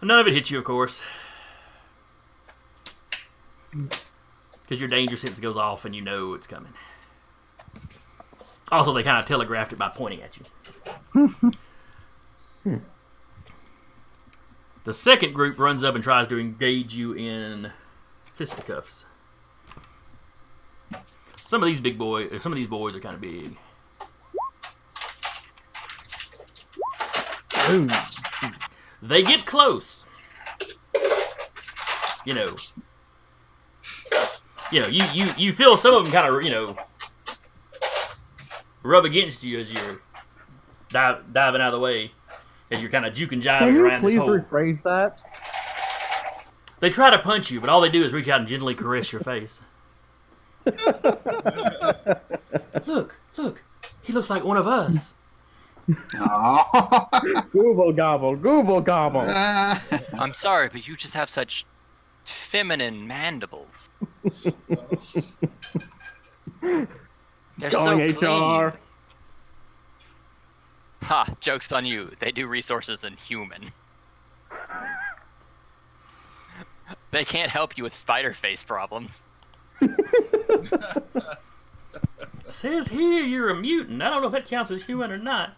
None of it hits you, of course, because your danger sense goes off and you know it's coming. Also, they kind of telegraphed it by pointing at you. The second group runs up and tries to engage you in fisticuffs. Some of these boys are kind of big. Ooh. They get close. You feel some of them kind of, rub against you as you're diving out of the way, as you're kind of juking jiving around this hole. Can you please rephrase that? They try to punch you, but all they do is reach out and gently caress your face. Look, he looks like one of us. Gooble gobble, gooble gobble. I'm sorry, but you just have such feminine mandibles. They're Going so clean. HR. Ha! Joke's on you. They do resources than human. They can't help you with spider face problems. Says here you're a mutant. I don't know if that counts as human or not.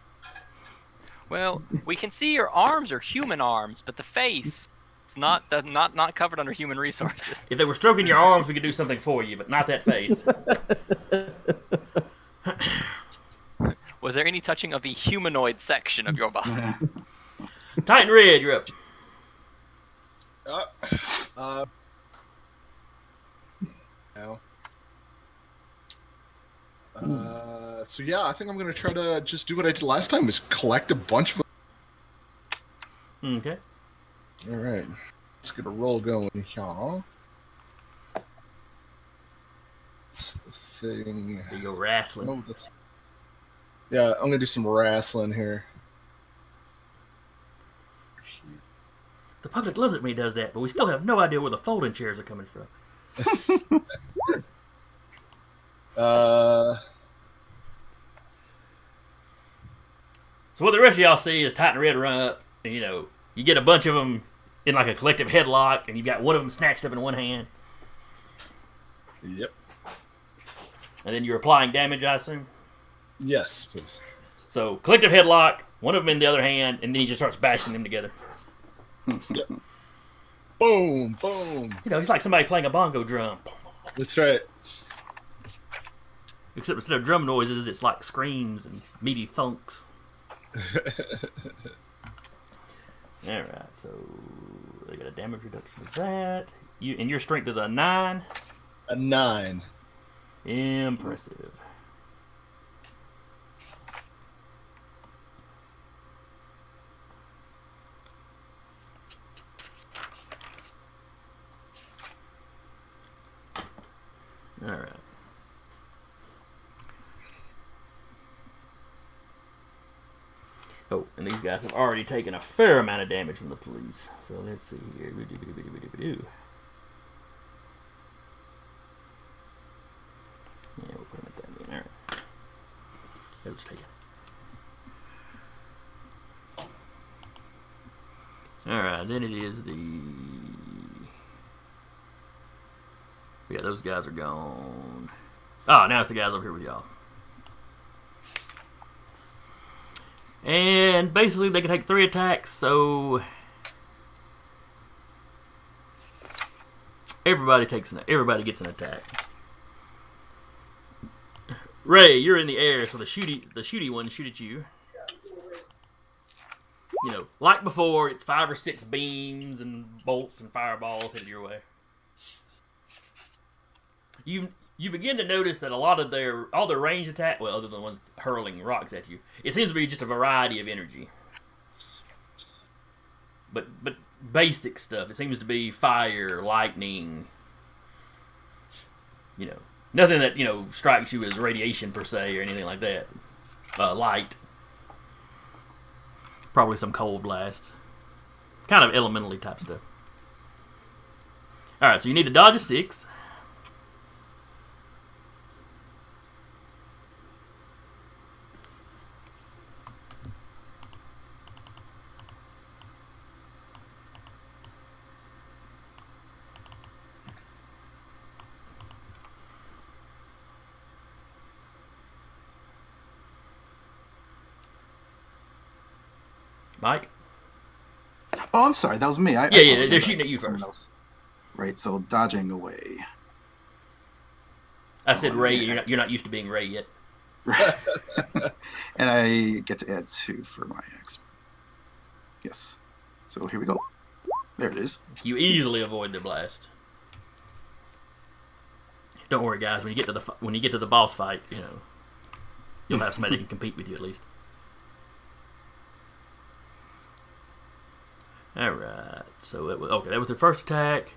Well, we can see your arms are human arms, but the face is not covered under human resources. If they were stroking your arms, we could do something for you, but not that face. Was there any touching of the humanoid section of your body? Titan Red, you're up. Now. So yeah, I think I'm gonna try to just do what I did last time: is collect a bunch of. Okay. All right, let's get a roll going here. That's the thing. There you go, wrestling. Oh, that's. Yeah, I'm gonna do some wrestling here. The public loves it when he does that, but we still have no idea where the folding chairs are coming from. So what the rest of y'all see is Titan Red run up and, You get a bunch of them in like a collective headlock, and you've got one of them snatched up in one hand. Yep. And then you're applying damage, I assume? Yes, please. So, collective headlock, one of them in the other hand, and then he just starts bashing them together. Yep. Boom, boom. You know, he's like somebody playing a bongo drum. That's right. Except instead of drum noises, it's like screams and meaty thunks. Alright, so they got a damage reduction of that. And your strength is a 9? A 9. Impressive. Alright. Oh, and these guys have already taken a fair amount of damage from the police. So let's see here. Yeah, we'll put them at that. Alright. Notes taken. Alright, then it is the... Yeah, those guys are gone. Oh, now it's the guys over here with y'all. And basically they can take 3 attacks, so everybody gets an attack. Ray, you're in the air, so the shooty ones shoot at you. You know, like before, it's 5 or 6 beams and bolts and fireballs headed your way. You begin to notice that a lot of all their range attack, well, other than the ones hurling rocks at you, it seems to be just a variety of energy. But basic stuff. It seems to be fire, lightning. You know, nothing that strikes you as radiation per se or anything like that. Light. Probably some cold blast. Kind of elementally type stuff. All right, so you need to dodge a 6. Mike? Oh, I'm sorry. That was me. Yeah, they're shooting at you first. Else. Right, so dodging away. I said Ray. You're not used to being Ray yet. And I get to add 2 for my X. Yes. So here we go. There it is. You easily avoid the blast. Don't worry, guys. When you get to the boss fight, you'll have somebody who can compete with you at least. Alright, so that was their first attack.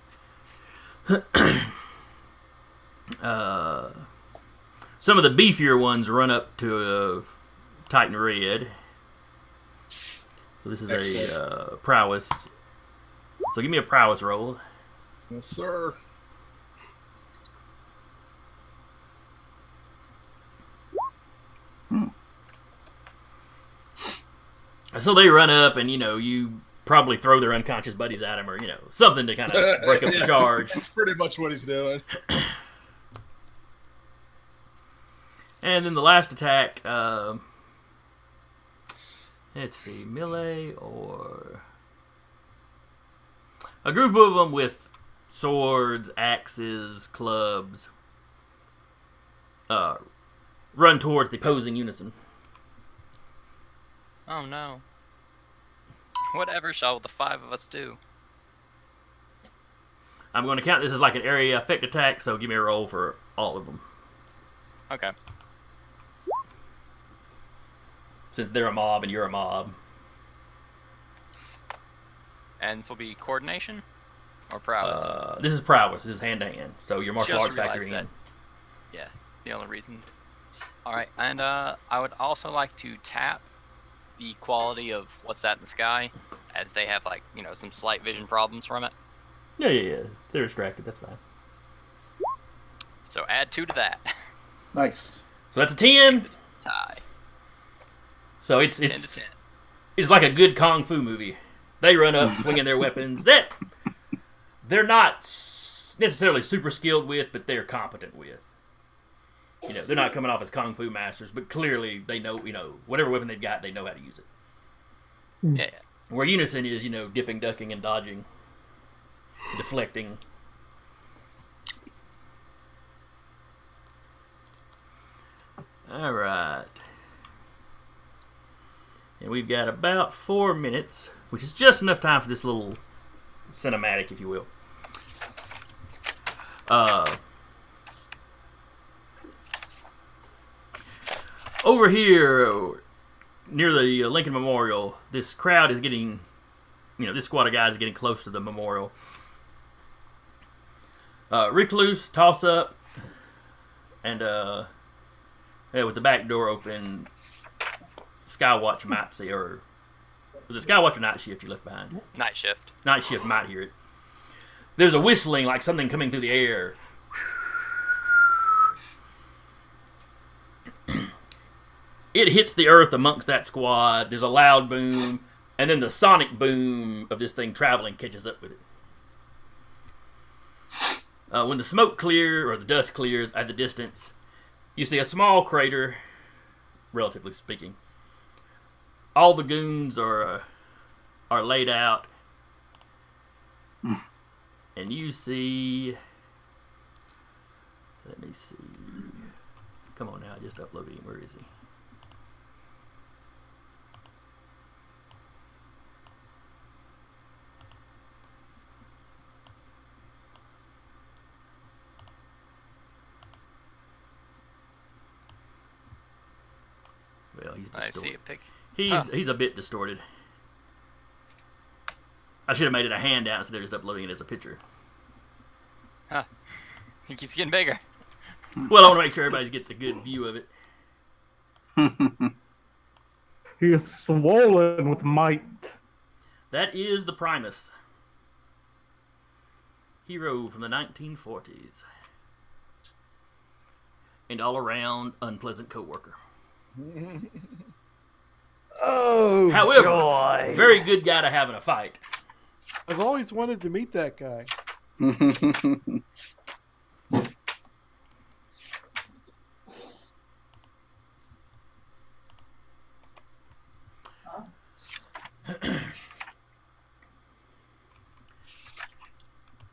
Some of the beefier ones run up to Titan Red. So this is a prowess. So give me a prowess roll. Yes, sir. So they run up and, you probably throw their unconscious buddies at him or, something to kind of break up the charge. That's pretty much what he's doing. And then the last attack, let's see, melee or... A group of them with swords, axes, clubs, run towards the opposing unison. Oh no. Whatever shall the 5 of us do? I'm going to count this as like an area effect attack, so give me a roll for all of them. Okay. Since they're a mob and you're a mob. And this will be coordination? Or prowess? This is prowess. This is hand-to-hand. So your martial arts realized factoring that. in. Yeah, the only reason. Alright, and I would also like to tap the quality of what's that in the sky, as they have some slight vision problems from it. Yeah. They're distracted. That's fine. So add 2 to that. Nice. So that's a 10. Tie. So it's 10 to 10. it's like a good kung fu movie. They run up, swinging their weapons that they're not necessarily super skilled with, but they're competent with. You know, they're not coming off as kung fu masters, but clearly they know, you know, whatever weapon they've got, they know how to use it. Yeah. Where Unison is, you know, dipping, ducking, and dodging, deflecting. All right. And we've got about 4 minutes, which is just enough time for this little cinematic, if you will. Over here, near the Lincoln Memorial, this crowd is getting, you know, this squad of guys is getting close to the memorial. Recluse, toss up, and with the back door open, Skywatch might see, or was it Skywatch or Night Shift you left behind? Night Shift. Night Shift might hear it. There's a whistling like something coming through the air. It hits the earth amongst that squad. There's a loud boom, and then the sonic boom of this thing traveling catches up with it. When the smoke clears, or the dust clears at the distance, you see a small crater, relatively speaking. All the goons are laid out, and you see. Let me see. Come on now, I just uploaded him. Where is he? Well, he's distorted. I see a pic. He's a bit distorted. I should have made it a handout instead of just uploading it as a picture. Huh. He keeps getting bigger. Well, I want to make sure everybody gets a good view of it. He is swollen with might. That is the Primus. Hero from the 1940s. And all-around unpleasant co-worker. Oh, However, joy. very good guy to have in a fight. I've always wanted to meet that guy.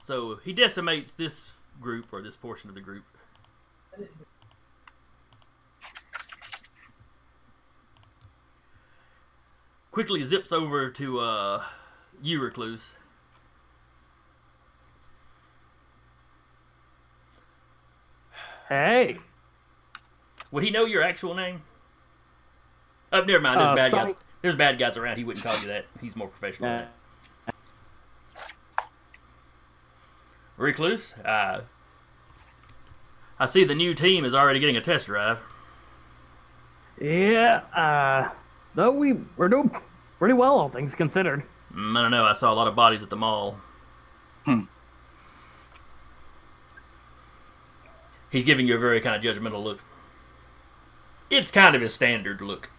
So he decimates this group, or this portion of the group. Quickly zips over to you, Recluse. Hey. Would he know your actual name? Oh, never mind. There's bad Sonny. guys. There's bad guys around. He wouldn't call you that. He's more professional than that. Recluse, I see the new team is already getting a test drive. Yeah, though we're doing pretty well, all things considered. I don't know. I saw a lot of bodies at the mall. He's giving you a very kind of judgmental look. It's kind of his standard look.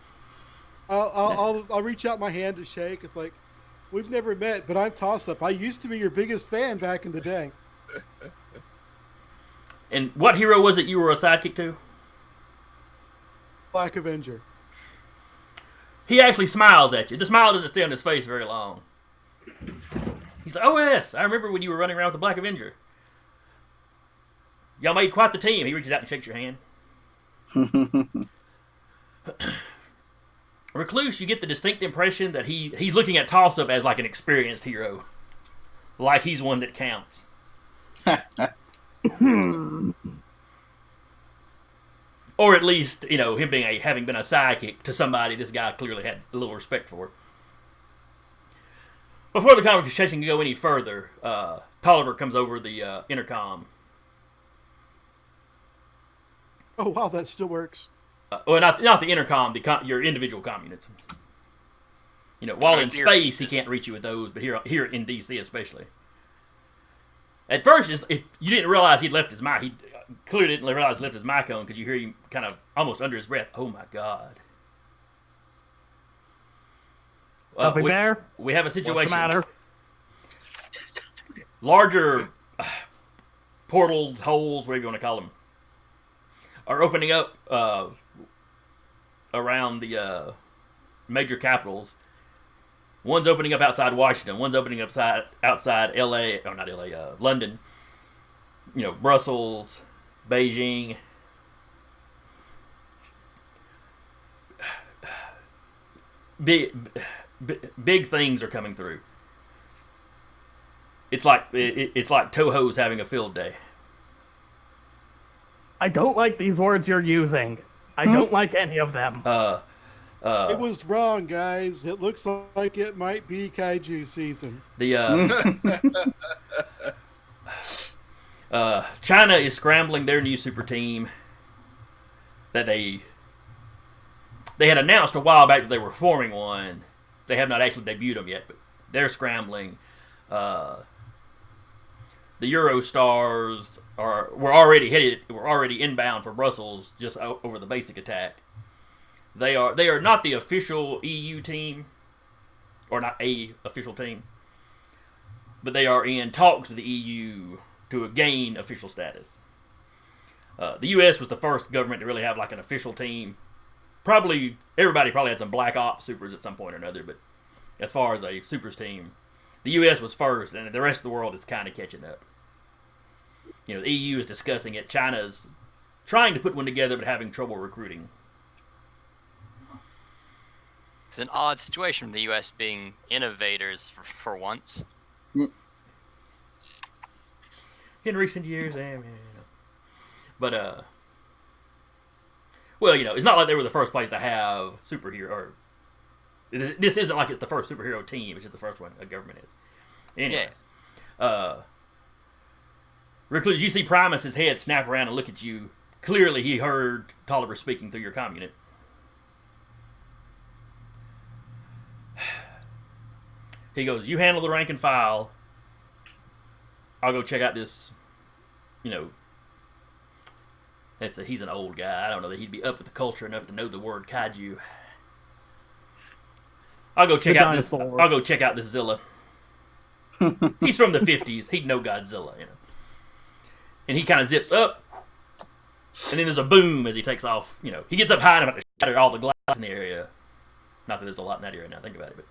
I'll reach out my hand to shake. It's like, we've never met, but I'm Toss Up. I used to be your biggest fan back in the day. And what hero was it you were a sidekick to? Black Avenger. He actually smiles at you. The smile doesn't stay on his face very long. He's like, oh yes, I remember when you were running around with the Black Avenger. Y'all made quite the team. He reaches out and shakes your hand. Recluse, you get the distinct impression that he's looking at Toss-Up as like an experienced hero. Like he's one that counts. Or at least, you know, him having been a sidekick to somebody this guy clearly had a little respect for. Before the conversation can go any further, Tolliver comes over the intercom. Oh wow, that still works. Well, not the intercom, your individual comm units. You know, while in space, he can't reach you with those, but here in D.C. especially. At first, you didn't realize he'd left his mic. He clearly didn't realize he left his mic on because you hear him kind of almost under his breath, oh my God. Tuffy Bear, we have a what's the situation. matter? Larger portals, holes, whatever you want to call them, are opening up around the major capitals. One's opening up outside Washington. One's opening up outside L.A. or not L.A. London. Brussels, Beijing. Big things are coming through. It's like Toho's having a field day. I don't like these words you're using. I don't like any of them. It was wrong, guys. It looks like it might be kaiju season. China is scrambling their new super team that they had announced a while back that they were forming one. They have not actually debuted them yet, but they're scrambling. The Eurostars were already inbound for Brussels just over the basic attack. They are not the official EU team, or not a official team, but they are in talks with the EU to gain official status. The U.S. was the first government to really have like an official team. Everybody had some Black Ops supers at some point or another, but as far as a supers team, the U.S. was first, and the rest of the world is kind of catching up. The EU is discussing it. China's trying to put one together, but having trouble recruiting. It's an odd situation, the U.S. being innovators for once. In recent years, but well, it's not like they were the first place to have superhero. Or this isn't like it's the first superhero team. It's just the first one a government is. Anyway, Recluse, you see Primus's head snap around and look at you. Clearly, he heard Tolliver speaking through your comm unit. He goes, "You handle the rank and file. I'll go check out this." He's an old guy. I don't know that he'd be up with the culture enough to know the word kaiju. I'll go check out this Zilla. He's from the 50s. He'd know Godzilla, And he kind of zips up, and then there's a boom as he takes off. He gets up high enough to shatter all the glass in the area. Not that there's a lot in that area now. Think about it, but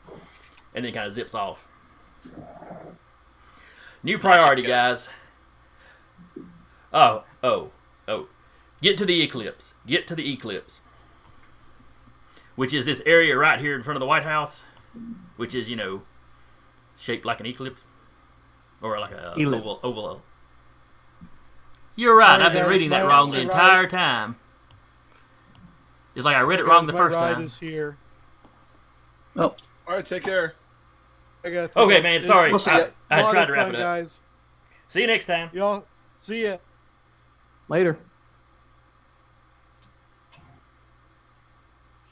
and then kind of zips off. New priority, guys. Oh. Get to the eclipse. Which is this area right here in front of the White House, which is, shaped like an eclipse. Or like a oval. You're right, I've been reading that wrong the entire time. It's like I read it wrong the first time. Is here. Oh. All right, take care. Okay, man, sorry. We'll see ya. I tried to wrap it up. Guys. See you next time. Y'all, see ya. Later.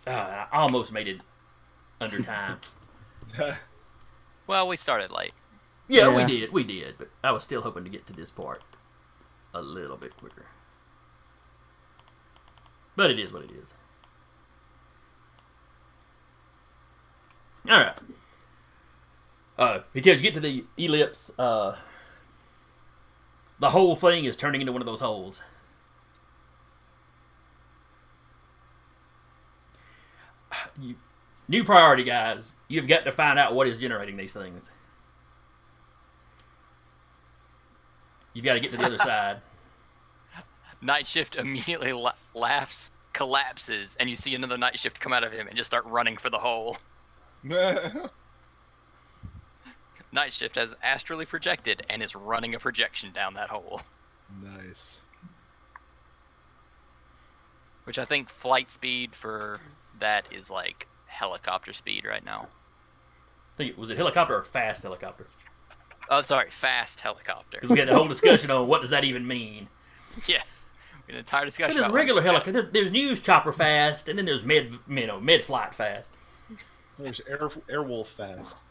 I almost made it under time. Well, we started late. Yeah, we did, but I was still hoping to get to this part a little bit quicker. But it is what it is. Alright. He tells you get to the ellipse. The whole thing is turning into one of those holes. New priority, guys. You've got to find out what is generating these things. You've got to get to the other side. Night Shift immediately laughs, collapses, and you see another Night Shift come out of him and just start running for the hole. Night Shift has astrally projected and is running a projection down that hole. Nice. Which I think flight speed for that is like helicopter speed right now. Was it helicopter or fast helicopter? Oh, sorry, fast helicopter. Because we had the whole discussion on what does that even mean. Yes, we had an entire discussion. There's regular helicopter. There's news chopper fast, and then there's mid flight fast. There's Airwolf fast.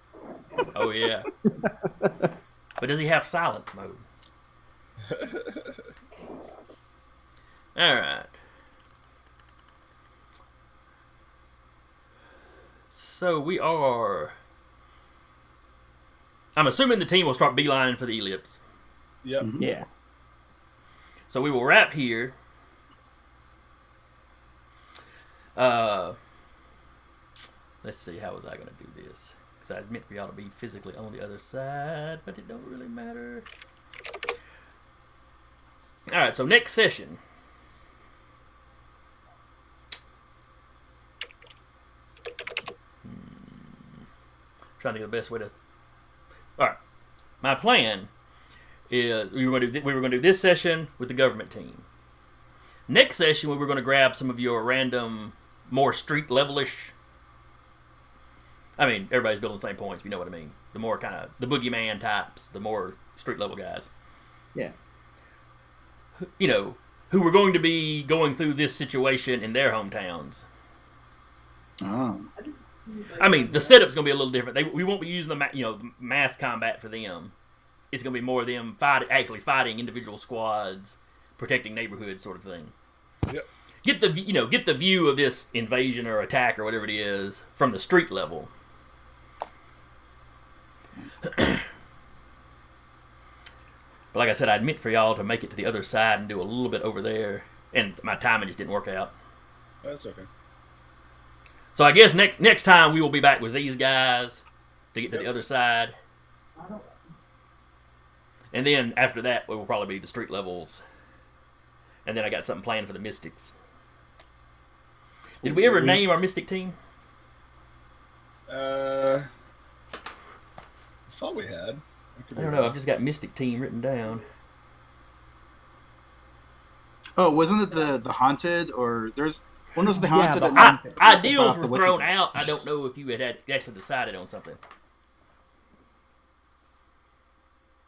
Oh yeah. But does he have silence mode? All right. so we are. I'm assuming the team will start beelining for the ellipse. Yep. Yeah. So we will wrap here. Let's see, how was I going to do this? Because I meant for y'all to be physically on the other side, but it don't really matter. All right, so next session. Trying to think of the best way to. All right, my plan is we were going to do this session with the government team. Next session, we were going to grab some of your random, more street levelish. I mean, everybody's building the same points. You know what I mean? The more kind of the boogeyman types, the more street level guys. Yeah. You know, who were going to be going through this situation in their hometowns. Oh. I mean, the setup's going to be a little different. We won't be using the mass combat for them. It's going to be more of them actually fighting individual squads, protecting neighborhoods, sort of thing. Yep. Get the view of this invasion or attack or whatever it is from the street level. But like I said, I'd meant for y'all to make it to the other side and do a little bit over there, and my timing just didn't work out. That's okay. So I guess next time we will be back with these guys to get to the other side. And then after that, it will probably be the street levels. And then I got something planned for the Mystics. Did we ever name our Mystic team? I thought we had. I don't know. I've just got Mystic team written down. Oh, wasn't it the haunted or there's one was the haunted? Yeah, and Ideals the were witch- thrown out. I don't know if you had actually decided on something.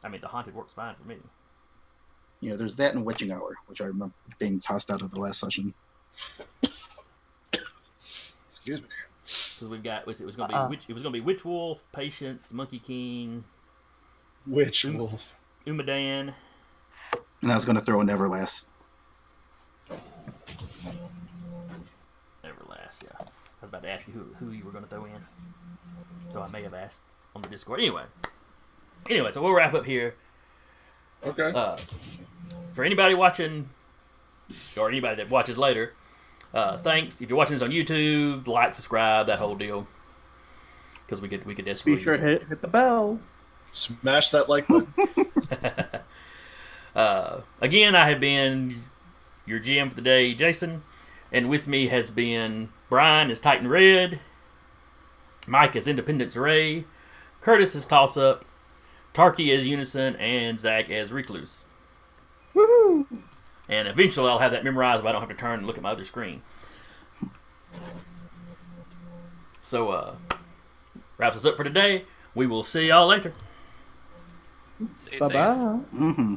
I mean, the haunted works fine for me. Yeah, there's that and witching hour, which I remember being tossed out of the last session. Excuse me. Because we've got it was going to be Witch Wolf, Patience, Monkey King, Witch Wolf. Umadan. And I was going to throw in Everlast. Everlast, yeah. I was about to ask you who you were going to throw in. So I may have asked on the Discord. Anyway, so we'll wrap up here. Okay. For anybody watching, or anybody that watches later, thanks. If you're watching this on YouTube, like, subscribe, that whole deal. Because we could desperately Be sure to hit the bell. Smash that like button. Again, I have been your GM for the day, Jason, and with me has been Brian as Titan Red, Mike as Independence Ray, Curtis as Toss Up, Tarky as Unison, and Zach as Recluse. Woohoo! And eventually I'll have that memorized, but I don't have to turn and look at my other screen. So, wraps us up for today. We will see y'all later. See you Bye soon. bye. Mm-hmm.